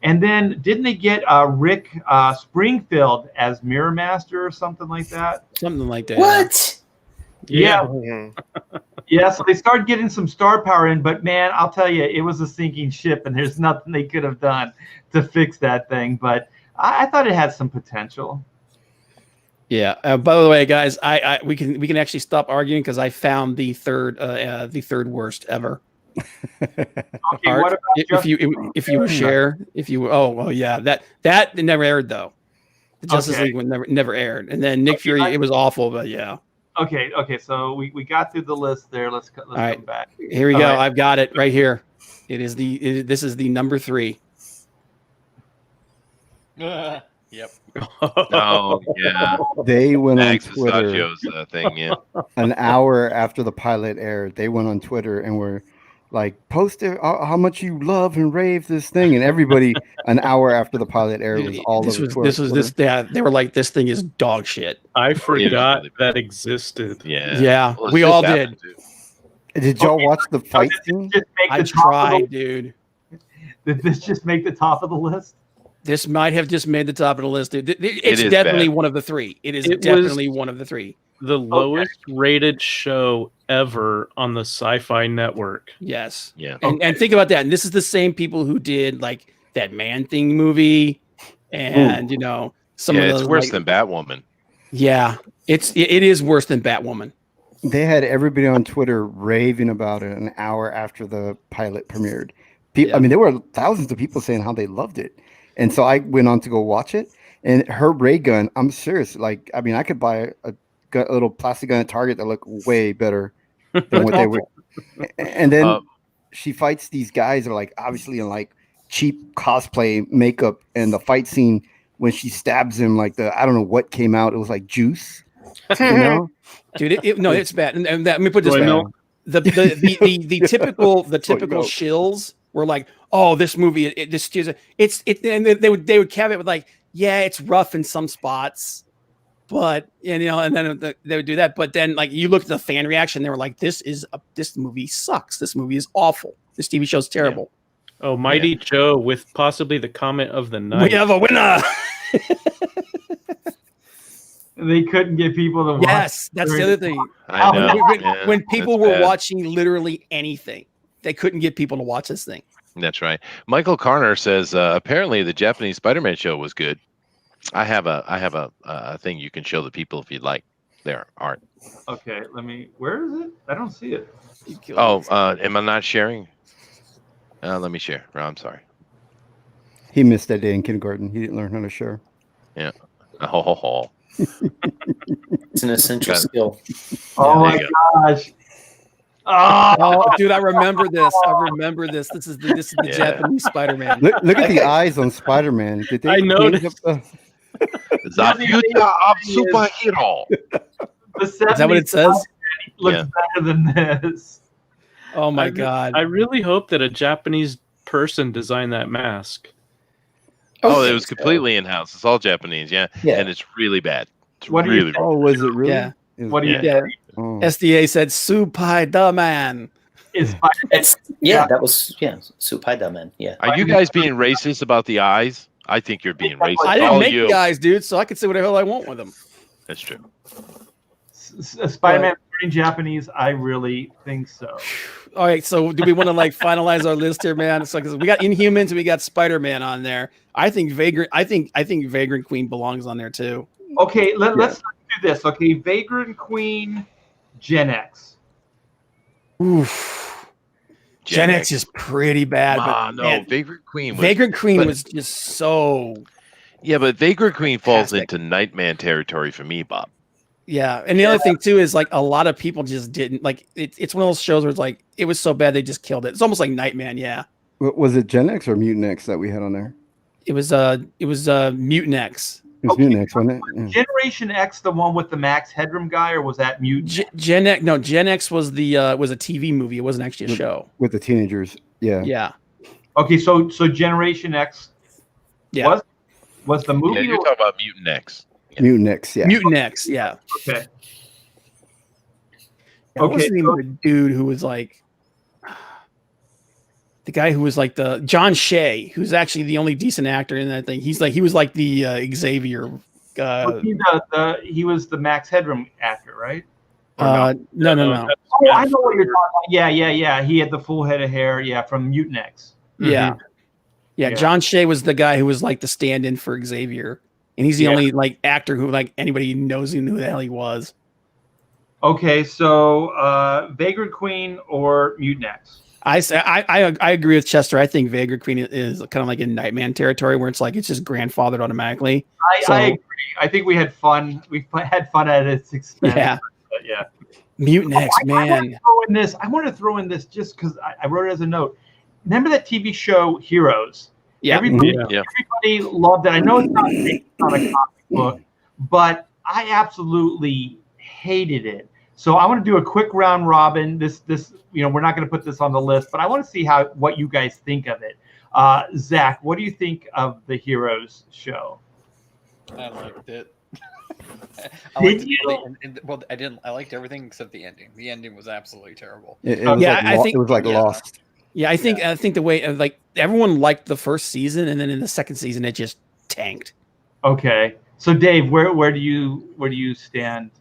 And then didn't they get Rick Springfield as Mirror Master or something like that? Something like that. What? Yeah. Yeah, so they started getting some star power in, but man, I'll tell you, it was a sinking ship, and there's nothing they could have done to fix that thing. But I thought it had some potential. Yeah. By the way, guys, we can actually stop arguing because I found the third worst ever. Okay, Art, what about if you share that never aired though. The Justice League one never aired, and then Nick Fury, it was awful, but yeah. Okay, so we got through the list there. Let's come back. Here we go. Right. I've got it right here. This is the number 3. Yep. Oh yeah. They went on Max Twitter Pistachio's thing, yeah. an hour after the pilot aired. They went on Twitter and were like, post how much you love and rave this thing, and everybody an hour after the pilot aired was all over Twitter. They were like, this thing is dog shit. I forgot that existed. Yeah, Well, we all did. Did y'all watch the fight scene? I tried, dude. Did this just make the top of the list? This might have just made the top of the list, dude. It's definitely one of the 3. It is definitely one of the 3. The lowest rated show ever on the Sci-Fi Network. Yes. Yeah. And think about that. And this is the same people who did like that Man-Thing movie, and some of those. It's worse than Batwoman. Yeah, it is worse than Batwoman. They had everybody on Twitter raving about it an hour after the pilot premiered. I mean, there were thousands of people saying how they loved it. And so I went on to go watch it, and her ray gun, I'm serious. Like, I mean, I could buy a little plastic gun at Target that look way better than what they were. And then she fights these guys that are like obviously in like cheap cosplay makeup, and the fight scene when she stabs him, like I don't know what came out. It was like juice, you know, dude. No, it's bad. And let me put this way: the typical shills were like, oh, this movie, and they would caveat with like, yeah, it's rough in some spots, but and then they would do that. But then like you look at the fan reaction, they were like, this movie sucks. This movie is awful. This TV show is terrible. Yeah. Oh, Mighty Joe with possibly the comment of the night. We have a winner. They couldn't get people to watch. Yes, that's the other thing. I know. When people were watching literally anything, they couldn't get people to watch this thing. That's right. Michael Carner says apparently the Japanese Spider-Man show was good. I have a thing you can show the people if you'd like. There, Art. Okay, where is it? I don't see it. Oh, am I not sharing? Let me share. Oh, I'm sorry. He missed that day in kindergarten. He didn't learn how to share. Yeah. Oh. It's an essential skill. Oh my gosh. Oh, dude, I remember this. This is the Japanese Spider-Man. Look at the eyes on Spider-Man. Did they? I noticed. The future of superhero. Is that what it says? Looks better than this. Oh my god! I really hope that a Japanese person designed that mask. Oh, it was completely in-house. It's all Japanese, and it's really bad. It's really bad. Oh, was it really? Yeah. What do you think? Oh. SDA said Spider-Man. That was Spider-Man. Yeah. Are you guys being racist about the eyes? I think you're being racist. I didn't All make you. the eyes, dude, so I can say whatever the hell I want with them. That's true. Spider-Man in Japanese, I really think so. All right, so do we want to like finalize our list here, man? It's like we got Inhumans and we got Spider-Man on there. I think Vagrant Queen belongs on there too. Okay, let's do this. Okay, Vagrant Queen, Gen X. Oof. Gen X is pretty bad. But man, Vagrant Queen. Was just so. Yeah, but Vagrant Queen falls into Nightman territory for me, Bob. Yeah, and the other thing too is like a lot of people just didn't like it. It's one of those shows where it's like it was so bad they just killed it. It's almost like Nightman. Yeah. Was it Gen X or Mutant X that we had on there? It was Mutant X. It was Mutant X, wasn't it? Yeah. Generation X, the one with the Max Headroom guy, or was that Mutant? Gen X? No, Gen X was was a TV movie. It wasn't actually a show with the teenagers. Yeah. Yeah. Okay, so Generation X. Yeah. Was the movie? Yeah, you're talking about Mutant X. Yeah. Mutant X. Yeah. Mutant X. Yeah. Okay. What's the name of the dude who was like the guy who was like the John Shea, who's actually the only decent actor in that thing. He was like the Xavier. He was the Max Headroom actor, right? No. Oh, I know what you're talking about. Yeah. He had the full head of hair. Yeah, from Mutant X. Yeah. Yeah. John Shea was the guy who was like the stand-in for Xavier, and he's the only like actor who like anybody knows who knew who the hell he was. Okay, so Vagrant Queen or Mutant X? I agree with Chester. I think Vagrant Queen is kind of like in Nightman territory where it's like it's just grandfathered automatically. I agree. I think we had fun. We had fun at its expense. Yeah. But yeah. Mutant X, man. I wanted to throw in this just because I wrote it as a note. Remember that TV show Heroes? Yeah. Everybody loved it. I know it's not a comic book, but I absolutely hated it. So I want to do a quick round robin. This we're not going to put this on the list, but I want to see what you guys think of it. Zach, what do you think of the Heroes show? I liked it. I liked everything except the ending. The ending was absolutely terrible. It was like Lost. Yeah, I think the way like everyone liked the first season, and then in the second season it just tanked. Okay, so Dave, where do you stand?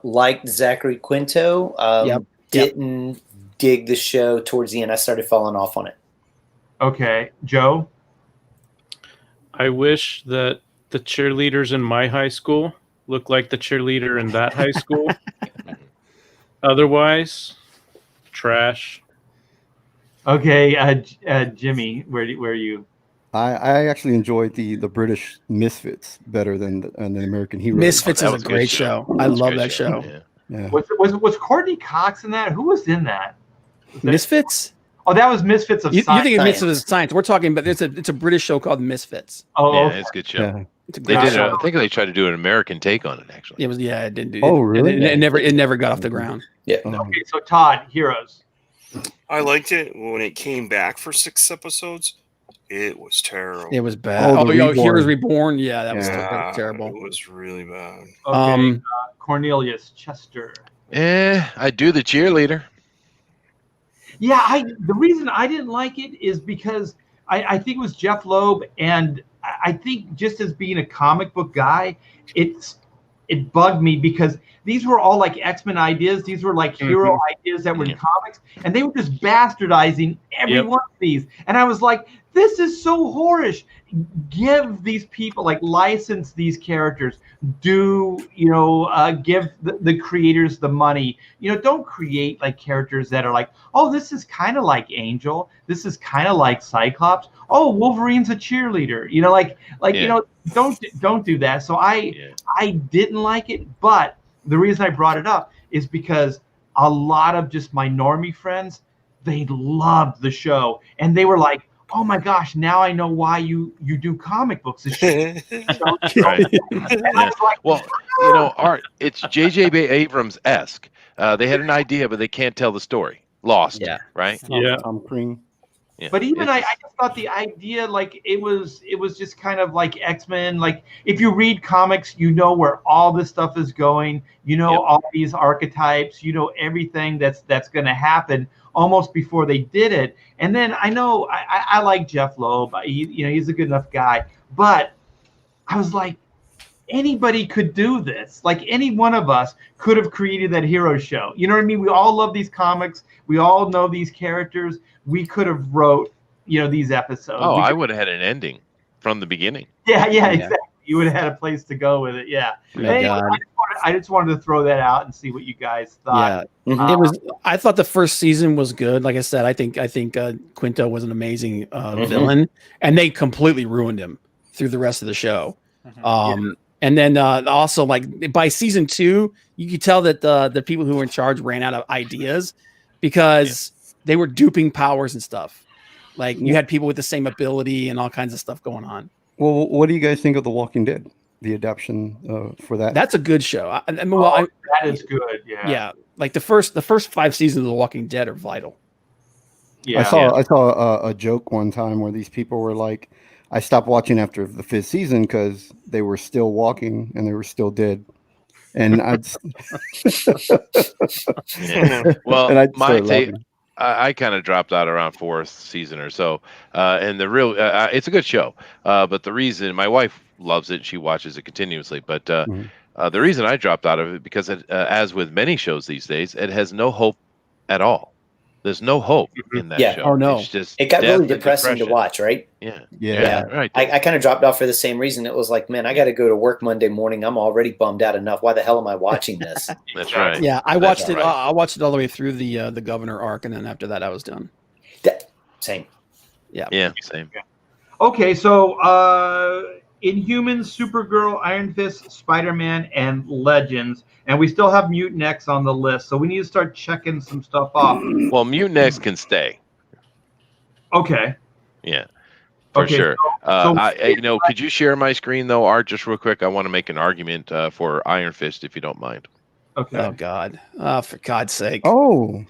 Liked Zachary Quinto. Didn't dig the show towards the end. I started falling off on it. Okay, Joe. I wish that the cheerleaders in my high school looked like the cheerleader in that high school. Otherwise, trash. Okay, Jimmy, where are you? I actually enjoyed the British Misfits better than the American Heroes. Misfits that is a was a good great show. show. I That's a love good that show. Yeah. Yeah. Was Courtney Cox in that? Who was in that? Was that- Misfits? Oh, that was Misfits of You Science. think of Science. Misfits of Science? We're talking about it's a British show called Misfits. Oh, Yeah, okay. it's a good show. Yeah. It's a They great did. show. I think they tried to do an American take on it. Actually, It was it didn't do. Oh, it, really? It never got off the ground. Yeah. Okay, so Todd, Heroes. I liked it when it came back for 6 episodes. It was terrible. It was bad. Oh, the Heroes Reborn. Reborn. Yeah, that was Yeah. terrible. It was really bad. Okay, Cornelius Chester. I do the cheerleader. Yeah, the reason I didn't like it is because I think it was Jeff Loeb, and I think just as being a comic book guy, it bugged me because these were all like X-Men ideas. These were like hero ideas that were in comics, and they were just bastardizing every one of these. And I was like, this is so whorish. Give these people, like, license these characters. Give the creators the money. Don't create like characters that are like, oh, this is kind of like Angel. This is kind of like Cyclops. Oh, Wolverine's a cheerleader. Don't do that. So I didn't like it, but the reason I brought it up is because a lot of just my normie friends, they loved the show, and they were like, oh my gosh, now I know why you do comic books. Right. And I was like, Well, Art, it's J.J. Abrams-esque. They had an idea, but they can't tell the story. Lost. Yeah. Right. Yeah. Tom Crean. Yeah. But even I just thought the idea, like, it was just kind of like X-Men. Like, if you read comics, you know where all this stuff is going. All these archetypes. Everything that's going to happen almost before they did it. And then I know I like Jeff Loeb. He's a good enough guy. But I was like, anybody could do this. Like, any one of us could have created that hero show. You know what I mean? We all love these comics. We all know these characters. We could have wrote, these episodes. Oh, I would have had an ending from the beginning. Yeah, exactly. You would have had a place to go with it. Yeah. Anyway, I just wanted to throw that out and see what you guys thought. Yeah, it was. I thought the first season was good. Like I said, I think Quinto was an amazing villain, and they completely ruined him through the rest of the show. And then also, like, by season 2, you could tell that the people who were in charge ran out of ideas because they were duping powers and stuff. Like, you had people with the same ability and all kinds of stuff going on. Well, what do you guys think of The Walking Dead? The adaptation for that? That's a good show. That is good. Yeah. Yeah, like the first 5 seasons of The Walking Dead are vital. Yeah. I saw a joke one time where these people were like, I stopped watching after the 5th season because they were still walking and they were still dead. And Well, my take, I kind of dropped out around 4th season or so. And the real, it's a good show. But the reason, my wife loves it, she watches it continuously. But the reason I dropped out of it, because as with many shows these days, it has no hope at all. There's no hope in that show. Oh, no. It's just It got really depressing depressing to watch, right? Yeah. Right. I kind of dropped off for the same reason. It was like, man, I got to go to work Monday morning. I'm already bummed out enough. Why the hell am I watching this? That's right. Yeah, I watched it. Right. I watched it all the way through the governor arc, and then after that, I was done. Same. Yeah. Same. Okay, so Inhumans, Supergirl, Iron Fist, Spider-Man, and Legends. And we still have Mutant X on the list, so we need to start checking some stuff off. Well, Mutant X can stay. Okay. Yeah, for sure. Could you share my screen though, Art, just real quick? I want to make an argument for Iron Fist, if you don't mind. Okay. Oh God! For God's sake! Oh,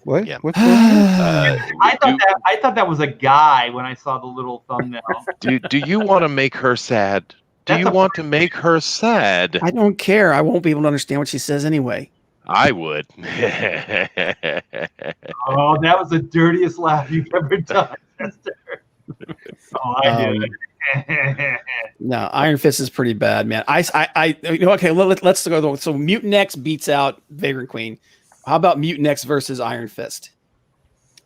what? Yeah. What's going on? I thought that was a guy when I saw the little thumbnail. Do you want to make her sad? Do you want to make her sad? I don't care. I won't be able to understand what she says anyway. I would. Oh, that was the dirtiest laugh you've ever done. Oh, I did. No, Iron Fist is pretty bad, man. Okay, let's go. So Mutant X beats out Vagrant Queen. How about Mutant X versus Iron Fist?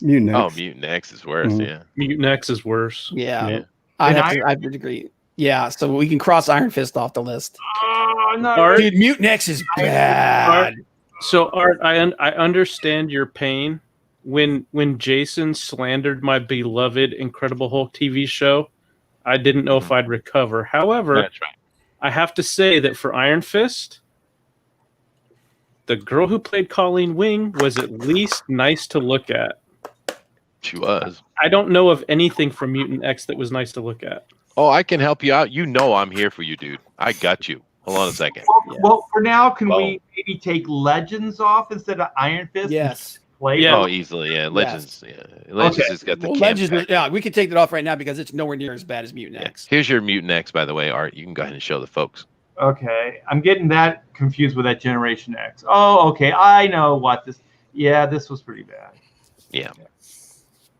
Mutant X. Oh, Mutant X is worse. Yeah. Mutant X is worse. Yeah. I have to agree. Yeah, so we can cross Iron Fist off the list. Oh no, dude, Mutant X is bad. So Art, I understand your pain when Jason slandered my beloved Incredible Hulk TV show. I didn't know if I'd recover. However, That's right. I have to say that for Iron Fist, the girl who played Colleen Wing was at least nice to look at. She was. I don't know of anything from Mutant X that was nice to look at. Oh, I can help you out. You know I'm here for you, dude. I got you. Hold on a second. Well, for now, can we maybe take Legends off instead of Iron Fist? Yes. Play Yeah. Oh, easily. Yeah, Legends. Yeah, Legends has got the Well, camp Legends, factor. we can take that off right now because it's nowhere near as bad as Mutant Yeah. X. Here's your Mutant X, by the way, Art. You can go ahead and show the folks. Okay, I'm getting that confused with that Generation X. Oh, okay, I know what this. Yeah, this was pretty bad. Yeah.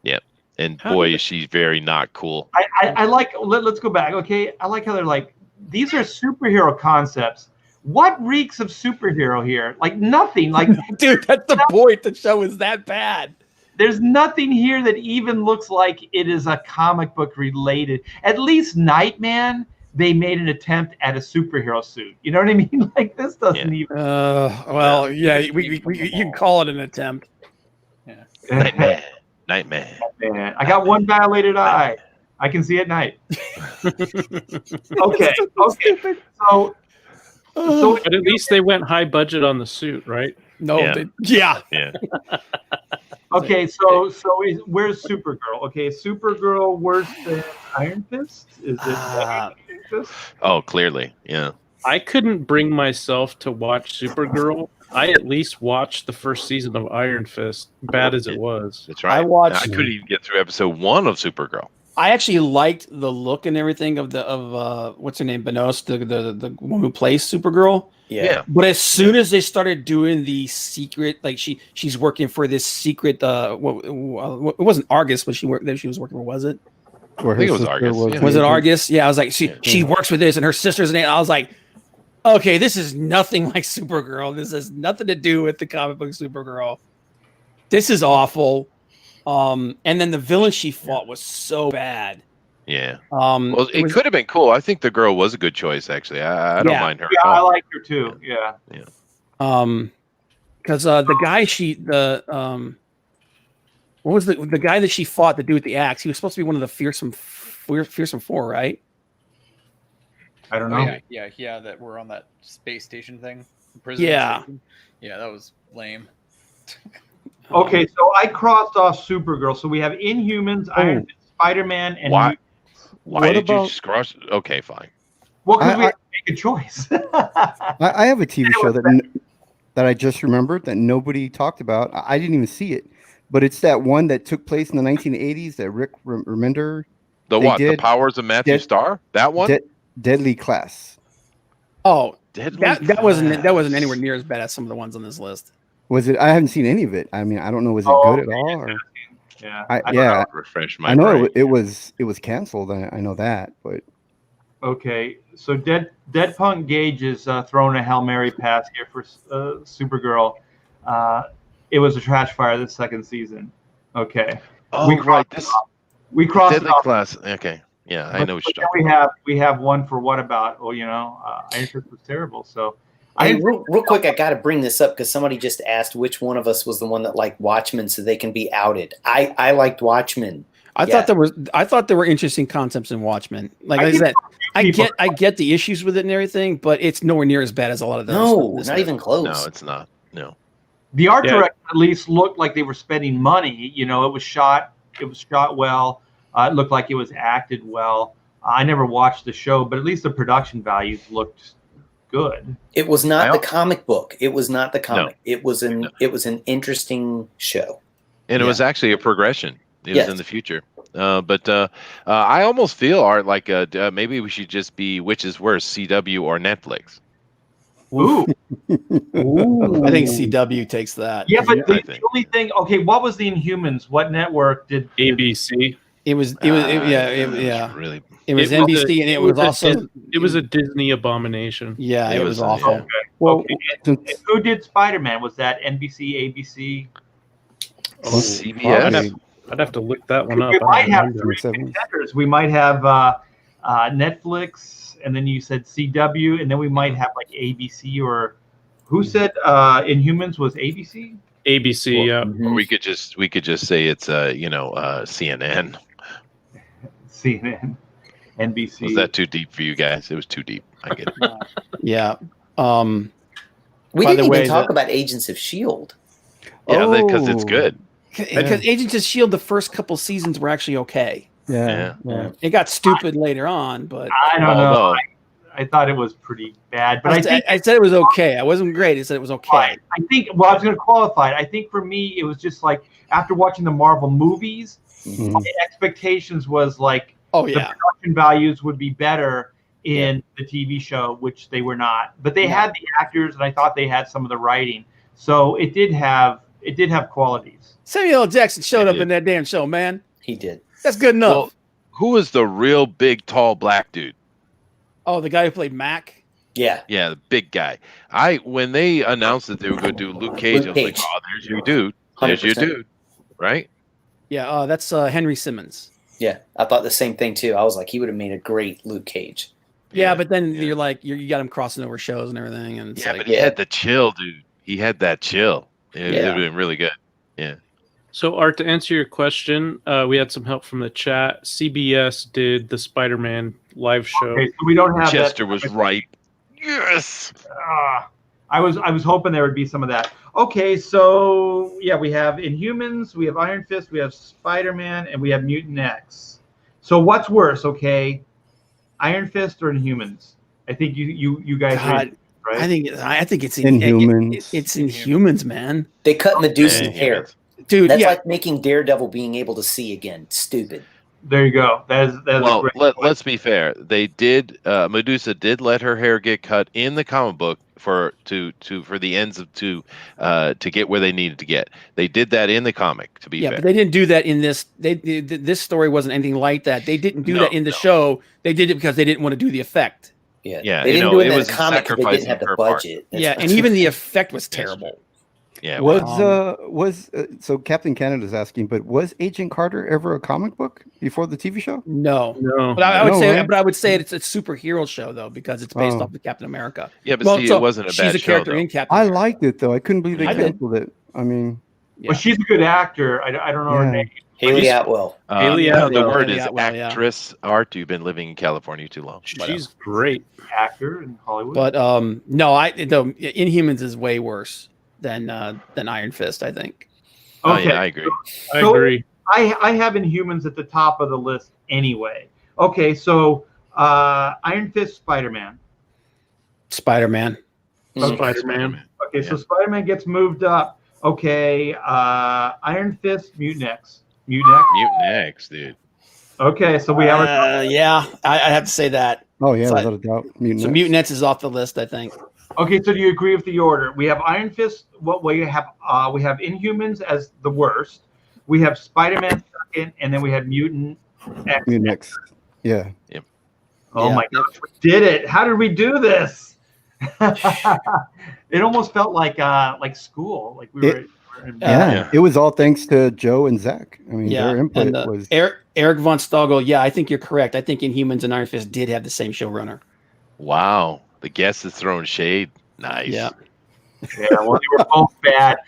Yep. And How boy, did is she very not cool. I like. Let's go back. Okay, I like how they're like, these are superhero concepts. What reeks of superhero here? Like nothing. Like Dude, that's the point. The show is that bad. there's nothing here that even looks like it is a comic book related. At least Nightman, they made an attempt at a superhero suit. You know what I mean? Like this doesn't even. Well, yeah, you can call it an attempt. Nightmare. Man, I got one dilated eye. I can see at night. Okay. So But at least they went high budget on the suit, right? No, Yeah. Yeah. okay. Where's Supergirl? Okay, Supergirl worse than Iron Fist? Is it Iron Fist? Oh, clearly. Yeah. I couldn't bring myself to watch Supergirl. I at least watched the first season of Iron Fist, bad as it was. That's right. I couldn't even get through episode 1 of Supergirl. I actually liked the look and everything of what's her name, Benos, the one who plays Supergirl. Yeah. But as soon as they started doing the secret, like she's working for this secret, it wasn't Argus, but she was working for, was it? I think it was Argus. Was it Argus? Yeah, I was like, she works with this, and her sister's name. I was like, okay, this is nothing like Supergirl. This has nothing to do with the comic book Supergirl. This is awful. And then the villain she fought was so bad. Yeah. Well, it could have been cool. I think the girl was a good choice, actually. I don't mind her. Yeah, at all. I like her too. Yeah. Because the guy what was the guy that she fought, the dude with the axe? He was supposed to be one of the fearsome four, right? I don't know. Yeah, that we're on that space station thing. Prison station. Yeah, that was lame. Okay, so I crossed off Supergirl. So we have Inhumans, Iron Fist, Spider-Man, and Why What did about- you cross? Okay, fine. well, because we have to make a choice. I have a TV show that I just remembered that nobody talked about. I didn't even see it, but it's that one that took place in the 1980s that Rick Remender. The They what? The did- Powers of Matthew Starr? That one? Deadly Class. Oh, Deadly that wasn't Class. anywhere near as bad as some of the ones on this list. Was it? I haven't seen any of it. I mean, I don't know. Was it Oh, good at all? Or? yeah. Yeah, Refresh my I know brain. it was canceled. I know that, but Okay, so Dead Punk Gage is throwing a Hail Mary pass here for Supergirl. It was a trash fire this second season. Okay. Oh, we right. We crossed it Deadly off. Class. Okay. Yeah, I know what you're But talking then we have one for what about? Oh, Iron Fist was terrible. So Hey, real quick, I got to bring this up because somebody just asked which one of us was the one that liked Watchmen, so they can be outed. I liked Watchmen. I thought there were interesting concepts in Watchmen. Like I said, I get the issues with it and everything, but it's nowhere near as bad as a lot of those. No, not even close. No, it's not. No. the art director at least looked like they were spending money. It was shot well. It looked like it was acted well. I never watched the show, but at least the production values looked good. It was not the comic book. It was not the comic. No. It was an interesting show. And it was actually a progression. It Yes. was in the future. But I almost feel, Art, like maybe we should just be which is worse, CW or Netflix. Ooh. I think CW takes that. Yeah, but the only thing. Okay, what was the Inhumans? What network did ABC? It was Really. It was NBC, and it was also it was a Disney abomination. Yeah, it was awful. Okay. well, Okay. And who did Spider-Man? Was that NBC, ABC? CBS. I'd have to look that one up. We I might don't have remember. three contenders. We might have Netflix, and then you said CW, and then we might have like ABC or who said Inhumans was ABC? ABC, yeah. Or we could just say it's CNN. CNN. NBC. Was that too deep for you guys? It was too deep. I get it. Yeah. We By didn't the way, even talk about Agents of S.H.I.E.L.D. Yeah, because it's good. Because Agents of S.H.I.E.L.D., the first couple seasons were actually okay. Yeah. It got stupid later on, but I don't know. Although, I thought it was pretty bad, but I said it was okay. I wasn't great. I said it was okay. I think, well, I was going to qualify it. I think for me, it was just like after watching the Marvel movies, my expectations was like Oh, the yeah. production values would be better in the TV show, which they were not. But they had the actors, and I thought they had some of the writing, so it did have qualities. Samuel L. Jackson showed up in that damn show, man. He did. That's good enough. well, who was the real big, tall, black dude? Oh, the guy who played Mac? Yeah. Yeah, the big guy. When they announced that they were going to do Luke Cage, I was like, oh, there's your dude. There's your 100%. dude. Right? Yeah, that's Henry Simmons. Yeah, I thought the same thing too. I was like, he would have made a great Luke Cage. Yeah, but then you're like, you got him crossing over shows and everything. And it's but he had the chill, dude. He had that chill. It would have been really good. Yeah. So, Art, to answer your question, we had some help from the chat. CBS did the Spider-Man live show. Okay, so we don't have Chester that. was right. Yes. I was hoping there would be some of that. Okay, so yeah, we have Inhumans, we have Iron Fist, we have Spider-Man, and we have Mutant X. So what's worse, okay? Iron Fist or Inhumans? I think you guys God, right? I think it's Inhumans. It's Inhumans, man. They cut Medusa's hair. Dude, That's like making Daredevil being able to see again. Stupid. There you go. That is well, a great let's be fair. They did. Medusa did let her hair get cut in the comic book for the ends of to get where they needed to get. They did that in the comic. To be fair, but they didn't do that in this. This story wasn't anything like that. They didn't do that in the show. They did it because they didn't want to do the effect. Yeah. They didn't do it in the comic because they didn't have the budget. And even the effect was terrible. Yeah. So Captain Canada's asking, but was Agent Carter ever a comic book before the TV show? No. But I would say it's a superhero show though, because it's based off of Captain America. Yeah, but it wasn't a bad show. She's a character in Captain I America. liked it though. I couldn't believe they canceled it. I mean, Well, she's a good actor. I don't know her name. Haley Atwell. The word is Atwell, actress. Art, you've been living in California too long. She's great. Actor in Hollywood. But Inhumans is way worse than Iron Fist, I think. Okay. I agree. I agree. I have Inhumans at the top of the list anyway. Okay, so Iron Fist, Spider-Man. Spider-Man. Spider-Man. Okay, so Spider-Man gets moved up. Okay, Iron Fist, Mutant X. Mutant X, dude. Okay, so we have I have to say that. Oh yeah, So without a doubt. Mutant X is off the list, I think. Okay, so do you agree with the order? We have Iron Fist. What we have Inhumans as the worst. We have Spider-Man second, and then we have Mutant X. Mutant X. Yeah. Yep. Oh my gosh, we did it! How did we do this? It almost felt like school, like we were. It was all thanks to Joe and Zach. I mean, their input was. Eric von Stogel. Yeah, I think you're correct. I think Inhumans and Iron Fist did have the same showrunner. Wow, the guest is throwing shade. Nice. Yeah. Yeah, well, they were both bad.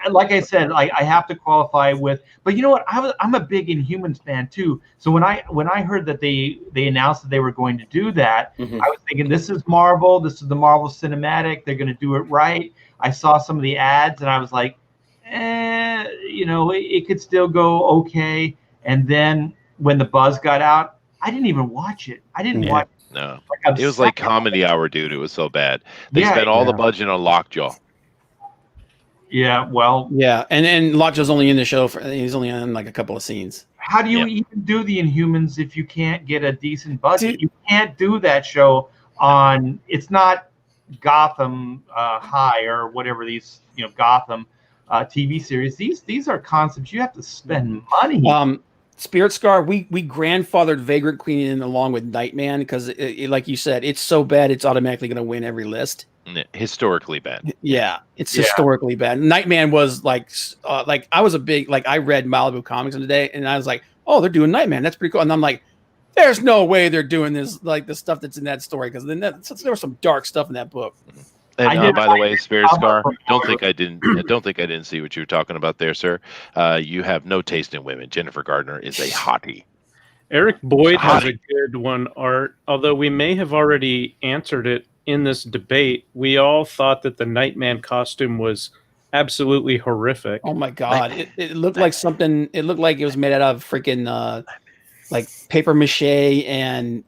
Like I said, I have to qualify with, but you know what? I'm a big Inhumans fan too. So when I heard that they announced that they were going to do that, I was thinking, this is Marvel. This is the Marvel Cinematic. They're going to do it right. I saw some of the ads and I was like, it could still go okay. And then when the buzz got out, I didn't even watch it. I didn't watch it. No, it was like Comedy Hour, dude. It was so bad. They spent all the budget on Lockjaw. Yeah, well. Yeah, and Lockjaw's only in the show he's only in like a couple of scenes. How do you even do the Inhumans if you can't get a decent budget? You can't do that show on. It's not Gotham High or whatever these Gotham TV series. These are concepts you have to spend money. Spirit Scar, we grandfathered Vagrant Queen in along with Nightman because, like you said, it's so bad it's automatically going to win every list. Historically bad. Yeah, it's historically bad. Nightman was like I was a big I read Malibu Comics today, and I was like, oh, they're doing Nightman. That's pretty cool. And I'm like, there's no way they're doing this the stuff that's in that story because there was some dark stuff in that book. And by the way, Spirit Scar, don't think I didn't see what you were talking about there, sir. You have no taste in women. Jennifer Gardner is a hottie. Eric Boyd has a Hottie. good one, Art. Although we may have already answered it in this debate, we all thought that the Nightman costume was absolutely horrific. Oh my god, it looked like something. It looked like it was made out of freaking like paper mache and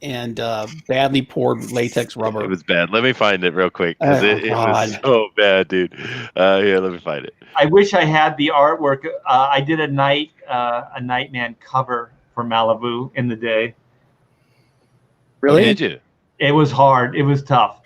badly poured latex rubber. It was bad. Let me find it real quick because Oh, it was God. so bad, dude. Here, let me find it. I wish I had the artwork. I did a Nightman cover for Malibu in the day. Oh, did you? It was hard. It was tough.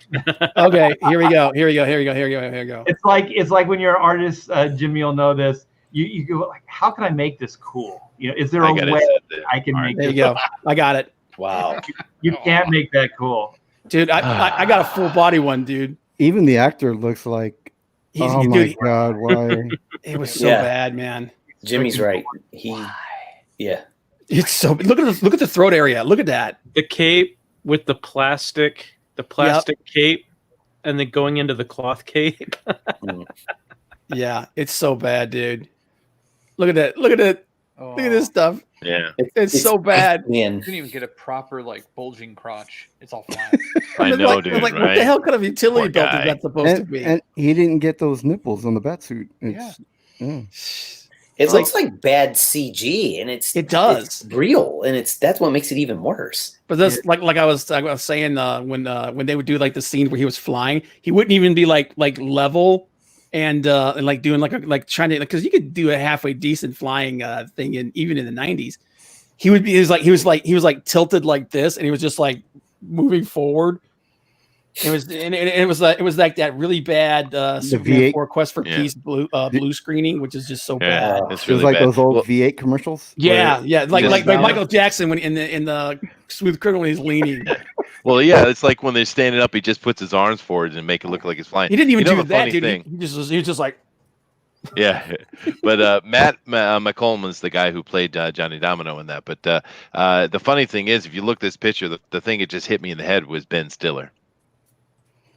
Okay, here we go. It's like when you're an artist, Jimmy will know this. You go like, how can I make this cool? You know, is there I a got it way set there. I can All make There you this? go. I got it, Wow. You can't make that cool. dude. I got a full body one, dude. Even the actor looks like, oh my dude, God, why? it was so Yeah. bad, man. Jimmy's right. Yeah. It's so. Look at the throat area. Look at that. The cape with the plastic cape, and then going into the cloth cape. Yeah, it's so bad, dude. Look at that. Look at it. Oh, Look at this stuff. Yeah. It's so bad. Man. Couldn't even get a proper like bulging crotch. It's all flat. I know, like, dude. like, right? what the hell kind of utility Poor belt guy. is that supposed to be? And he didn't get those nipples on the batsuit. Yeah. It looks like bad CG, and It does. it's real, and that's what makes it even worse. But this, like I was saying, when they would do like the scene where he was flying, he wouldn't even be like level and like doing like trying to, because you could do a halfway decent flying thing even in the 90s. He was like tilted like this, and he was just like moving forward. It was like that really bad Superman V8 4 Quest for Peace blue screening, which is just so bad. It's It was really like bad. those old Well, V8 commercials. Yeah, like Just- Michael Jackson when in the Smooth Criminal when he's leaning. well, yeah, it's like when they're standing up, he just puts his arms forward and make it look like he's flying. He didn't even You know do the that, funny dude. thing? He was just like, Yeah, but Matt McCollman's the guy who played Johnny Domino in that. But the funny thing is, if you look at this picture, the thing that just hit me in the head was Ben Stiller.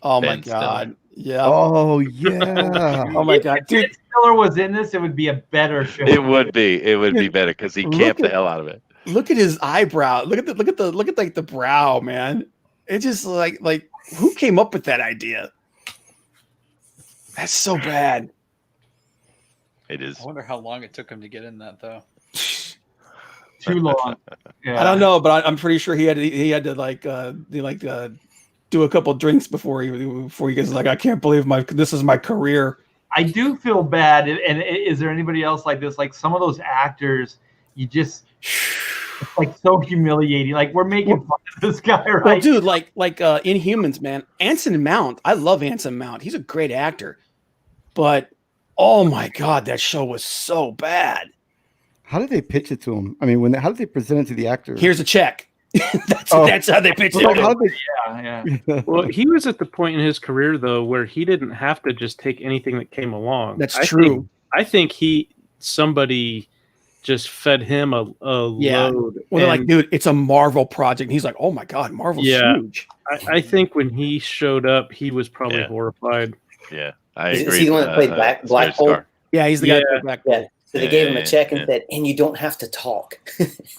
oh my Ben god, yeah, Oh yeah. oh my god, If dude. Ben Stiller was in this, it would be a better show. It would be better because he Look camped the at- hell out of it. Look at his eyebrow. Look at like the brow, man. It's just like who came up with that idea? That's so bad. It is. I wonder how long it took him to get in that though. Too long. Yeah. I don't know, but I'm pretty sure he had to do a couple drinks before he gets like, I can't believe this is my career. I do feel bad. And is there anybody else like this? Like some of those actors, you just it's like so humiliating. Like we're making fun of this guy, right? Well, dude, like Inhumans, man. Anson Mount. I love Anson Mount. He's a great actor. But oh my god, that show was so bad. How did they pitch it to him? I mean, how did they present it to the actor? Here's a check. That's how they pitch Like, it. how did Yeah. Well, he was at the point in his career though where he didn't have to just take anything that came along. That's I true. I think somebody just fed him a Yeah. load. Well, they're like, And dude, it's a Marvel project. And he's like, oh my god, Marvel's Yeah. huge. I think when he showed up, he was probably Yeah. horrified. Yeah, I Is agree. he the one that played Black Scarred Bolt? Star. Yeah, he's the guy Yeah. that played Black Yeah. Bolt. So they gave him a Yeah, check and yeah. said, and you don't have to talk.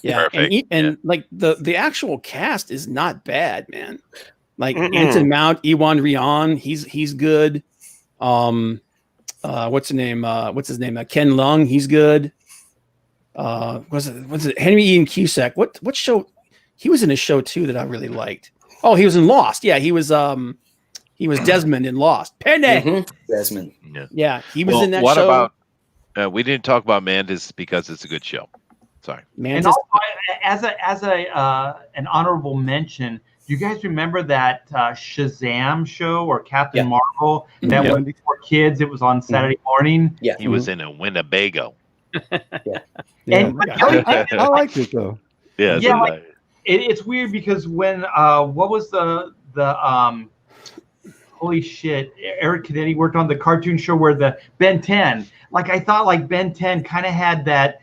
Yeah, Perfect, and like the actual cast is not bad, man. Like Mm-mm. Anson Mount, Ewan Rion, he's good. What's his name? Ken Leung, he's good. What's it? Henry Ian Cusack. What show? He was in a show too that I really liked. Oh, he was in Lost. Yeah, he was Desmond in Lost. Penne. Mhm. Desmond. Yeah. Yeah, he was Well, in that what show. about? We didn't talk about Mantis because it's a good show. Sorry. Man, And also, as an honorable mention, do you guys remember that Shazam show or Captain Yeah. Marvel that Yeah. was for kids? It was on Saturday morning. Yeah. He was in a Winnebago. Yeah. And I liked it though. Yeah. Yeah, so, like- it's weird because when what was the holy shit, Eric Canetti worked on the cartoon show where the Ben 10, like I thought like Ben 10 kind of had that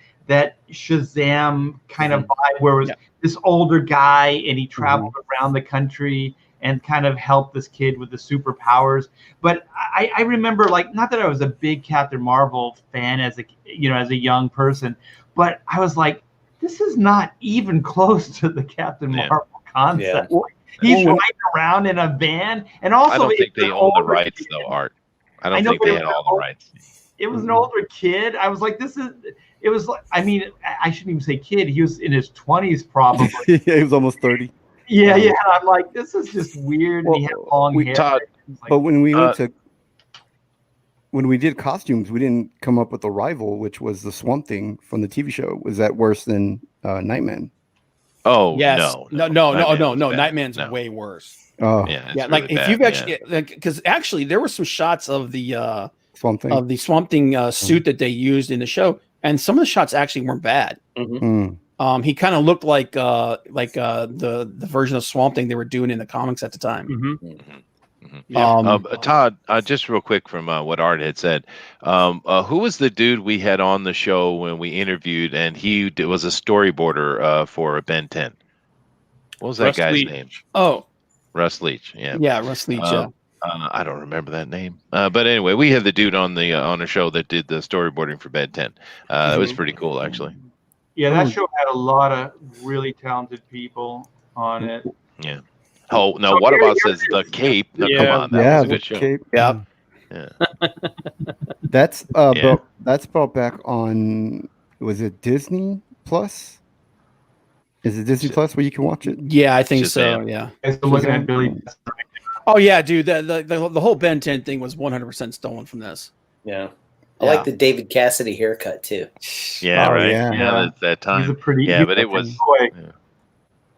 Shazam kind of vibe where it was this older guy and he traveled around the country and kind of helped this kid with the superpowers. But I remember, like, not that I was a big Captain Marvel fan as a young person, but I was like, this is not even close to the Captain Yeah. Marvel concept. Yeah. He's Well, riding around in a van, and also I don't think it's they an own the older rights kid. though, Art. I I don't know, think but they it had was all the rights. It was an older kid. I was like, it was like, I mean, I shouldn't even say kid. He was in his 20s probably. Yeah, he was almost 30. Yeah. I'm like, this is just weird. Well, and he had long hair. Todd, It's like, But when we Uh, when we did costumes, we didn't come up with a rival, which was the Swamp Thing from the TV show. Was that worse than Nightman? Oh Yes. no, No. was bad. Nightman's No. way worse. Oh, Yeah, it's Yeah, really like if bad, you've yeah. actually, because actually there were some shots of the Swamp Thing. Swamp Thing suit that they used in the show, and some of the shots actually weren't bad. Mm. He kind of looked like the version of Swamp Thing they were doing in the comics at the time. Todd, just real quick from what Art had said, who was the dude we had on the show when we interviewed, and he was a storyboarder for Ben 10? What was that Russ guy's Leach. name? Oh, Russ Leach. Yeah. yeah, Russ Leach. Yeah. I don't remember that name, but anyway, we had the dude on the show that did the storyboarding for Ben 10. That was pretty cool, actually. yeah, that show had a lot of really talented people on it. Yeah. Oh no! What about says the Cape? No, come Yeah. on, that Yeah, was a the good show. Cape. Yeah. Yeah. That's Yeah. that's brought back on. Was it Disney Plus? Is it Disney Plus where you can watch it? Yeah, I think so. Shazam. Yeah. I still looking at Billy. Oh yeah, dude. The whole Ben 10 thing was 100% stolen from this. Yeah. I like the David Cassidy haircut too. Yeah, Oh, right. yeah. Yeah, that He's a time. pretty. Yeah, he's but a it was. boy.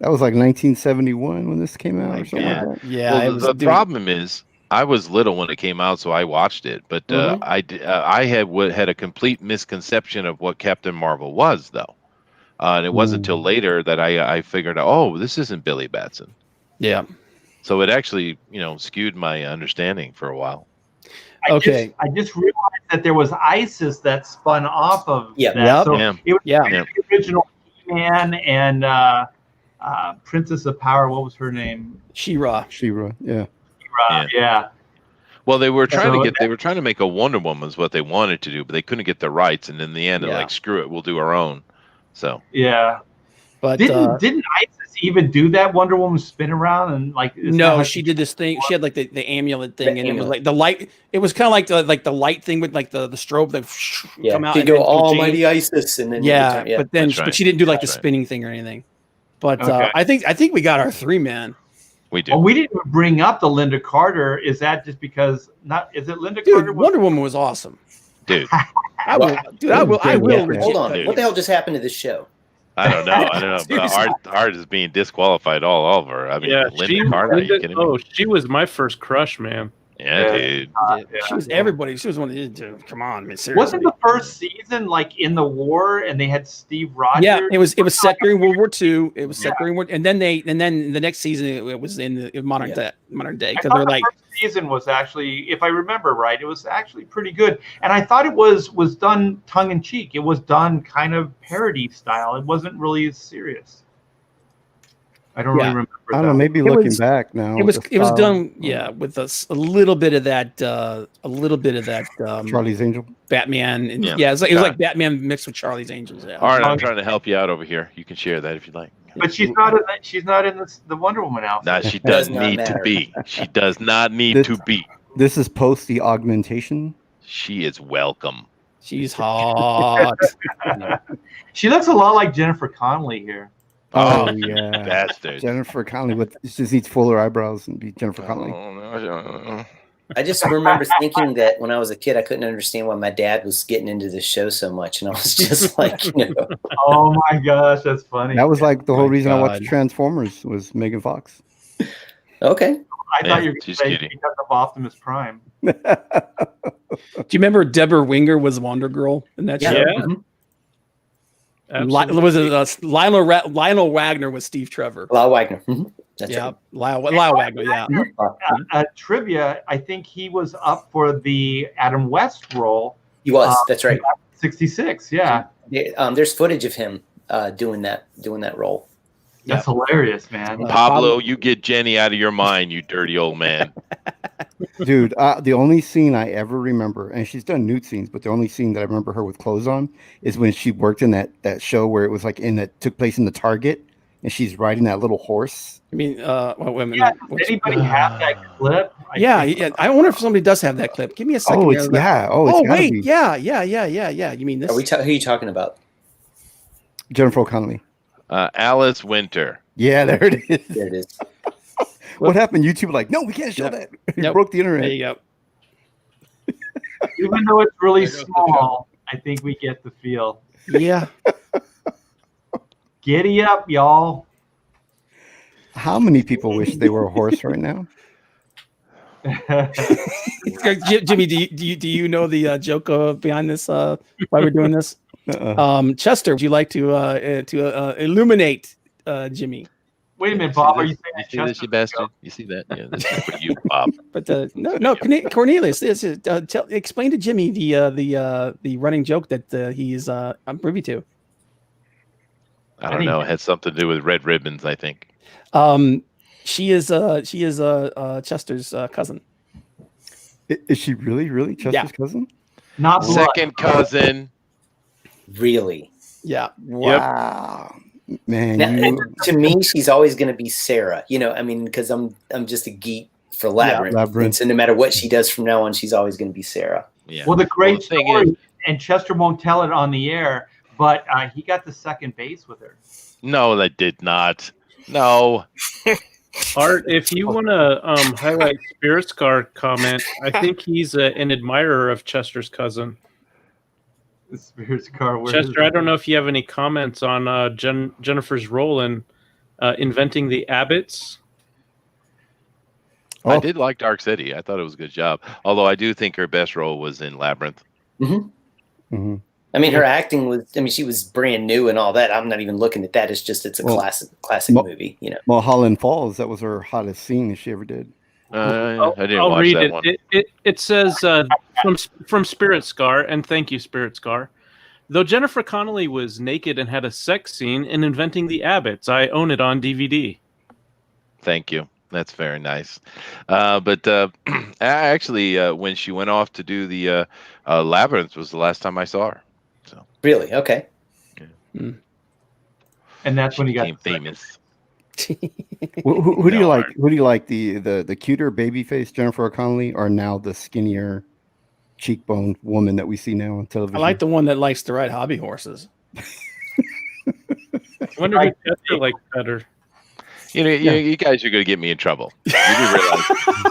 That was like 1971 when this came out, or something Yeah. like that. Yeah. Well, it was, the dude, problem is, I was little when it came out, so I watched it. But I had a complete misconception of what Captain Marvel was, though, and it wasn't until later that I figured out, oh, this isn't Billy Batson. Yeah. So it actually, skewed my understanding for a while. I just realized that there was ISIS that spun off of Yep. that. Yep. So Yeah. it was Yeah. the original Man and Princess of Power. What was her name? She-Ra. She-Ra, yeah. Yeah. Well, they were trying So they were trying to make a Wonder Woman is what they wanted to do, but they couldn't get the rights, and in the end, they're Yeah. like, screw it, we'll do our own. So Yeah. But Didn't ISIS even do that Wonder Woman spin around and like? is that no, how she did this thing. She had like the amulet thing, The and it was amulet. like the light. It was kind of like the light thing with like the strobe that Yeah. come out. They and go then go Almighty change. ISIS, and then Yeah, you turn, but then That's right. but she didn't do like That's the right. spinning thing or anything. But Okay. I think we got our 3, man. we do. Well, we didn't bring up the Linda Carter. Is that just because not? Is it Linda Dude, Carter? Wonder Woman was awesome. Dude, I will. I will. Yeah. legit hold on. Dude. What the hell just happened to this show? I don't know. But Seriously. art is being disqualified all over. I mean, Yeah, Linda Carter, are you kidding me? she was my first crush, man. Yeah, dude. She was everybody. She was one of the. Come on, man. Seriously. Wasn't the first season like in the war and they had Steve Rogers? Yeah, it was set during World War II. It was set during and then the next season it was in the modern day I because thought they're the like first season was actually, if I remember right, it was actually pretty good. And I thought it was done tongue in cheek. It was done kind of parody style. It wasn't really serious. I don't really remember. I don't know. that. Maybe It looking was- back now. it was with the style, done with a little bit of that Charlie's Angel. Batman and Yeah. it was like Batman mixed with Charlie's Angels. Yeah. All right, I'm trying to help you out over here. You can share that if you'd like. But she's not in that. She's not in the Wonder Woman outfit. No, she Does doesn't not need to matter. be. She does not need This- to be. This is post the augmentation. She is welcome. She's hot. She looks a lot like Jennifer Connelly here. Oh, yeah. Bastard. Jennifer Connelly with just needs fuller eyebrows and be Jennifer Connelly. I just remember thinking that when I was a kid, I couldn't understand why my dad was getting into this show so much, and I was just like, Oh my gosh, that's funny. That was like the whole My reason I watched God. Transformers was Megan Fox. okay. I Yeah, thought you were going to she's say kidding. because of Optimus Prime. Do you remember Deborah Winger was Wonder Girl in that show? Yeah. Mhm. Was it Lionel Wagner was Steve Trevor? Lyle Wagner. Mhm. That's Yeah, right. Lyle Wagner. Yeah. Trivia, I think he was up for the Adam West role. He was. That's right. 66, yeah. Yeah, there's footage of him doing that role. That's hilarious, man. Pablo, you get Jenny out of your mind, you dirty old man. Dude, the only scene I ever remember, and she's done nude scenes, but the only scene that I remember her with clothes on is when she worked in that show where it was like took place in the Target, and she's riding that little horse. I mean, wait a minute. Yeah, does anybody have that clip? Yeah. I wonder if somebody does have that clip. Give me a second. Oh, here. it's yeah. Oh, Oh, it's gotta wait. be Yeah. You mean this? Who are you talking about? Jennifer O'Connelly. Alice Winter. Yeah, there it is. There it is. What happened? YouTube like, no, we can't show that. You broke the internet. There you go. Even though it's really small, I think we get the feel. Yeah. Giddy up, y'all. How many people wish they were a horse right now? Jimmy, do you know the joke behind this? Why we're doing this? Chester, would you like to illuminate Jimmy? Wait a minute, Bob. Are you saying You see this, you bastard? You see that? Yeah, this is for you, Bob. But no, Cornelius, explain to Jimmy the running joke that he's I'm privy to. I don't know. It had something to do with red ribbons, I think. She is Chester's cousin. Is she really Chester's cousin? Not blood. Second cousin. Really? Yeah. Wow. Man, Now, to me, she's always going to be Sarah. You know, I mean, because I'm just a geek for Labyrinth. And so no matter what she does from now on, she's always going to be Sarah. Yeah. Well, the great thing story, is, and Chester won't tell it on the air, but he got the second base with her. no, that did not. No. Art, if you want to highlight Spirit Scar comment, I think he's an admirer of Chester's cousin. The Spirit's car. Chester, I don't know if you have any comments on Jennifer's role in inventing the Abbots. I did like Dark City. I thought it was a good job. Although I do think her best role was in Labyrinth. Mm-hmm. Mm-hmm. I mean, her acting was, she was brand new and all that. I'm not even looking at that. It's a classic movie, you know. Mulholland Falls, that was her hottest scene she ever did. I didn't I'll watch read that it. one. It says from Spirit Scar, and thank you, Spirit Scar. Though Jennifer Connelly was naked and had a sex scene in Inventing the Abbots, I own it on DVD. Thank you. That's very nice. But actually, when she went off to do the Labyrinth was the last time I saw her. So really, okay. Yeah. Mm. And that's when he got became famous. Who do you like? Who do you like? The cuter babyface Jennifer Connelly, or now the skinnier cheekbone woman that we see now on television? I like the one that likes to ride hobby horses. I wonder who Chester likes better. You guys are going to get me in trouble. You do realize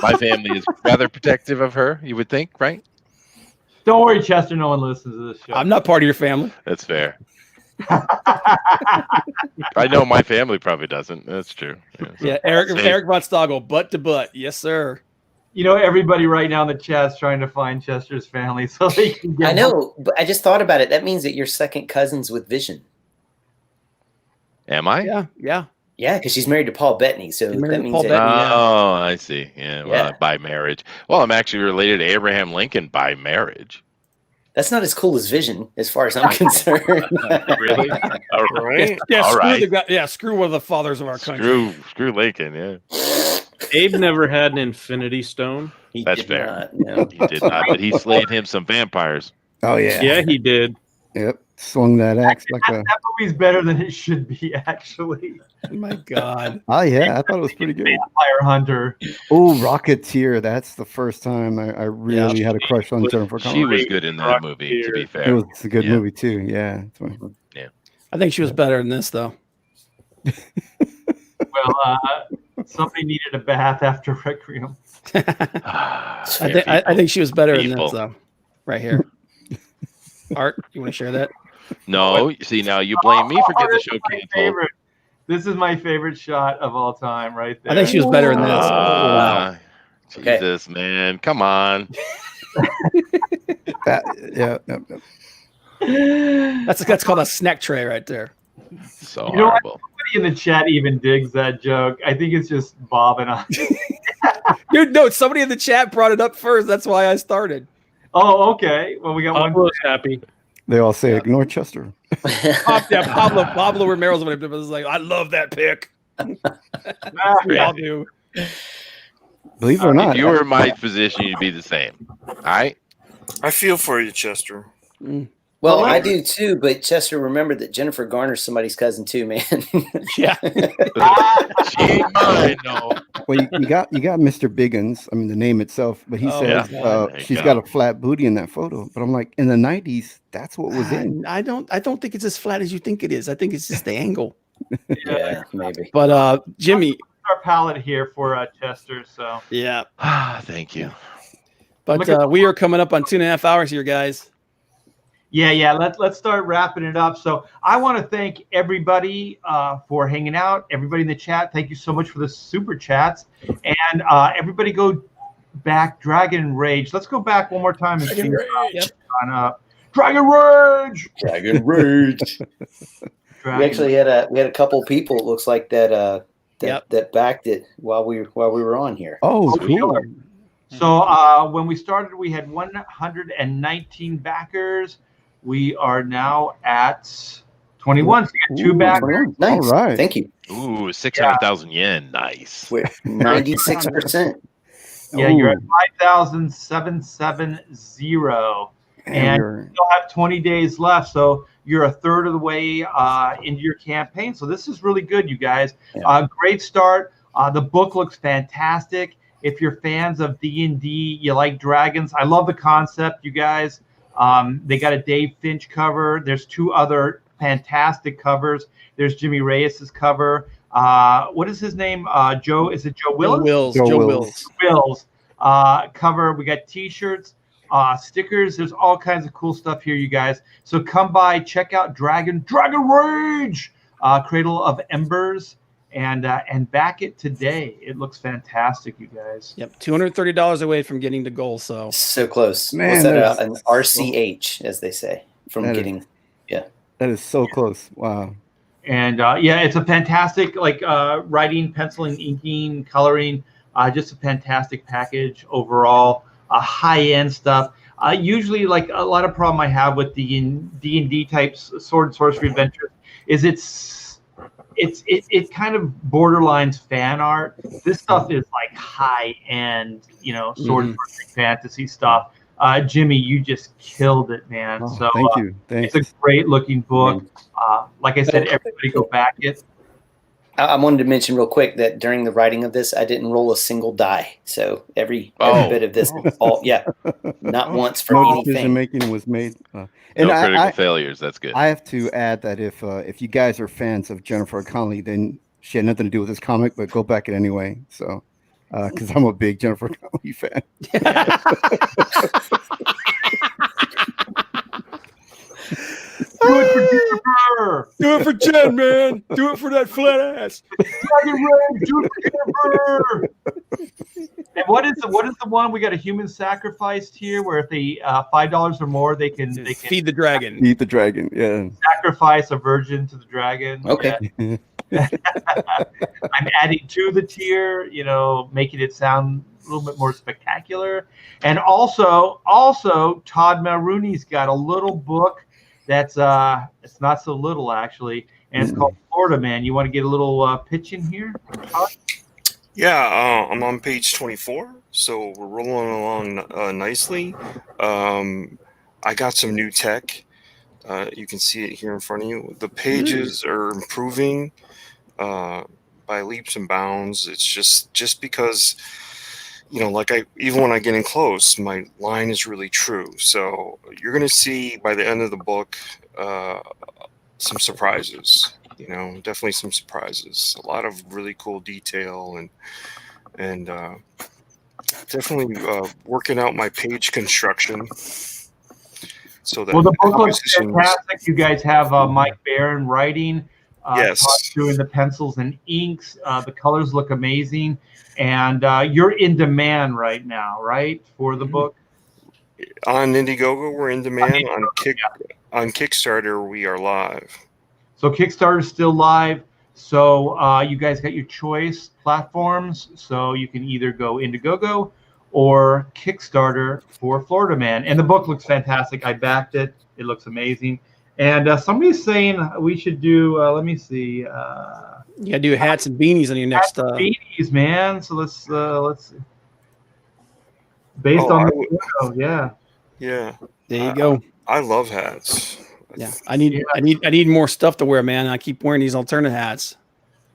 my family is rather protective of her, you would think, right? Don't worry, Chester. No one listens to this show. I'm not part of your family. That's fair. I know my family probably doesn't. That's true. Yeah, Eric Von Stogel, butt to butt. Yes, sir. You know, everybody right now in the chat's trying to find Chester's family so they can get. I know, but I just thought about it. That means that you're second cousins with Vision. Am I? Yeah. Yeah, because she's married to Paul Bettany, so that means that. Oh, I see. Yeah, well, by marriage. Well, I'm actually related to Abraham Lincoln by marriage. That's not as cool as Vision, as far as I'm concerned. Really? All right. Yeah, All screw right. screw one of the fathers of our country. Screw Lincoln. Yeah. Abe never had an Infinity Stone. That's fair. He did not, but he slayed him some vampires. Oh yeah. Yeah, he did. Yep. Swung that axe like a. That movie's better than it should be, actually. Oh my God. Oh yeah, I thought it was pretty good. Vampire Hunter. Oh, Rocketeer. That's the first time I really had a crush on Jennifer Connelly. She was good in that movie, to be fair. It was a good movie too. Yeah. Yeah. I think she was better than this, though. Well, somebody needed a bath after Requiem. I think she was better than this, though. Right here. Art, you want to share that? No, see, now you blame me for getting the show canceled. This is my favorite shot of all time, right there. I think she was better than this. Wow. Jesus, man. Come on. Yeah. That's called a snack tray right there. So you know horrible. what? Nobody in the chat even digs that joke. I think it's just Bob and I. Dude, no, somebody in the chat brought it up first. That's why I started. Oh, okay. Well, we got one. Pablo's happy. They all say ignore Chester. Pablo Romero's one of them was like, I love that pick. We all do. Believe it or not, If you were in my position, you'd be the same. All right. I feel for you, Chester. Well, I do too, but Chester, remember that Jennifer Garner's somebody's cousin too, man. Yeah. She ain't mine, no. well, you got Mr. Biggins. I mean, the name itself, but he says There you she's go. got a flat booty in that photo. But I'm like, in the '90s, that's what was in. I don't think it's as flat as you think it is. I think it's just the angle. Yeah, maybe. But Jimmy, Our palette here for Chester. So yeah. Thank you. But we are coming up on 2.5 hours here, guys. yeah. Let's start wrapping it up. So I want to thank everybody for hanging out. Everybody in the chat, thank you so much for the super chats. And everybody go back Dragon Rage. Let's go back one more time and see Dragon Rage. Dragon Rage. We actually had a couple people. It looks like that backed it while we were on here. Oh, cool. So when we started, we had 119 backers. We are now at 21. So we got 2 backers. Nice. All right. Thank you. Ooh, 600,000 yen. Nice. We're 96%. Yeah, you're at 5,770. And you still have 20 days left. So you're a third of the way into your campaign. So this is really good, you guys. Yeah. Great start. The book looks fantastic. If you're fans of D&D, you like dragons. I love the concept, you guys. They got a Dave Finch cover. There's 2 other fantastic covers. There's Jimmy Reyes's cover. What is his name? Joe? Is it Joe Wills? Joe Wills. Wills cover. We got T-shirts, stickers. There's all kinds of cool stuff here, you guys. So come by, check out Dragon Rage, Cradle of Embers, and back it today. It looks fantastic, you guys. Yep, $230 away from getting to goal. So close. Man, What's that? that's- An RCH, as they say, from That is- getting. That is so close. Wow. And it's a fantastic writing, penciling, inking, coloring. Just a fantastic package overall. High-end stuff. Usually, like a lot of problem I have with the D&D types sword and sorcery adventures is it kind of borderlines fan art. This stuff is like high-end, sword and sorcery fantasy stuff. Jimmy, you just killed it, man. Oh, so thank you. Thanks. it's a great looking book. Like I said, everybody go back it. I wanted to mention real quick that during the writing of this, I didn't roll a single die. So every bit of this, not once for No anything. decision making was made. No critical failures. That's good. I have to add that if you guys are fans of Jennifer Connelly, then she had nothing to do with this comic, but go back it anyway. So, because I'm a big Jennifer Connelly fan. Do it for Jennifer. do it for Jen, man. Do it for that flat ass. Dragon Rage, do it for Jennifer. And what is the one we got a human sacrificed here where if they $5 or more they can Feed the dragon. Eat the dragon. Yeah. sacrifice a virgin to the dragon. Okay. Yeah. I'm adding to the tier, making it sound a little bit more spectacular. And also Todd Mulrooney's got a little book that's it's not so little actually, and it's called Florida Man. You want to get a little pitch in here, Todd? Yeah, I'm on page 24, so we're rolling along nicely. I got some new tech. You can see it here in front of you. The pages are improving by leaps and bounds. It's just because, even when I get in close, my line is really true. So you're going to see by the end of the book some surprises. Definitely some surprises. A lot of really cool detail and definitely working out my page construction. So that Well, the book looks fantastic. You guys have Mike Barron writing. Yes. Todd doing the pencils and inks. The colors look amazing. And you're in demand right now, right, for the book? On Indiegogo, we're in demand. On Kickstarter, we are live. So Kickstarter's still live. So you guys got your choice platforms. So you can either go Indiegogo or Kickstarter for Florida Man. And the book looks fantastic. I backed it. It looks amazing. And somebody's saying we should do, let me see. You gotta do hats and beanies on your next. Beanies, man. So let's based Oh, on I the photo, yeah. Yeah. There you go. I love hats. Yeah, I need more stuff to wear, man. I keep wearing these alternate hats.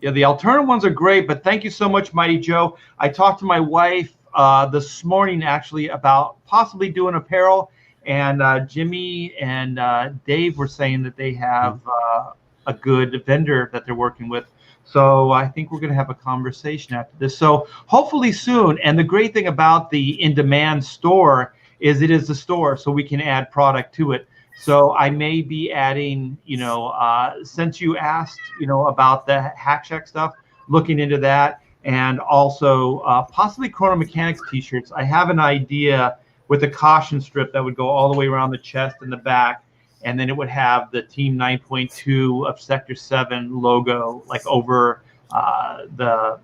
Yeah, the alternate ones are great, but thank you so much, Mighty Joe. I talked to my wife this morning actually about possibly doing apparel, and Jimmy and Dave were saying that they have a good vendor that they're working with. So I think we're going to have a conversation after this. So hopefully soon. And the great thing about the in-demand store is it is a store, so we can add product to it. So I may be adding, since you asked, about the Hack Shack stuff, looking into that, and also possibly Chrono Mechanics t-shirts. I have an idea with a caution strip that would go all the way around the chest and the back, and then it would have the Team 9.2 of Sector 7 logo, like over the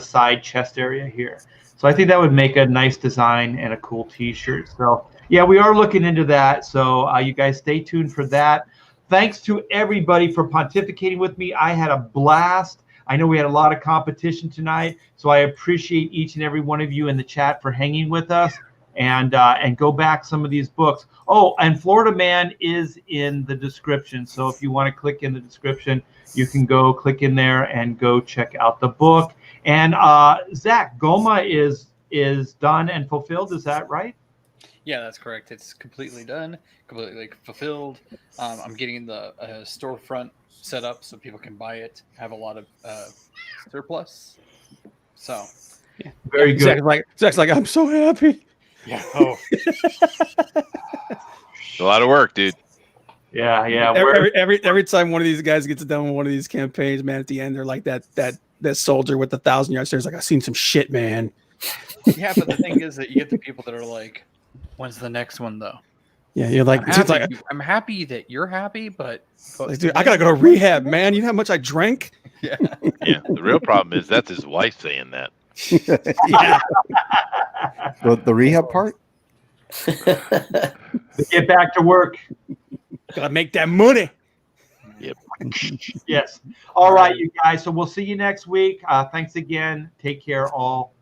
side chest area here. So I think that would make a nice design and a cool t-shirt. So yeah, we are looking into that. So you guys stay tuned for that. Thanks to everybody for pontificating with me. I had a blast. I know we had a lot of competition tonight, so I appreciate each and every one of you in the chat for hanging with us, and go back some of these books. Oh, and Florida Man is in the description. So if you want to click in the description, you can go click in there and go check out the book. And Zach, Goma is done and fulfilled. Is that right? Yeah, that's correct. It's completely done, completely fulfilled. I'm getting the storefront set up so people can buy it. I have a lot of surplus. So, yeah, very good. Zach's like, I'm so happy. Yeah. Oh, a lot of work, dude. Yeah. Every time one of these guys gets done with one of these campaigns, man, at the end they're like that soldier with the 1,000-yard stairs. Like, I've seen some shit, man. yeah, but the thing is that you get the people that are like, when's the next one though? Yeah, you're like, I'm happy that you're happy, but dude, I gotta go to rehab, man. You know how much I drank? Yeah. Yeah. The real problem is that's his wife saying that. Yeah. The rehab part? Get back to work. Gotta make that money. Yep. Yes. All right, you guys. So we'll see you next week. Thanks again. Take care, all.